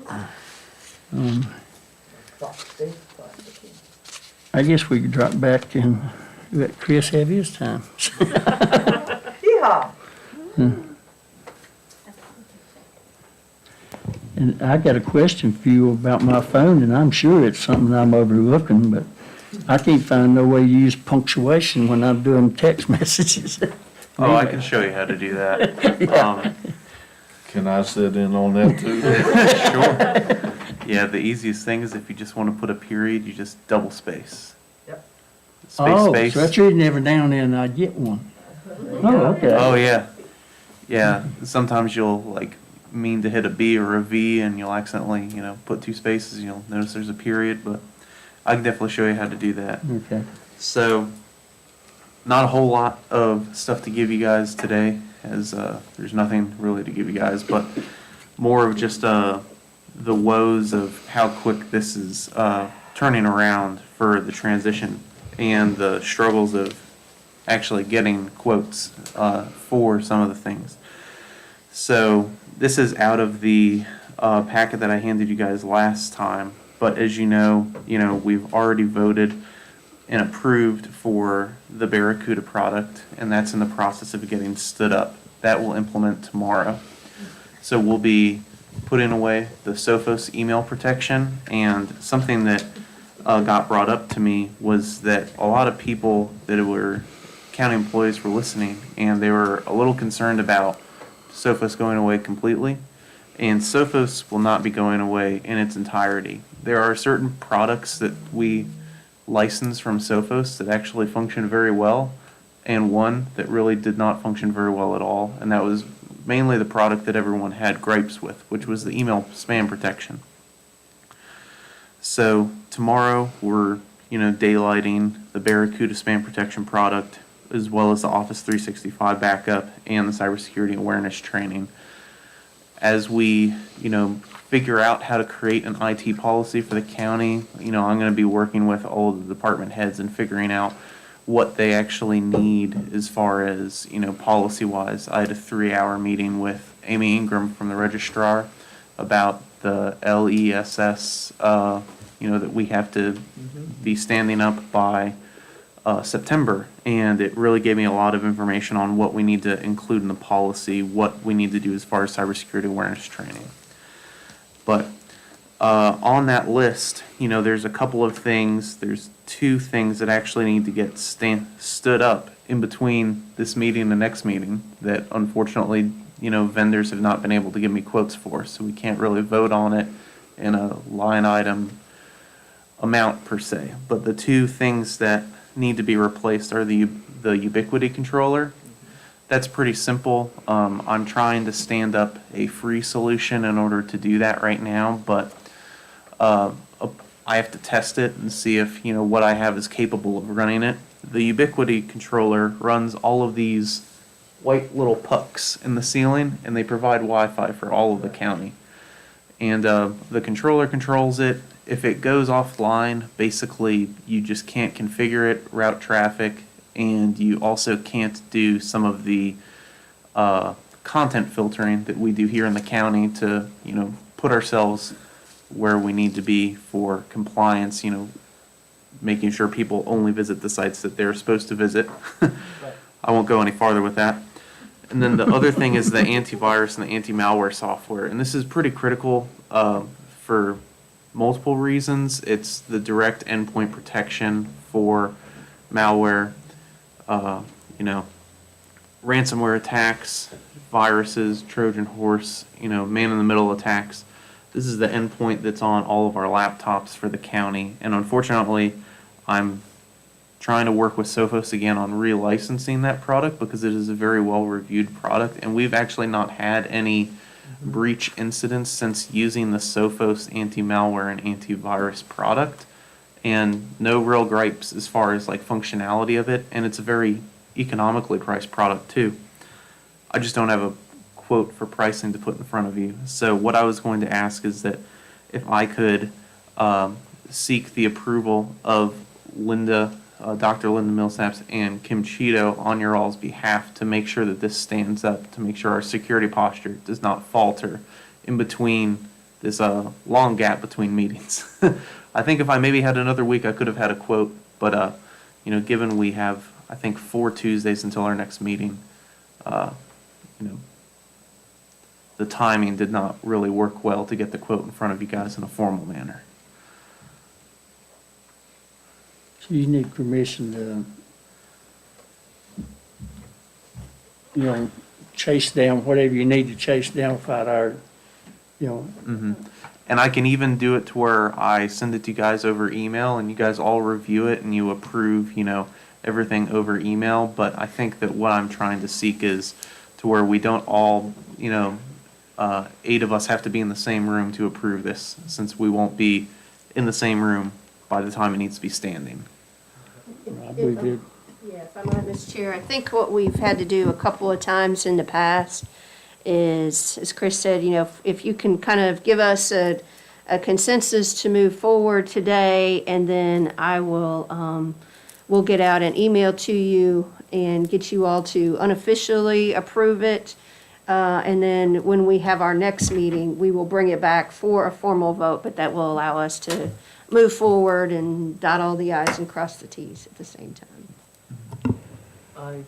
I guess we could drop back and let Chris have his time. Yeehaw! And I got a question for you about my phone, and I'm sure it's something I'm overlooking, but I can't find no way to use punctuation when I'm doing text messages. Oh, I can show you how to do that. Can I sit in on that too? Sure. Yeah, the easiest thing is if you just want to put a period, you just double space. Yep. So that's written every now and then I get one. Oh, okay. Oh, yeah. Yeah, sometimes you'll mean to hit a B or a V and you'll accidentally, put two spaces. You'll notice there's a period, but I can definitely show you how to do that. Okay. So, not a whole lot of stuff to give you guys today, as there's nothing really to give you guys, but more of just the woes of how quick this is turning around for the transition and the struggles of actually getting quotes for some of the things. So this is out of the packet that I handed you guys last time, but as you know, we've already voted and approved for the Barracuda product, and that's in the process of getting stood up. That will implement tomorrow. So we'll be putting away the Sophos email protection, and something that got brought up to me was that a lot of people that were county employees were listening, and they were a little concerned about Sophos going away completely, and Sophos will not be going away in its entirety. There are certain products that we license from Sophos that actually function very well, and one that really did not function very well at all, and that was mainly the product that everyone had gripes with, which was the email spam protection. So tomorrow we're daylighting the Barracuda spam protection product, as well as the Office 365 backup and the cybersecurity awareness training. as we, figure out how to create an IT policy for the county, I'm going to be working with all of the department heads and figuring out what they actually need as far as, policy-wise. I had a 3-hour meeting with Amy Ingram from the registrar about the LESS, that we have to be standing up by September. And it really gave me a lot of information on what we need to include in the policy, what we need to do as far as cybersecurity awareness training. But on that list, there's a couple of things. There's 2 things that actually need to get stood up in between this meeting and the next meeting that unfortunately, vendors have not been able to give me quotes for. So we can't really vote on it in a line item amount per se. But the 2 things that need to be replaced are the Ubiquity controller. That's pretty simple. I'm trying to stand up a free solution in order to do that right now, but I have to test it and see if, what I have is capable of running it. The Ubiquity controller runs all of these white little pucks in the ceiling, and they provide Wi-Fi for all of the county. And the controller controls it. If it goes offline, basically you just can't configure it, route traffic, and you also can't do some of the content filtering that we do here in the county to, put ourselves where we need to be for compliance, making sure people only visit the sites that they're supposed to visit. I won't go any farther with that. And then the other thing is the antivirus and the anti-malware software. And this is pretty critical for multiple reasons. It's the direct endpoint protection for malware, ransomware attacks, viruses, Trojan horse, man-in-the-middle attacks. This is the endpoint that's on all of our laptops for the county. And unfortunately, I'm trying to work with Sophos again on relicensing that product because it is a very well-reviewed product. And we've actually not had any breach incidents since using the Sophos anti-malware and antivirus product. And no real gripes as far as like functionality of it. And it's a very economically priced product too. I just don't have a quote for pricing to put in front of you. So what I was going to ask is that if I could seek the approval of Dr. Linda Millsaps and Kim Cheeto on your all's behalf to make sure that this stands up, to make sure our security posture does not falter in between this long gap between meetings. I think if I maybe had another week, I could have had a quote, but given we have, I think, 4 Tuesdays until our next meeting, the timing did not really work well to get the quote in front of you guys in a formal manner. So you need permission to, chase down whatever you need to chase down without our, Mm-hmm. And I can even do it to where I send it to you guys over email and you guys all review it and you approve, everything over email. But I think that what I'm trying to seek is to where we don't all, 8 of us have to be in the same room to approve this, since we won't be in the same room by the time it needs to be standing. I believe it. Yeah, if I might, Mr. Chair, I think what we've had to do a couple of times in the past is, as Chris said, if you can kind of give us a consensus to move forward today, and then I will, we'll get out an email to you and get you all to unofficially approve it. And then when we have our next meeting, we will bring it back for a formal vote, but that will allow us to move forward and dot all the i's and cross the t's at the same time. I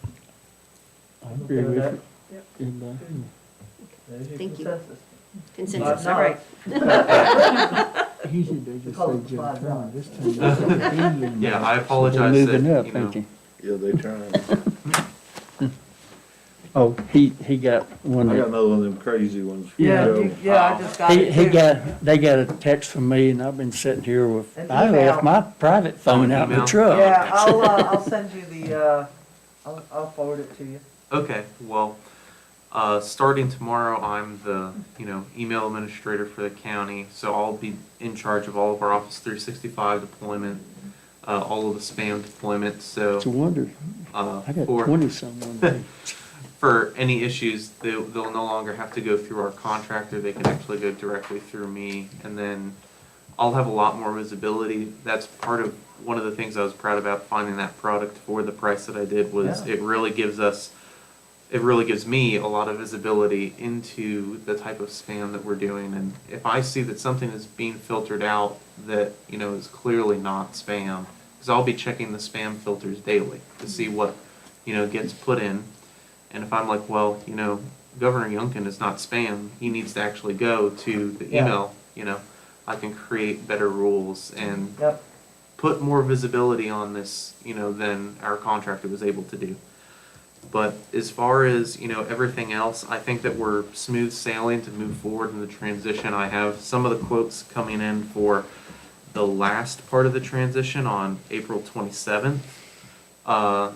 agree with it. Yep. Everybody. There's your Thank you. consensus. Consensus, No, all right. Usually they just Call say it Jim five Crow. dollars. This time they say England. Yeah, I They're apologize moving that, up, thank you. Yeah, they trying. Oh, he got one I got that, another one of them crazy ones. Yeah, I just got it he too. they got a text from me and I've been sitting here with, An I left email. my private phone out in the Email? truck. Yeah, I'll send you the, I'll forward it to you. Okay, well, starting tomorrow, I'm the, email administrator for the county, so I'll be in charge of all of our Office 365 deployment, all of the spam deployment, so. It's a wonder. uh, I got for- 20 some one day. for any issues, they'll no longer have to go through our contractor. They can actually go directly through me, and then I'll have a lot more visibility. That's part of one of the things I was proud about finding that product for the price that I did was it really gives me a lot of visibility into the type of spam that we're doing. And if I see that something is being filtered out that, is clearly not spam, because I'll be checking the spam filters daily to see what, gets put in. And if I'm like, well, Governor Youngkin is not spam, he needs to actually go to the email, I can create better rules and put more visibility on this, than our contractor was able to do. But as far as, everything else, I think that we're smooth sailing to move forward in the transition. I have some of the quotes coming in for the last part of the transition on April 27th.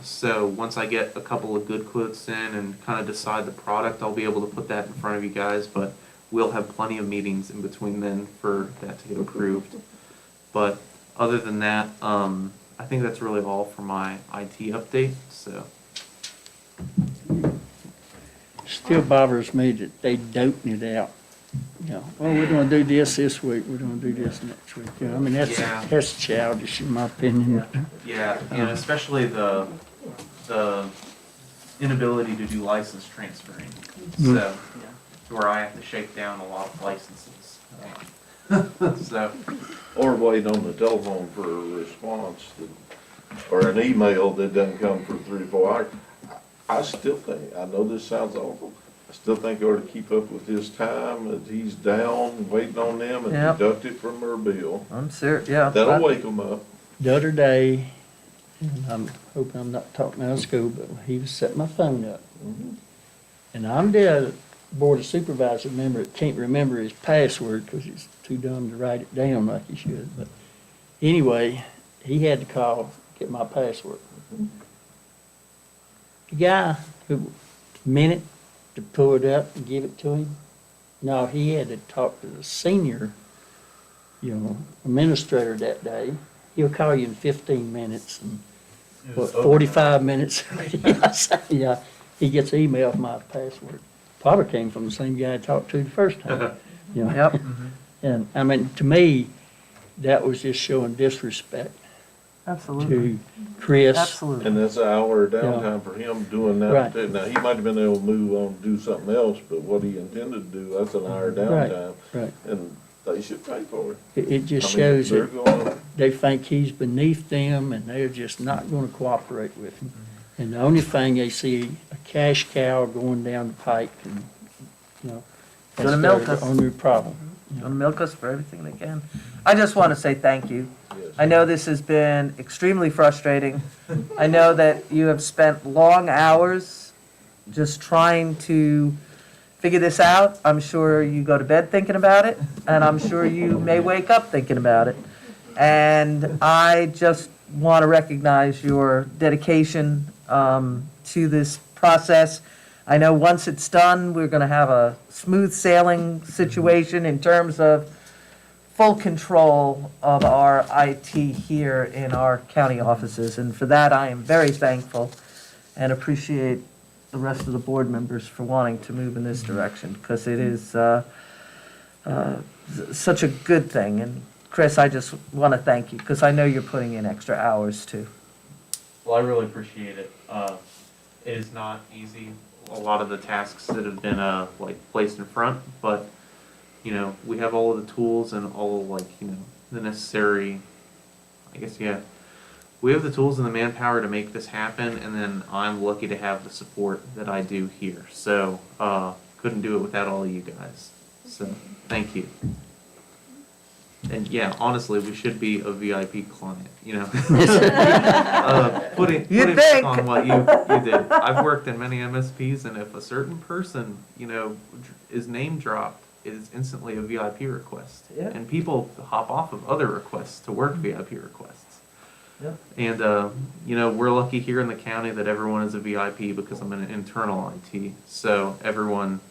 So once I get a couple of good quotes in and kind of decide the product, I'll be able to put that in front of you guys, but we'll have plenty of meetings in between then for that to get approved. But other than that, I think that's really all for my IT update, so. Still bothers me that they doting it out. We're gonna do this week, we're gonna do this next week. I mean, that's childish in my opinion. Yeah, and especially the inability to do license transferring. So, where I have to shake down a lot of licenses. So, Or wait on the telephone for a response or an email that doesn't come for 3 to 4 hours. I still think, I know this sounds awful, I still think I ought to keep up with his time, that he's down, waiting on them, and deduct it from their bill. I'm serious, yeah. That'll wake them up. The other day, and I'm hoping I'm not talking out of school, but he was setting my phone up. And I'm the Board of Supervisor member that can't remember his password because he's too dumb to write it down like he should. But anyway, he had to call, get my password. The guy who, minute to pull it up and give it to him, no, he had to talk to the senior, administrator that day. He'll call you in 15 minutes and, 45 minutes. Yeah, he gets an email with my password. Probably came from the same guy I talked to the first time. Yep. And, I mean, to me, that was just showing disrespect Absolutely. to Chris. Absolutely. And that's an hour of downtime for him doing that. Right. Too. Now, he might have been able to move on and do something else, but what he intended to do, that's an hour of downtime. Right. And they should pay for it. It just I mean, shows they're that gonna- they think he's beneath them and they're just not gonna cooperate with him. And the only thing they see, a cash cow going down the pike and, that's Gonna milk their us. only problem. Gonna milk us for everything they can. I just want to say thank you. I know this has been extremely frustrating. I know that you have spent long hours just trying to figure this out. I'm sure you go to bed thinking about it, and I'm sure you may wake up thinking about it. And I just want to recognize your dedication to this process. I know once it's done, we're going to have a smooth sailing situation in terms of full control of our IT here in our county offices. And for that, I am very thankful and appreciate the rest of the board members for wanting to move in this direction, because it is such a good thing. And Chris, I just want to thank you, because I know you're putting in extra hours too. well, I really appreciate it. It is not easy, a lot of the tasks that have been, placed in front, but, we have all of the tools and all, the necessary, we have the tools and the manpower to make this happen, and then I'm lucky to have the support that I do here. So, couldn't do it without all of you guys. So, thank you. And yeah, honestly, we should be a VIP client, Putting back on what you did. I've worked in many MSPs, and if a certain person, is name dropped, it is instantly a VIP request. Yeah. And people hop off of other requests to work VIP requests. Yeah. And, we're lucky here in the county that everyone is a VIP because I'm in internal IT. So everyone,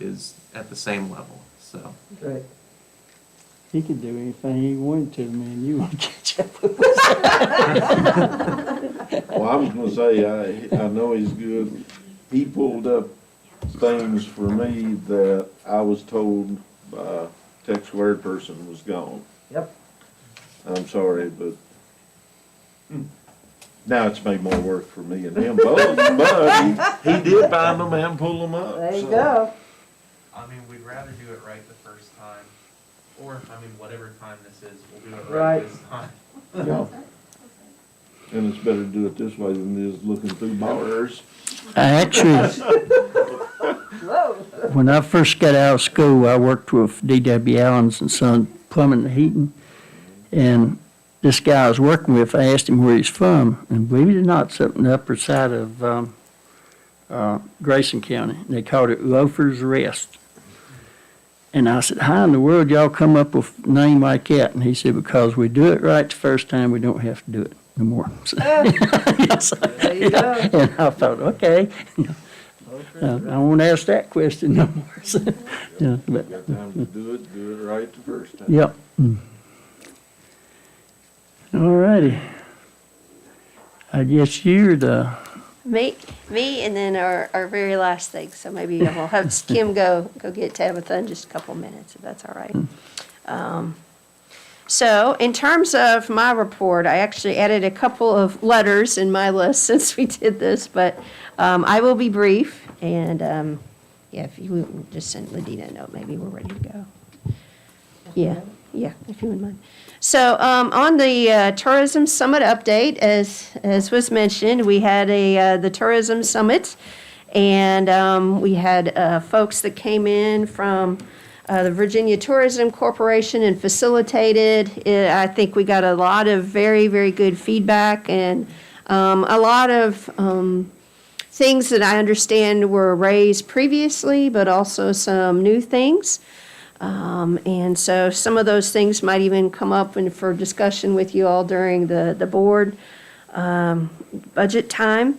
is at the same level, so. Great. He could do anything he wanted to, man. You want to catch up with us? Well, I was gonna say, I know he's good he pulled up things for me that I was told by tech squared person was gone. Yep. I'm sorry, but now it's made more work for me and him both, but he did find them and pull them up. There you so. go. I mean, we'd rather do it right the first time, or, I mean, whatever time this is, we'll do it Right. right this time. Yeah. And it's better to do it this way than it is looking through bars. Actually, Whoa. when I first got out of school, I worked with D.W. Allen's and Son Plumbing and Heating. And this guy I was working with, I asked him where he's from, and believe it or not, it's up in the upper side of Grayson County. They called it Loafer's Rest. And I said, how in the world y'all come up with a name like that? And he said, because we do it right the first time, we don't have to do it no more. So, yes. There you go. And I thought, okay, I won't ask that question no more. So, yeah, but, Got time to do it right the first time. yep. All righty. I guess you're the, Me, and then our very last thing, so maybe we'll have Kim go get Tabitha in just a couple minutes, if that's all right. So in terms of my report, I actually added a couple of letters in my list since we did this, but I will be brief, and yeah, if you would just send Ladina a note, maybe we're ready to go. Yeah, if you wouldn't mind. So on the Tourism Summit update, as was mentioned, we had the Tourism Summit, and we had folks that came in from the Virginia Tourism Corporation and facilitated. I think we got a lot of very, very good feedback, and a lot of things that I understand were raised previously, but also some new things. And so some of those things might even come up for discussion with you all during the board budget time.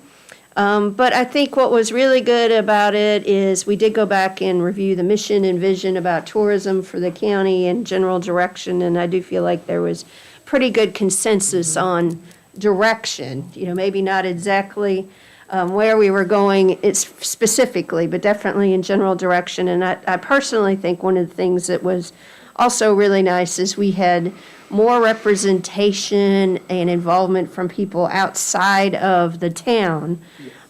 But I think what was really good about it is we did go back and review the mission and vision about tourism for the county and general direction, and I do feel like there was pretty good consensus on direction, maybe not exactly where we were going specifically, but definitely in general direction. And I personally think one of the things that was also really nice is we had more representation and involvement from people outside of the town,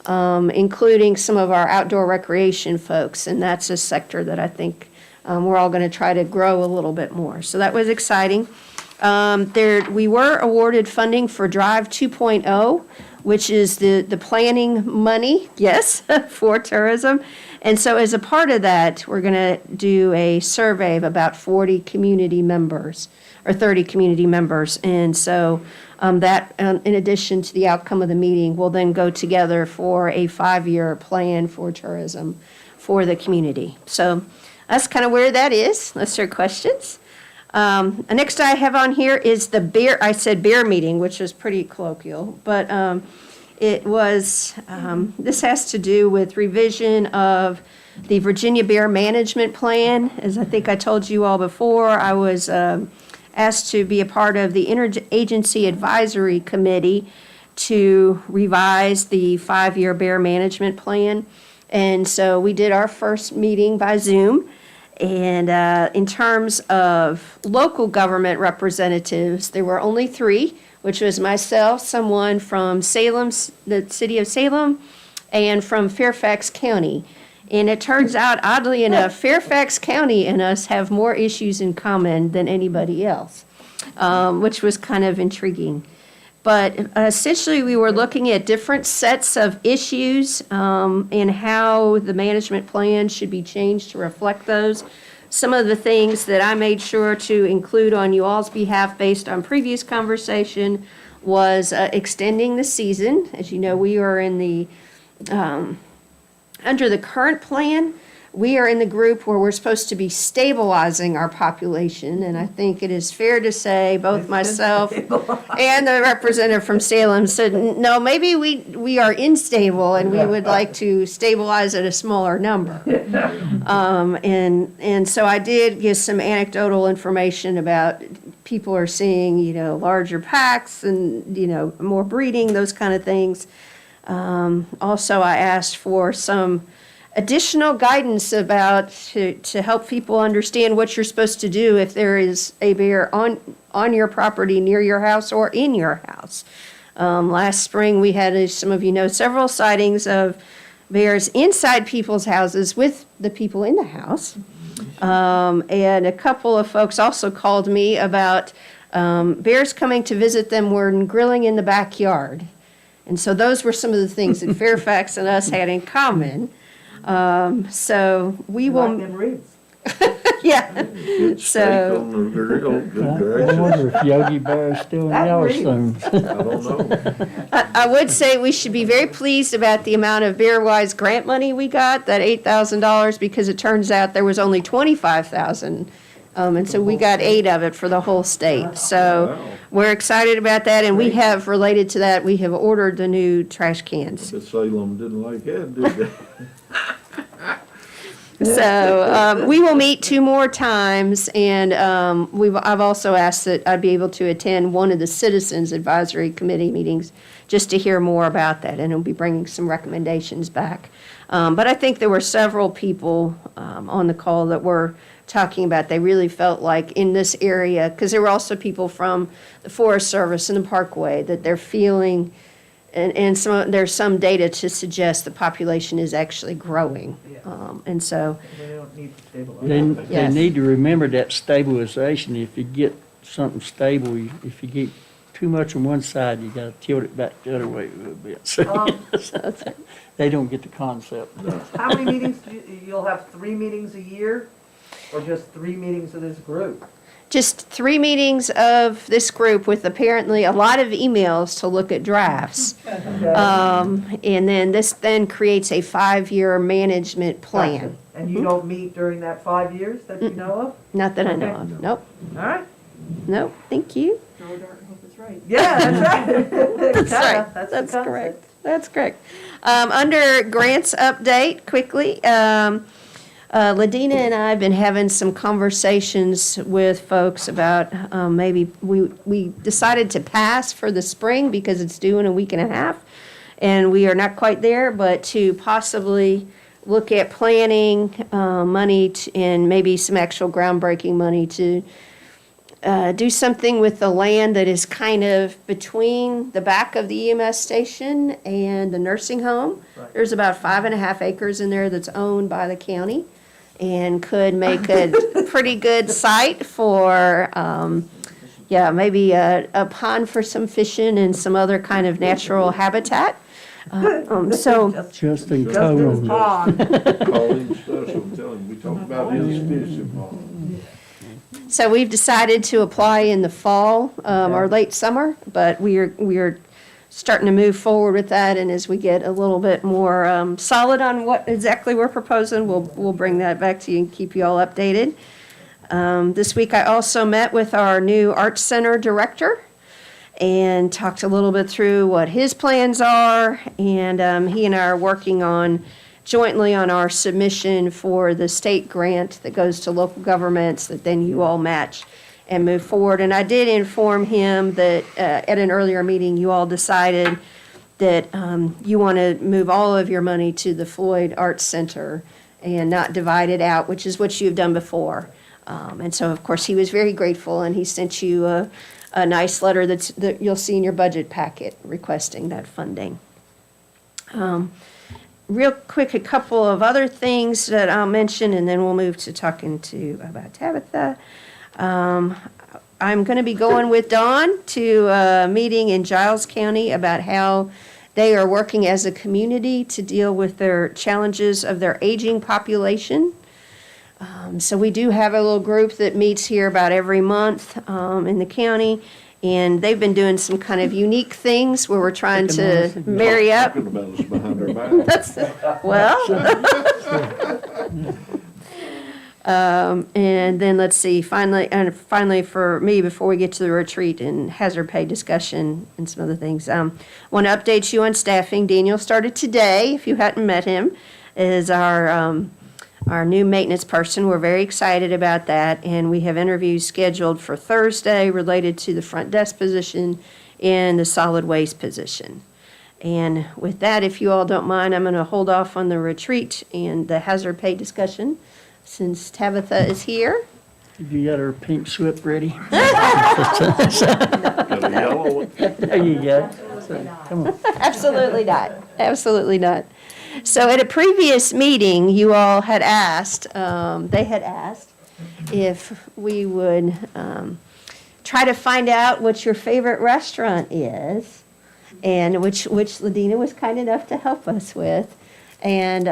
including some of our outdoor recreation folks. And that's a sector that I think we're all going to try to grow a little bit more. So that was exciting. We were awarded funding for Drive 2.0, which is the planning money, yes, for tourism. And so as a part of that, we're going to do a survey of about 40 community members, or 30 community members. And so that, in addition to the outcome of the meeting, will then go together for a 5-year plan for tourism for the community. So that's kind of where that is, unless there are questions. Next I have on here is the beer meeting, which was pretty colloquial, but it was, this has to do with revision of the Virginia Beer Management Plan. As I think I told you all before, I was asked to be a part of the Interagency Advisory Committee to revise the 5-year beer management plan. And so we did our first meeting by Zoom. And in terms of local government representatives, there were only 3, which was myself, someone from Salem, the city of Salem, and from Fairfax County. And it turns out, oddly enough, Fairfax County and us have more issues in common than anybody else, which was kind of intriguing. But essentially, we were looking at different sets of issues and how the management plan should be changed to reflect those. Some of the things that I made sure to include on you all's behalf based on previous conversation was extending the season. As you know, we are in the, under the current plan, we are in the group where we're supposed to be stabilizing our population, and I think it is fair to say, both myself and the representative from Salem said, no, maybe we are unstable, and we would like to stabilize at a smaller number. And so I did give some anecdotal information about people are seeing, larger packs and, more breeding, those kind of things. Also, I asked for some additional guidance about to help people understand what you're supposed to do if there is a bear on your property, near your house, or in your house. Last spring, we had, as some of you know, several sightings of bears inside people's houses with the people in the house. And a couple of folks also called me about bears coming to visit them when grilling in the backyard. And so those were some of the things that Fairfax and us had in common. So we will. Like them ribs. Yeah. Good steak So- on the grill, good I gracious. wonder if Yogi Bear's still in That Yellowstone. I don't know. I would say we should be very pleased about the amount of Bear-Wise grant money we got, that $8,000, because it turns out there was only $25,000. And so we got 8 of it for the whole state. So Wow. we're excited about that, and we have, related to that, we have ordered the new trash cans. But Salem didn't like that, did they? So we will meet 2 more times, and I've also asked that I'd be able to attend one of the Citizens Advisory Committee meetings just to hear more about that, and I'll be bringing some recommendations back. But I think there were several people on the call that were talking about they really felt like in this area, because there were also people from the Forest Service and the Parkway, that they're feeling, and there's some data to suggest the population is actually growing. And so, They don't need to stabilize. They Yes. need to remember that stabilization. If you get something stable, if you get too much on one side, you gotta tilt it back the other way a little bit. So they don't get the concept. How many meetings, you'll have 3 meetings a year, or just 3 meetings of this group? just 3 meetings of this group with apparently a lot of emails to look at drafts. And then this then creates a 5-year management plan. And you don't meet during that 5 years that you know of? Not that I know Okay. of. Nope, All right. nope, thank you. Throw a dart and hope it's right. Yeah, that's right. That's right. That's the That's concept. correct. That's correct. Under grants update, quickly, Ladina and I have been having some conversations with folks about maybe we decided to pass for the spring because it's due in a week and a half, and we are not quite there, but to possibly look at planning money and maybe some actual groundbreaking money to do something with the land that is kind of between the back of the EMS station and the nursing home. Right. There's about 5.5 acres in there that's owned by the county and could make a pretty good site for, maybe a pond for some fishing and some other kind of natural habitat. So, Justin Justin's Coleman. pond. Call him special, tell him, we talked about his fishing pond. so we've decided to apply in the fall or late summer, but we are starting to move forward with that, and as we get a little bit more solid on what exactly we're proposing, we'll bring that back to you and keep you all updated. This week I also met with our new Arts Center director and talked a little bit through what his plans are, and he and I are working on jointly on our submission for the state grant that goes to local governments that then you all match and move forward. And I did inform him that at an earlier meeting, you all decided that you want to move all of your money to the Floyd Arts Center and not divide it out, which is what you've done before. And so, of course, he was very grateful, and he sent you a nice letter that you'll see in your budget packet requesting that funding. Real quick, a couple of other things that I'll mention, and then we'll move to talking about Tabitha. I'm going to be going with Dawn to a meeting in Giles County about how they are working as a community to deal with their challenges of their aging population. So we do have a little group that meets here about every month in the county, and they've been doing some kind of unique things where we're trying to marry up. Talking about us behind our back. And then let's see, finally for me, before we get to the retreat and hazard pay discussion and some other things, want to update you on staffing. Daniel started today, if you hadn't met him, is our new maintenance person. We're very excited about that, and we have interviews scheduled for Thursday related to the front desk position and the solid waste position. And with that, if you all don't mind, I'm going to hold off on the retreat and the hazard pay discussion since Tabitha is here. You got her pink slip ready? There you go. So, come on. Absolutely not. Absolutely not. So at a previous meeting, you all had asked, they had asked if we would try to find out what your favorite restaurant is, and which Ladina was kind enough to help us with, and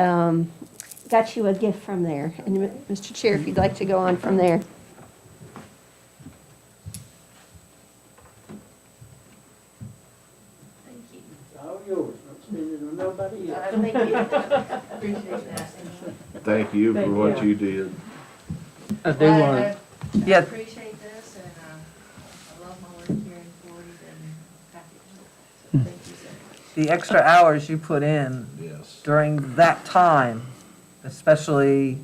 got you a gift from there. And Mr. Chair, if you'd like to go on from there. All yours. Don't spend it on nobody else. Thank you. Appreciate that. Thank you for what you did. I do want to. I Yeah. appreciate this, and I love my work here in Floyd and package. So thank you so much. The extra hours you put in Yes. during that time, especially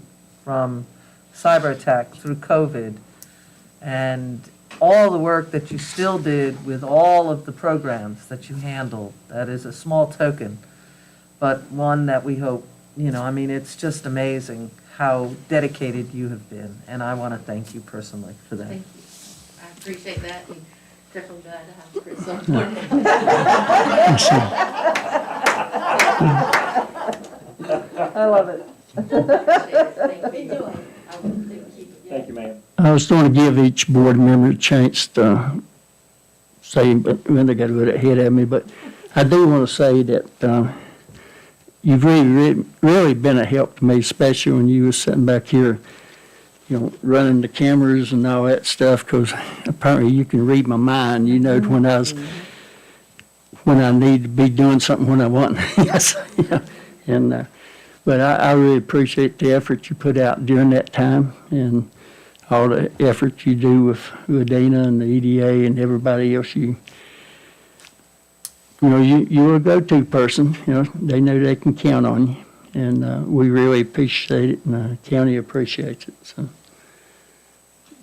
from cyber attack through COVID, and all the work that you still did with all of the programs that you handled, that is a small token, but one that we hope, I mean, it's just amazing how dedicated you have been, and I want to thank you personally for that. Thank you. I appreciate that, and definitely glad to have Chris on board. I love it. Thank you, ma'am. I was going to give each board member a chance to say, but then they got a little ahead of me, but I do want to say that you've really been a help to me, especially when you were sitting back here, running the cameras and all that stuff, because apparently you can read my mind. You know when I need to be doing something when I want. Yes. And but I really appreciate the effort you put out during that time, and all the effort you do with Dana and the EDA and everybody else. You're a go-to person. They know they can count on you, and we really appreciate it, and the county appreciates it. So,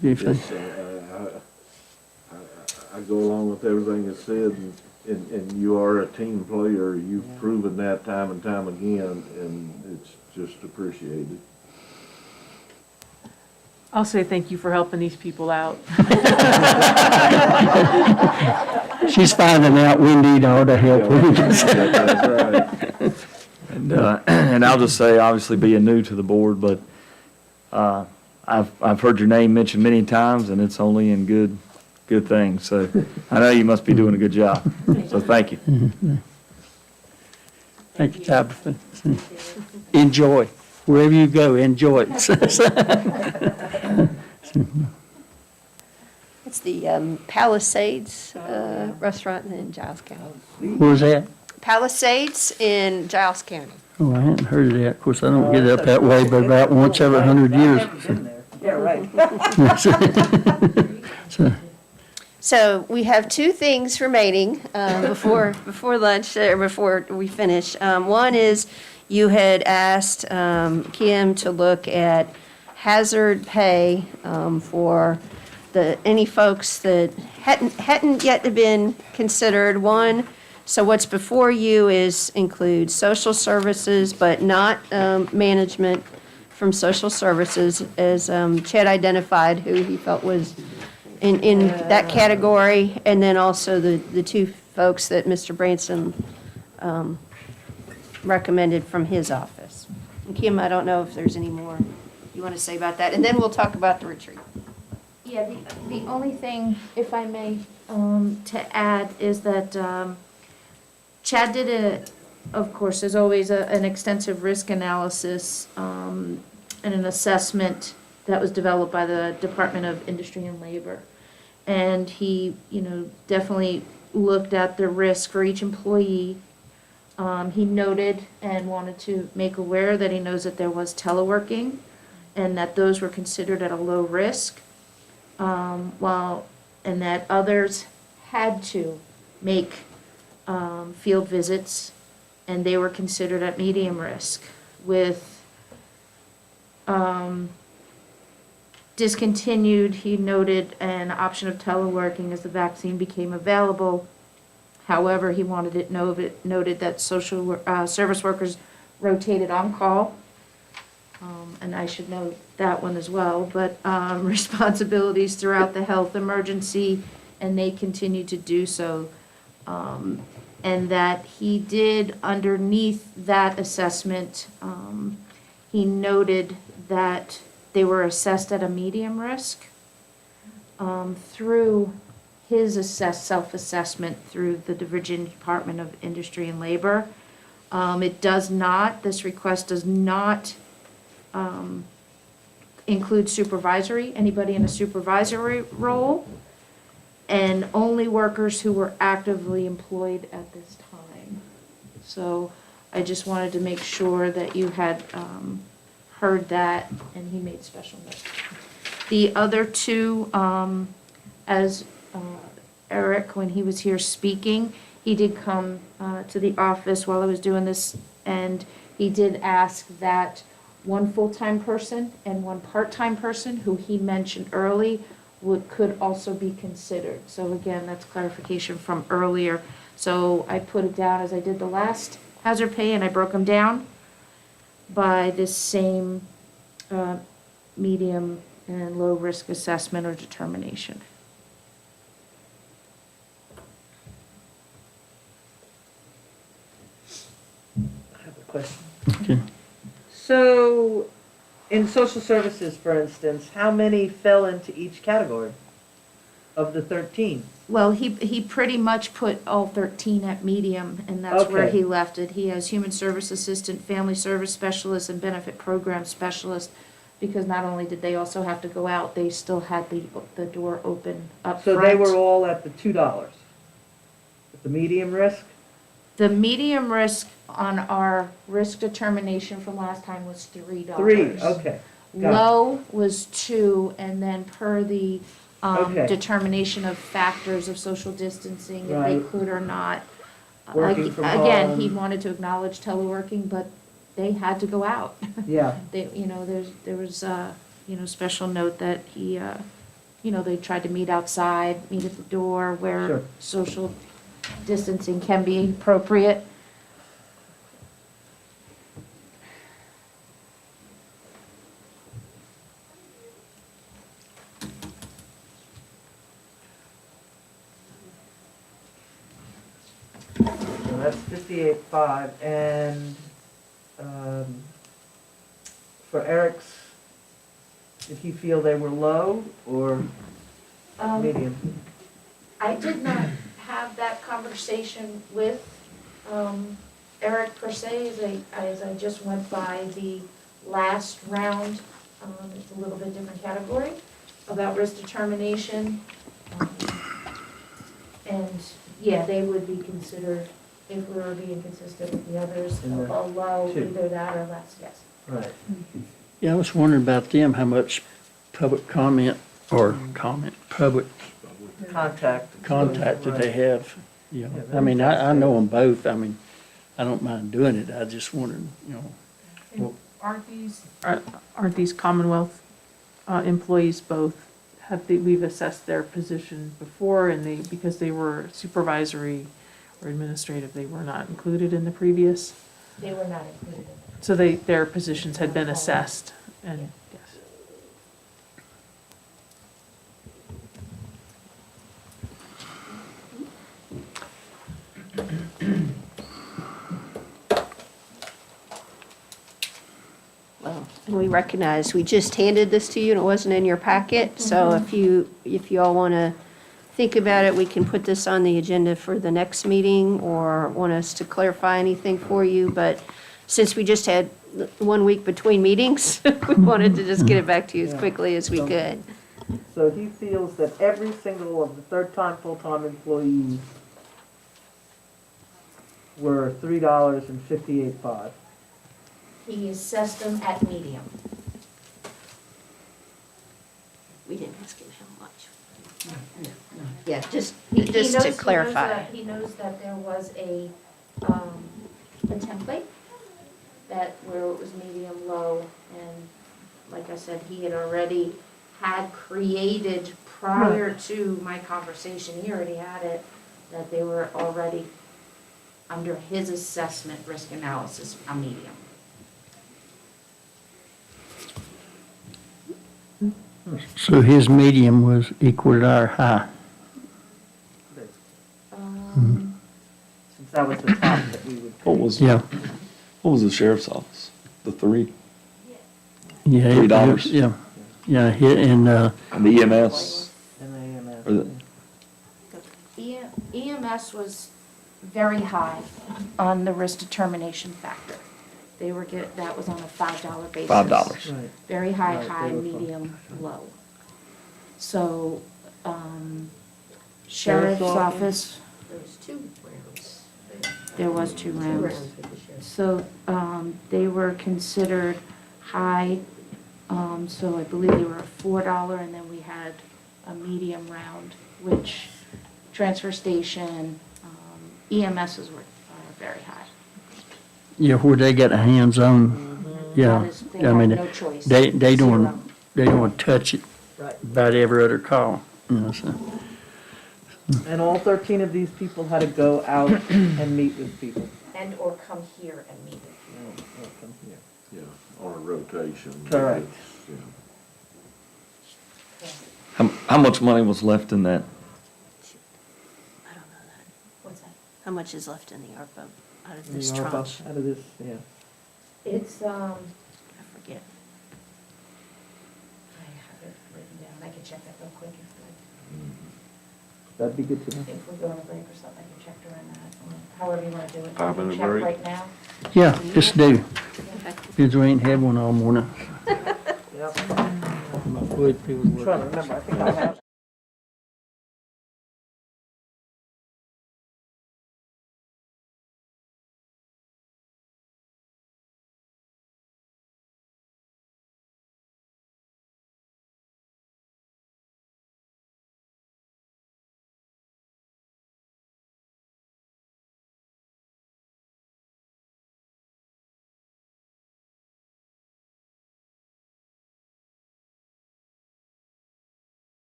Yes, I go along with everything that's said, and you are a team player. You've proven that time and time again, and it's just appreciated. I'll say thank you for helping these people out. she's finding out we need all the help we can. That's right. And I'll just say, obviously being new to the board, but I've heard your name mentioned many times, and it's only in good things. So I know you must be doing a good job. So thank you. Thank you, Tabitha. Enjoy. Wherever you go, enjoy it. It's the Palisades restaurant in Giles County. Where's that? Palisades in Giles County. Oh, I hadn't heard of that. Of course, I don't get up that way, but about once every 100 years. Yeah, right. So we have two things remaining before lunch, or before we finish. One is you had asked Kim to look at hazard pay for any folks that hadn't yet been considered. One, so what's before you includes social services, but not management from social services, as Chet identified who he felt was in that category, and then also the two folks that Mr. Branson recommended from his office. And Kim, I don't know if there's any more you want to say about that, and then we'll talk about the retreat. Yeah, the only thing, if I may, to add is that Chad did of course, as always, an extensive risk analysis and an assessment that was developed by the Department of Industry and Labor. And he, definitely looked at the risk for each employee. He noted and wanted to make aware that he knows that there was teleworking and that those were considered at a low risk, and that others had to make field visits, and they were considered at medium risk. With discontinued, he noted an option of teleworking as the vaccine became available. However, he wanted it noted that service workers rotated on call. And I should note that one as well, but responsibilities throughout the health emergency, and they continue to do so. And that he did, underneath that assessment, he noted that they were assessed at a medium risk through his self-assessment through the Virginia Department of Industry and Labor. This request does not include anybody in a supervisory role, and only workers who were actively employed at this time. So I just wanted to make sure that you had heard that, and he made special note. The other two, as Eric, when he was here speaking, he did come to the office while I was doing this, and he did ask that one full-time person and one part-time person, who he mentioned could also be considered. So again, that's clarification from earlier. So I put it down as I did the last hazard pay, and I broke them down by this same medium and low risk assessment or determination. I have a question. Okay. So, in social services, for instance, how many fell into each category of the 13? Well, he pretty much put all 13 at medium, and that's where Okay. he left it. He has human service assistant, family service specialist, and benefit program specialist, because not only did they also have to go out, they still had the door open up So front. they were all at the $2. At the medium risk? The medium risk on our risk determination from last time was $3. 3, okay. Got it. Low was 2, and then per the Okay. determination of factors of social distancing, if they Right. could or not. Working from Again, he home. wanted to acknowledge teleworking, but they had to go out. Yeah. They, there was, special note that he, they tried to meet outside, meet at the door where Sure. social distancing can be appropriate. So that's 58.5, and for Eric's, did he feel they were low or medium? I did not have that conversation with Eric per se, as I just went by the last round. It's a little bit different category about risk determination. And yeah, they would be considered, if we were being consistent with the others, In the a low, two. either that or less, yes. Right. Yeah, I was wondering about them, how much public public contact did they have? You know, I mean, I know them both. I mean, I don't mind doing it. I just wondered, And aren't these Commonwealth employees both, we've assessed their position before, and because they were supervisory or administrative, they were not included in the previous? They were not included. So their positions had been assessed, and, yes. Well, and we recognize, we just handed this to you and it wasn't in your packet, so if you all want to think about it, we can put this on the agenda for the next meeting, or want us to clarify anything for you, but since we just had 1 week between meetings, we wanted to just get it back to you as quickly as we could. So he feels that every single of the third-time, full-time employees were $3.58. He assessed them at medium. We didn't ask him how much. Yeah, just He to knows clarify. that- He knows that there was a template where it was medium, low, and like I said, he had already created prior to my conversation, he already had it, that they were already under his assessment risk analysis, a medium. So his medium was equal to our high. Since that was the top that we would pay. Yeah. What was the sheriff's office? The three? Yeah. $3. Yeah. Yeah, and, And the EMS? And AMS. Or the- EMS was very high on the risk determination factor. They were that was on a $5 basis. $5. Right. Very high, Right, high, they were fine. medium, low. So, Sheriff's sheriff's office, There was 2 rounds. there was 2 rounds. with the sheriff. So, they were considered high, so I believe they were a $4, and then we had a medium round, which transfer station, EMSs were very high. yeah, where they got a hands-on, yeah. That is, they I had mean, no choice. They Zero. don't touch it Right. about every other call, you know, so. And all 13 of these people had to go out and meet with people. And or come here and meet with you. No, they'll come here. Yeah, on a rotation. Correct. Yeah. How much money was left in that? I don't know that. What's that? How much is left in the ARPA out of The this ARPA tranche? Out of this, yeah. It's, I forget. I have it written down, I can check that real quick That'd be good to know. if we go on a break or something, I can check during that, or however you wanna do it. 5-minute Check break? right now. Yeah, just do, Okay. because we ain't had one all morning. Yep. My foot feels I'm trying to remember, I think I have.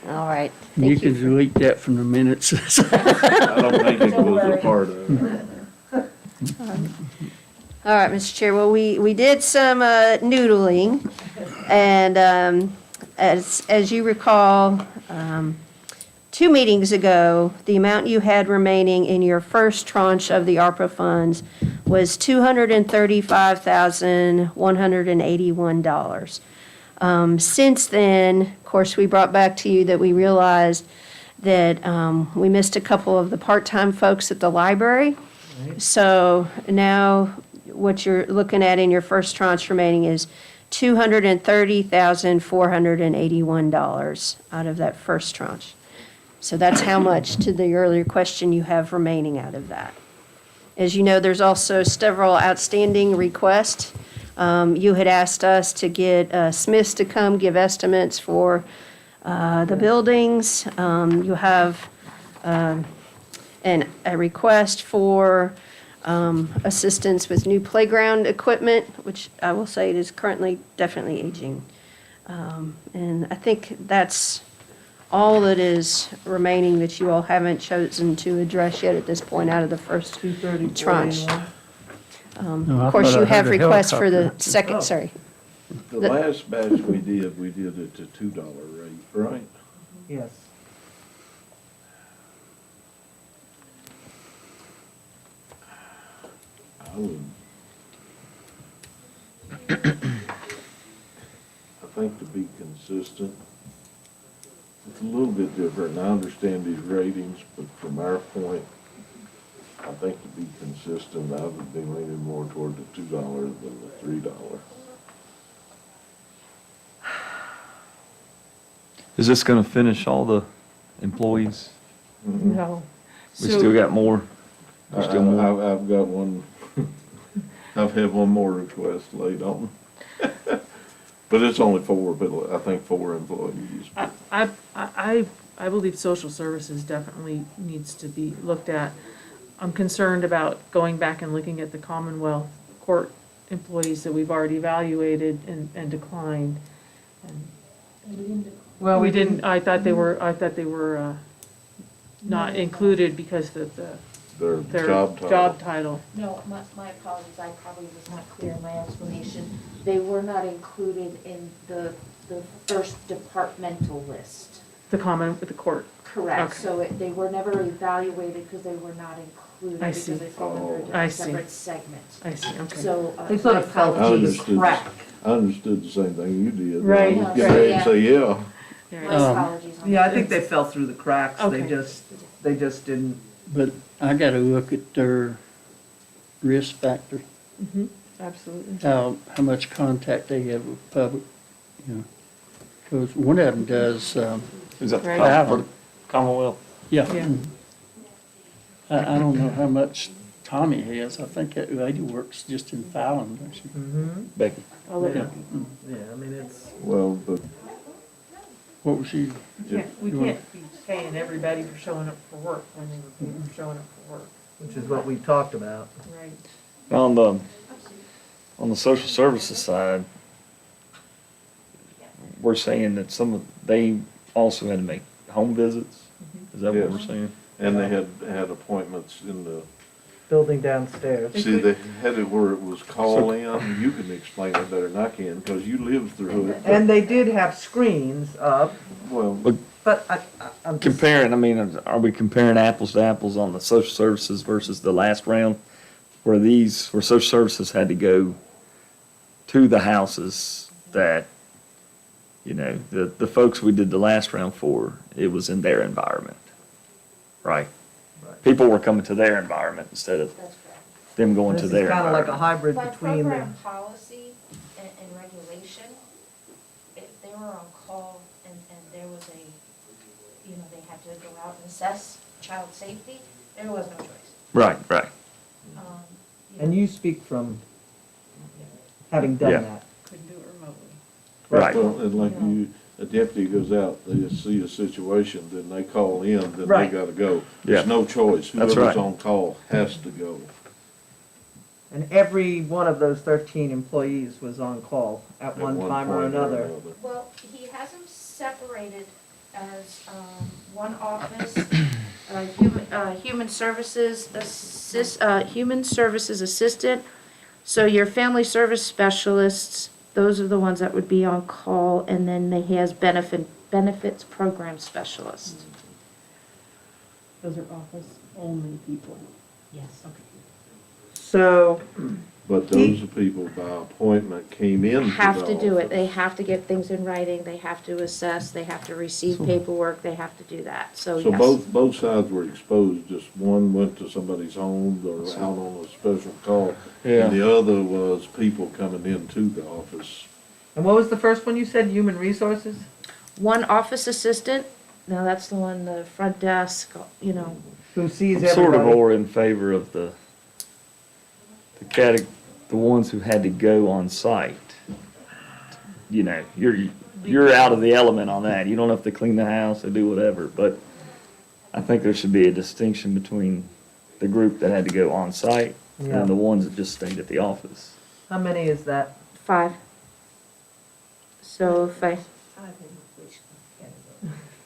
All right. You Thank can you. delete that from the minutes. I don't think it was a part of it. All right, Mr. Chair, well, we did some noodling, and as you recall, 2 meetings ago, the amount you had remaining in your first tranche of the ARPA funds was $235,181. Since then, of course, we brought back to you that we realized that we missed a couple of the part-time folks at the library. So now what you're looking at in your first tranche remaining is $230,481 out of that first tranche. So that's how much, to the earlier question, you have remaining out of that. As you know, there's also several outstanding requests. You had asked us to get Smiths to come give estimates for the buildings. You have a request for assistance with new playground equipment, which I will say it is currently definitely aging. And I think that's all that is remaining that you all haven't chosen to address yet at this point out of the first 230, tranche. 41. No, I Of course, thought I you heard have a requests for the helicopter. second, sorry. The last batch we did it to $2 rate, right? Yes. I would. I think to be consistent, it's a little bit different, and I understand these ratings, but from our point, I think to be consistent, I would be leaning more toward the $2 than the $3. Is this gonna finish all the employees? No. We still got more? There's still more? I've got one, I've had one more request laid on. But it's only 4, but I think 4 employees. I believe social services definitely needs to be looked at. I'm concerned about going back and looking at the Commonwealth Court employees that we've already evaluated and declined. Well, We didn't, I thought they were not included because of Their their job job title. No, my apologies, I probably was not clear in my explanation. They were not included in the first departmental list. The court. Correct, Okay. so they were never evaluated because they were not included. I see. Because they fall under I a see. separate segment. I see, okay. So, They sort my of fell apologies. through the crack. I understood the same thing you did. Right. I was getting ready to say, yeah. My apologies. on Yeah, I that. think they fell through the cracks. Okay. They just didn't. But I gotta look at their risk factor, Absolutely. how much contact they have with public, you know. Because one of them does, Is that the Right. Commonwealth? Commonwealth? yeah. Yeah. I don't know how much Tommy has. I think that lady works just in Fallon, doesn't she? Becky? I'll look Yeah. at Yeah, I mean, it's. Well, but What was she? We can't be paying everybody for showing up for work when they were paid for showing up for work. Which is what we talked about. Right. On the social services side, we're saying that they also had to make home visits? Is that what we're Yes. saying? and they had appointments in the, Building downstairs. see, they had it where it was call in. You can explain it better than I can, because you lived through it. And they did have screens up, Well, but I'm just. Comparing, I mean, are we comparing apples to apples on the social services versus the last round? Where social services had to go to the houses that, you know, the folks we did the last round for, it was in their environment, right? People were coming to their environment instead of That's correct. them going to This their is kind of like a environment. hybrid By between the. program policy and regulation, if they were on call and there was they had to go out and assess child safety, there was no choice. Right. And you speak from having done Yeah. that. Couldn't do it remotely. Right. well, and like a deputy goes out, they see a situation, then they call in, then they Right. gotta go. Yeah. There's no choice. That's Whoever's right. on call has to go. And every one of those 13 employees was on call at one time or another. Well, he has them separated as one office, human services assistant. So your family service specialists, those are the ones that would be on call, and then he has benefits program specialist. Those are office-only people. Yes. Okay. So, But those people by appointment came into the Have to do it. office. They have to get things in writing, they have to assess, they have to receive paperwork, they have to do that, so So yes. both sides were exposed, just one went to somebody's home or out on a special call. Yeah. And the other was people coming into the office. and what was the first one you said, human resources? One office assistant, now that's the one, the front desk, you know. Who sees I'm sort of everybody? more in favor of the ones who had to go on site. You know, you're out of the element on that. You don't have to clean the house or do whatever, but I think there should be a distinction between the group that had to go on site Yeah. and the ones that just stayed at the office. How many is that? 5. So if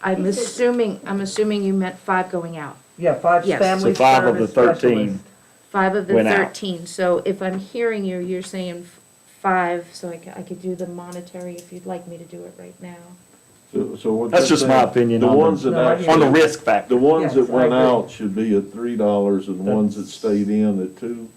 I'm assuming you meant 5 going out. Yeah, 5 Yes. family So 5 of the service 13. specialists. 5 of the Went out. 13, so if I'm hearing you, you're saying 5, so I could do the monetary if you'd like me to do it right now. So what That's you're just my saying, opinion the on ones the, that No, I actually. on the risk factor. The ones Yes, that I went agree. out should be at $3 and the ones that stayed in at 2?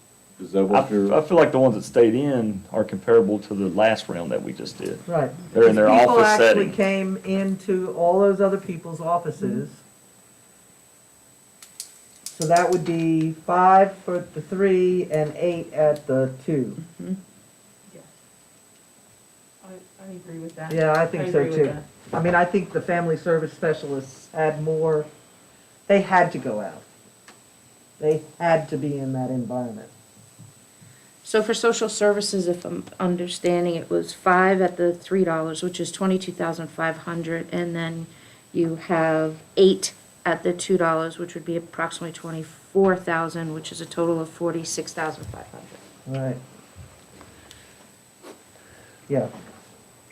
Is that I what you're? I feel like the ones that stayed in are comparable to the last round that we just did. Right. They're in their office People actually setting. came into all those other people's offices. So that would be 5 for the 3 and 8 at the 2. Yes. I agree with that. Yeah, I think so agree with too. that. I mean, I think the family service specialists had more, they had to go out. They had to be in that environment. So for social services, if I'm understanding, it was 5 at the $3, which is $22,500, and then you have 8 at the $2, which would be approximately $24,000, which is a total of $46,500. Right. Yeah.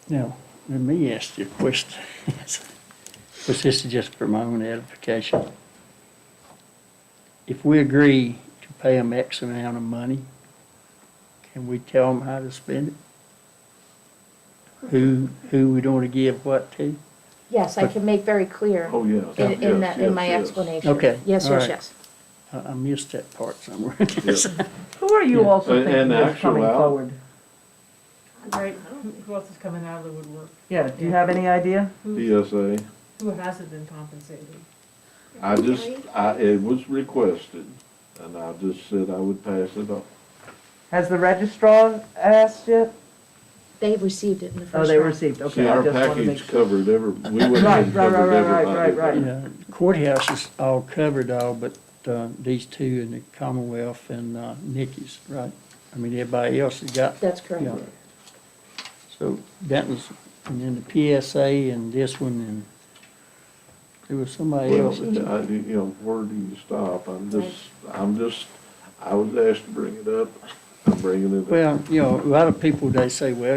Now, let me ask you a question. Because this is just for my own edification. If we agree to pay them X amount of money, can we tell them how to spend it? Who we don't want to give what to? Yes, I can make very clear Oh, yes. in that, in my Yes, yes. explanation. Okay, Yes, all yes, right. yes. I missed that part somewhere. Who are you Yeah. also And thinking is coming actual- forward? Right, who else is coming out of the woodwork? Yeah, do you have any idea? PSA. Who hasn't been compensated? It was requested and I just said I would pass it on. Has the registrar asked yet? They received it in the first Oh, round. they received, See, okay, I our just want to make package sure. covered we went ahead and Right, covered right, everybody. right. Yeah, courthouse is all covered, all but these two in the Commonwealth and Nikki's, right? I mean, everybody else has got. That's correct. Yeah. So that was, and then the PSA and this one, and there was somebody Well, else. where do you stop? I was asked to bring it up. I'm bringing it up. Well, a lot of people, they say, well,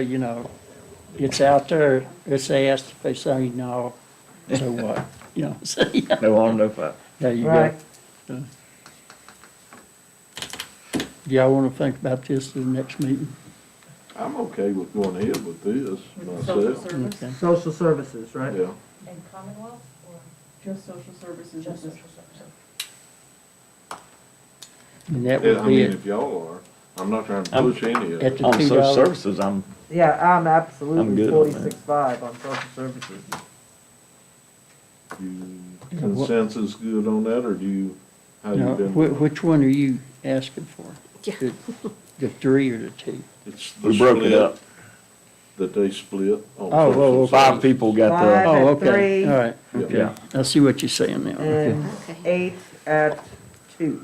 it's out there, it's asked, if they say no, so what? So, yeah, No harm, no foul. there you go. Right. Do y'all want to think about this in the next meeting? I'm okay with going ahead with this Social myself. service Okay. Social services, right? Yeah. And Commonwealth, or Just social services. just is social services? And that I would be mean, at if y'all are, I'm not trying to I'm- push any of at it. the On social $2. services, I'm Yeah, I'm I'm absolutely good on that. 46.5 on social services. You consensus good on that, or do you, how you Now, been? which one are you asking for? Yeah. The 3 or the 2? It's the we broke it split up. That they split on Oh, social okay. 5 services. people got Five. the, Oh, at okay, three. all right, Yeah. okay. I see what you're saying now. Okay. And Okay. 8 at 2.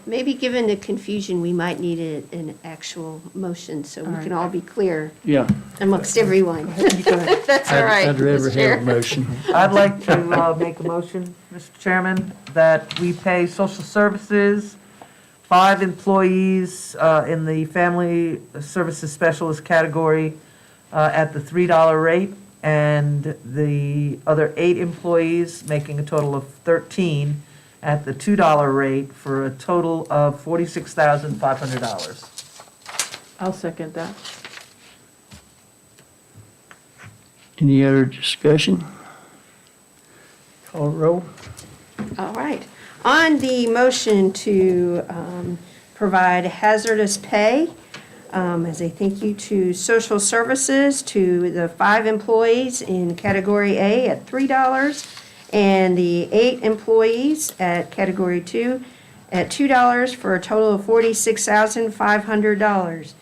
Maybe given the confusion, we might need an actual motion, so we can all be clear Yeah. amongst everyone. That's all right, I'd rather Mr. Chair. have a motion. I'd like to make a motion, Mr. Chairman, that we pay social services, 5 employees in the family services specialist category at the $3 rate, and the other 8 employees, making a total of 13 at the $2 rate for a total of $46,500. I'll second that. Any other discussion? Call roll. All right. On the motion to provide hazardous pay as a thank you to social services to the 5 employees in category A at $3 and the 8 employees at category 2 at $2 for a total of $46,500.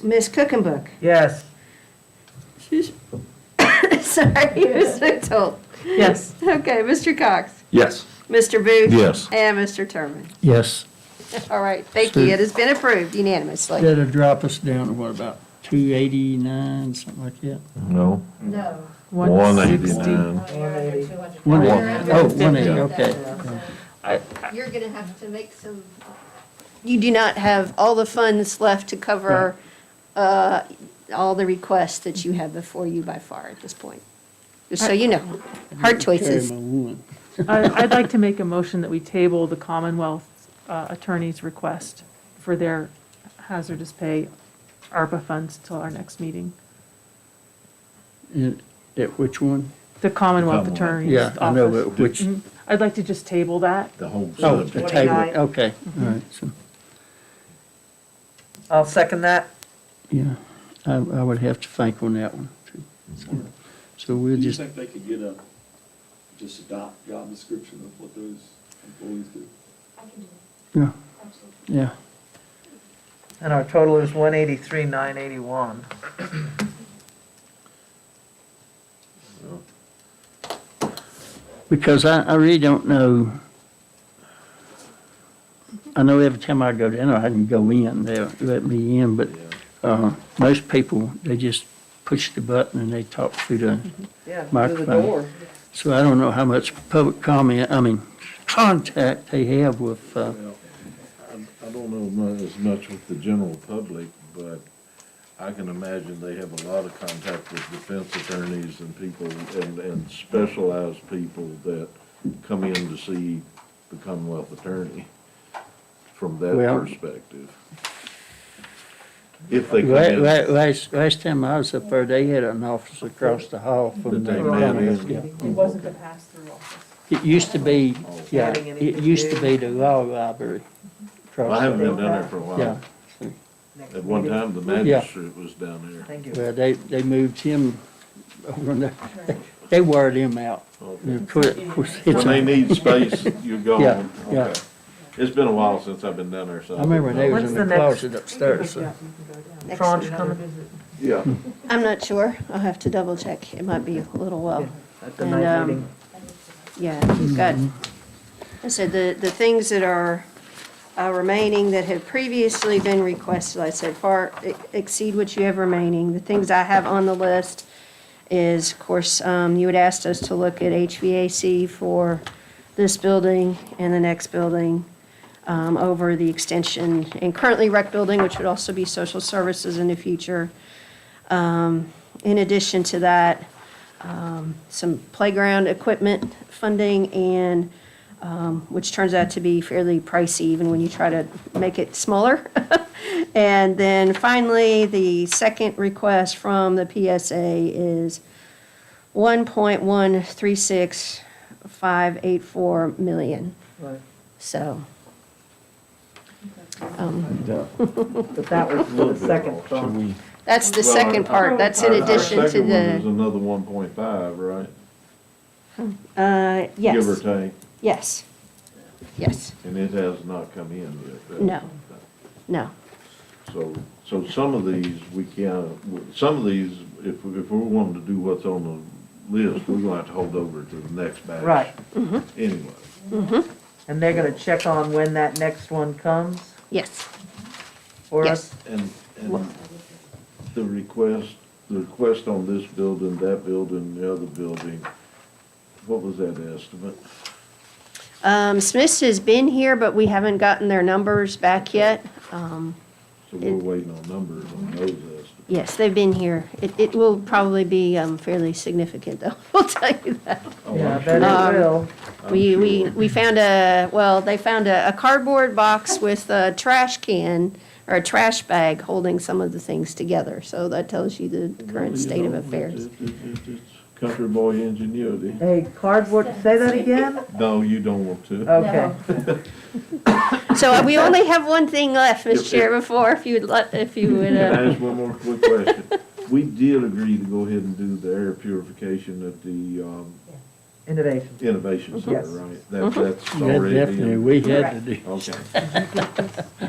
Ms. Cookenbook. Yes. Sorry, Ms. McToll. Yes. Okay, Mr. Cox. Yes. Mr. Booth. Yes. And Mr. Turman. Yes. All right, thank you. It has been approved unanimously. That'll drop us down to what, about 289, something like that? No, No. 189. 180. 180, oh, 180, okay. You're going to have to make some. You do not have all the funds left to cover all the requests that you have before you by far at this point. Just so you know, hard choices. Carry my one. I'd like to make a motion that we table the Commonwealth Attorney's request for their hazardous pay ARPA funds till our next meeting. At which one? The Commonwealth Commonwealth. Attorney's Yeah, I know, office. but which, I'd like to just table that. The whole oh, the subject. table, 29. okay, all right, so, I'll second that. yeah, I would have to think on that one, too. So we'll Do you just, think they could get just a job description of what those employees do? I can do yeah, that, absolutely. yeah. And our total is 183,981. Because I really don't know. I know every time I go down there, I can go in, they'll let me in, but most people, they just push the button and they talk through the Yeah, through the microphone. door. So I don't know how much public contact they have with, Well, I don't know as much with the general public, but I can imagine they have a lot of contact with defense attorneys and people, and specialized people that come in to see the Commonwealth Attorney from that Well- perspective. If they come in, last time I was up there, they had an office across the hall from That the they met in. Commonwealth, yeah. It wasn't a pass-through office. It used to be, yeah, Adding anything it used to new? be the law library. across I haven't the- been down there for a Yeah, while. Next At one meeting. time, the magistrate was down there. Thank you. well, they moved him over there. They wired him out. Okay. Of course, it's When they a- need space, you go Yeah, on. yeah. Okay. It's been a while since I've been down there, so. I remember they was When's in the the next- closet upstairs, so. Next Tranche week. coming Yeah. I'm not sure. I'll have to double check. It might be a little while. at the And, night meeting. Yeah, you've got, I said, the things that are remaining that have previously been requested, I said, far exceed what you have remaining. The things I have on the list is, of course, you had asked us to look at HVAC for this building and the next building, over the extension, and currently rec building, which would also be social services in the future. In addition to that, some playground equipment funding and, which turns out to be fairly pricey even when you try to make it smaller. And then finally, the second request from the PSA is 1.136584 million. Right. So, But that was for the second tranche. that's the second part. That's in addition to Our second one is the, another 1.5, right? yes. Give or take, Yes. Yes. and it has not come in yet. No. No. So some of these, some of these, if we're wanting to do what's on the list, we're gonna have to hold over to the next batch. Right. Anyway. And they're gonna check on when that next one comes Yes. for Yes. us? And the request on this building, that building, the other building, what was that estimate? Smith's has been here, but we haven't gotten their numbers back yet. So So we're waiting on numbers on those estimates. Yes, they've been here. It will probably be fairly significant, though, we'll tell you that. Yeah, I bet it will. We found they found a cardboard box with a trash can or a trash bag holding some of the things together. So that tells you the current state of affairs. It's country boy ingenuity. Hey, cardboard, say that again? No, you don't want to. Okay. So we only have one thing left, Mr. Chair, before if you would. Can I ask one more quick question? We did agree to go ahead and do the air purification at the Innovation. Innovation Center, Yes. right? That's That already. definitely, we had to do. Okay.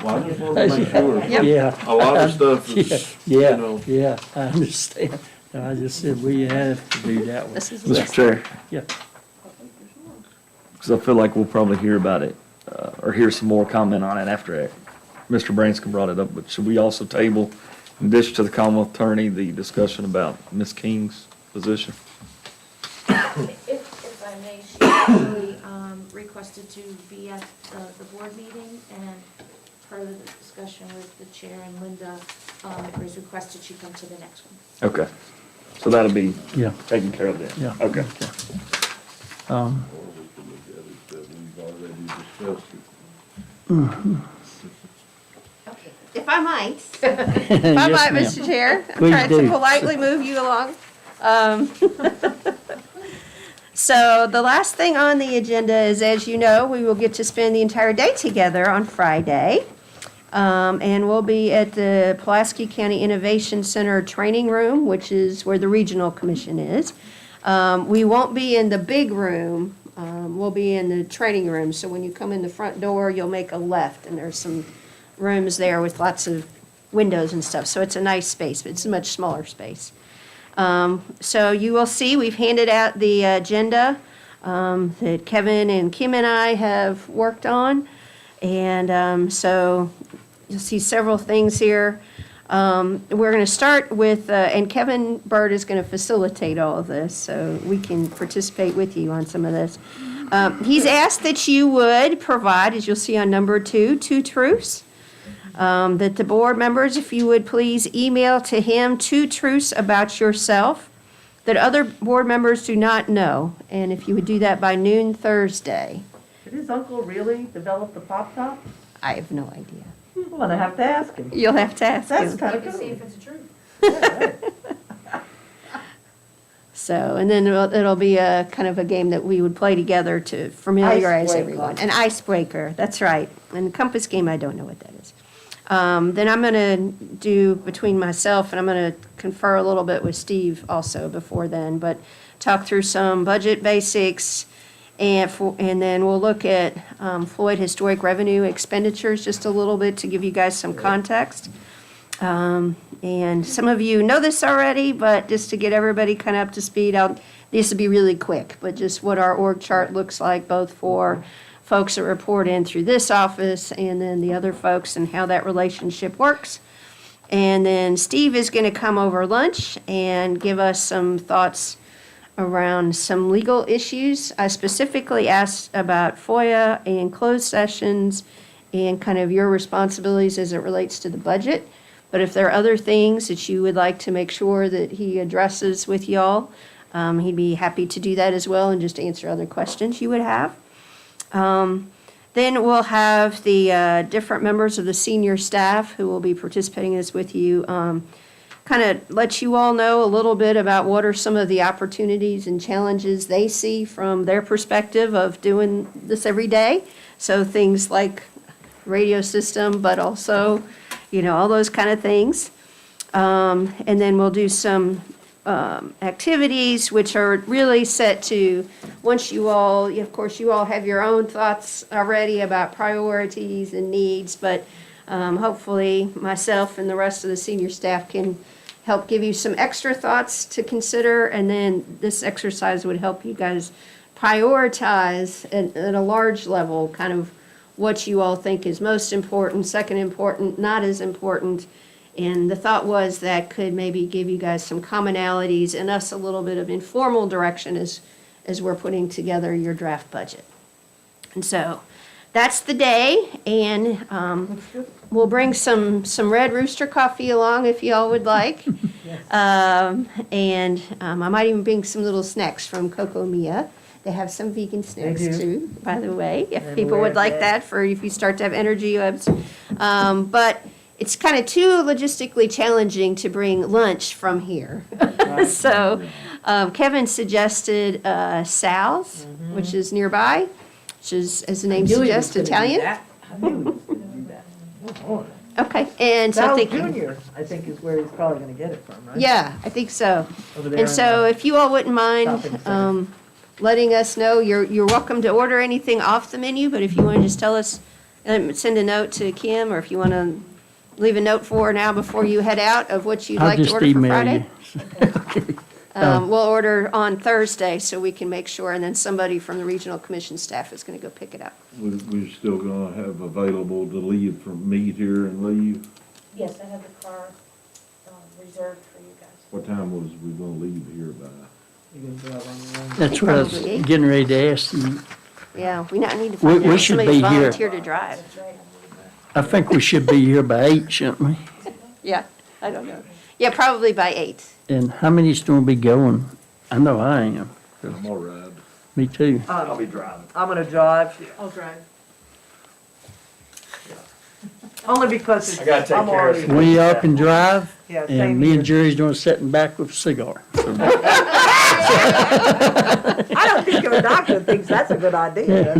Well, I just wanted to make sure. Yeah. A lot of stuff is, you Yeah, know. yeah, I understand. I just said we have to do that one. This is Mr. Chair, Yeah. because I feel like we'll probably hear about it, or hear some more comment on it after Mr. Branscombe brought it up, but should we also table, in addition to the Commonwealth Attorney, the discussion about Ms. King's position? If I may, she actually requested to be at the board meeting, and part of the discussion with the chair and Linda, it was requested she come to the next one. Okay, so that'll be Yeah. taken care of then? Yeah. Okay. Um, We've already discussed it. If I might, if I might, Mr. Chair, I'm Please trying to do. politely move you along. So the last thing on the agenda is, as you know, we will get to spend the entire day together on Friday. And we'll be at the Pulaski County Innovation Center Training Room, which is where the Regional Commission is. We won't be in the big room. We'll be in the training room. So when you come in the front door, you'll make a left, and there's some rooms there with lots of windows and stuff. So it's a nice space, but it's a much smaller space. So you will see, we've handed out the agenda that Kevin and Kim and I have worked on. And so you'll see several things here. We're going to start with, and Kevin Bird is going to facilitate all of this, so we can participate with you on some of this. He's asked that you would provide, as you'll see on number 2, 2 truths. That the board members, if you would please email to him 2 truths about yourself that other board members do not know. And if you would do that by noon Thursday. Did his uncle really develop the pop top? I have no idea. Well, I have to ask him. You'll have to ask That's him. kind of To see cool. if it's true. So, and then it'll be a kind of a game that we would play together to familiarize Icebreaker. everyone. An icebreaker, that's right. And compass game, I don't know what that is. Then I'm going to do between myself, and I'm going to confer a little bit with Steve also before then, but talk through some budget basics, and then we'll look at Floyd historic revenue expenditures just a little bit to give you guys some context. And some of you know this already, but just to get everybody kind of up to speed, this will be really quick, but just what our org chart looks like, both for folks that report in through this office and then the other folks and how that relationship works. And then Steve is going to come over lunch and give us some thoughts around some legal issues. I specifically asked about FOIA and closed sessions and kind of your responsibilities as it relates to the budget. But if there are other things that you would like to make sure that he addresses with y'all, he'd be happy to do that as well and just answer other questions you would have. Then we'll have the different members of the senior staff who will be participating in this with you, kind of let you all know a little bit about what are some of the opportunities and challenges they see from their perspective of doing this every day. So things like radio system, but also, all those kind of things. And then we'll do some activities which are really set to, once you all, of course, you all have your own thoughts already about priorities and needs, but hopefully myself and the rest of the senior staff can help give you some extra thoughts to consider, and then this exercise would help you guys prioritize at a large level kind of what you all think is most important, second important, not as important. And the thought was that could maybe give you guys some commonalities and us a little bit of informal direction as we're putting together your draft budget. And so that's the day, and we'll bring some Red Rooster coffee along if y'all would like. And I might even bring some little snacks from Coco Mia. They have some vegan snacks do. too, by the way, if I'm people aware would of like that. that for if you start to have energy ups. But it's kind of too logistically challenging to bring lunch from here. So Kevin suggested Sal's, which is nearby, which is, as the name suggests, Italian. I knew he was gonna do that. Oh, boy. Okay, and so I Sal think. Junior, I think is where he's probably gonna get it from, right? Yeah, I think so. Over there And in so the if you all wouldn't mind, shopping center. letting us know, you're welcome to order anything off the menu, but if you want to just tell us, send a note to Kim, or if you want to leave a note for her now before you head out of what you'd I'll like to just order for email Friday. you. We'll order on Thursday so we can make sure, and then somebody from the regional commission staff is going to go pick it up. We're still gonna have available to leave from meet here and leave. Yes, I have the car reserved for you guys. What time was we gonna leave here by? You can drive on your own. That's what I was Probably. getting ready to ask you. Yeah, we not need to We- find we out should somebody be here. volunteer to drive. That's right. I think we should be here by 8, shouldn't we? Yeah, I don't know. Yeah, probably by 8. And how many's gonna be going? I know I am. I'm all right. Me too. I'll be driving. I'm gonna drive, I'll drive. only because it's, I gotta take I'm care of already. We all can drive, Yeah, same and me and here. Jerry's gonna sit in back with a cigar. I don't think a doctor thinks that's a good idea.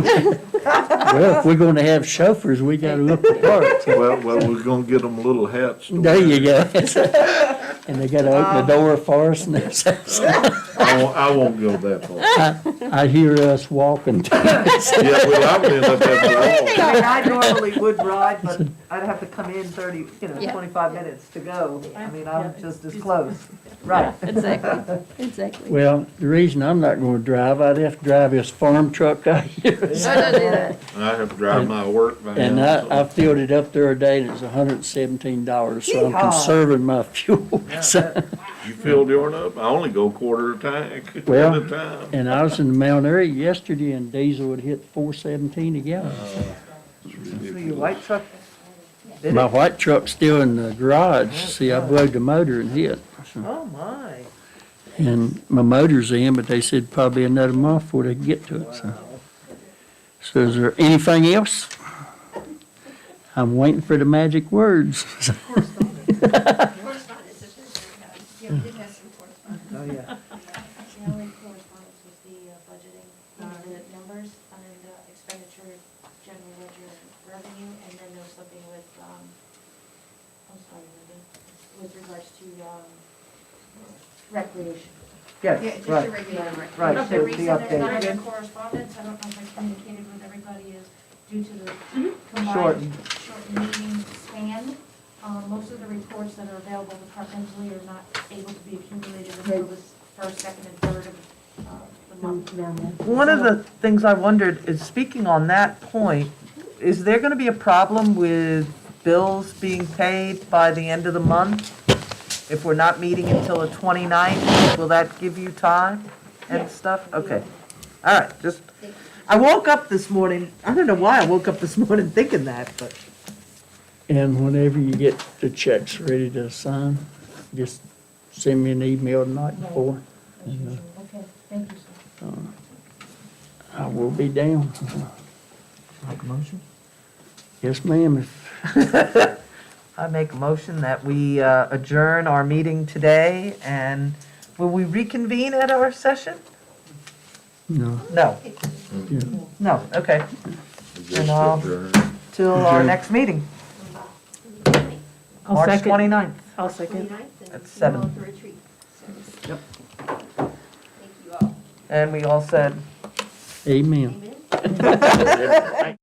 Well, if we're gonna have chauffeurs, we gotta look the part. so. Well, we're gonna get them little hats. to There wear. you go. And they gotta open the door for us and everything. I won't go that far. I hear us walking. Yeah, well, I would end up having to walk. I mean, I normally would ride, but I'd have to come in 30, Yeah. 25 minutes to go. I mean, I'm just as close. Right. Exactly, exactly. Well, the reason I'm not gonna drive, I'd have to drive this farm truck out here. No, don't do that. I have to drive my work van. And so- I filled it up there today, and it's $117, so I'm Yeehaw. conserving my fuel. So- You filled yours up? I only go quarter a tank Well, at a time. And I was in Mount Airy yesterday, and diesel would hit $4.17 a gallon. So your white truck did My it? white truck's still in the garage. See, I blowed the motor and hit. Oh, my. And my motor's in, but they said probably another month before they can get to it, so. So is there anything else? I'm waiting for the magic words. Oh, yeah. The only correspondence was the budgeting, the numbers and expenditure, general ledger and revenue, and then there was something with, I'm sorry, Linda, with regards to, recreation. Yes, just right. a regular. Right, The so the reason there's not update. any correspondence, I don't know if I communicated with everybody, is due to the combined Shortened. shortened meeting span. Most of the reports that are available departmentally are not able to be accumulated until the first, second, and third of the month. One of the things I wondered is, speaking on that point, is there gonna be a problem with bills being paid by the end of the month? If we're not meeting until the 29th, will that give you time and stuff? Okay. All right, just, I woke up this morning, I don't know why I woke up this morning thinking that, but. And whenever you get the checks ready to sign, just send me an email the night before. And, Okay, thank you, sir. I will be down. Make a motion? Yes, ma'am. If I make a motion that we adjourn our meeting today, and will we reconvene at our session? No. No, Yeah. no, okay, Just I'll- adjourn. till our next meeting, I'll March second. 29th I'll second. at 7. The retreat. Yep. Thank you all. And we all said, Amen. Amen.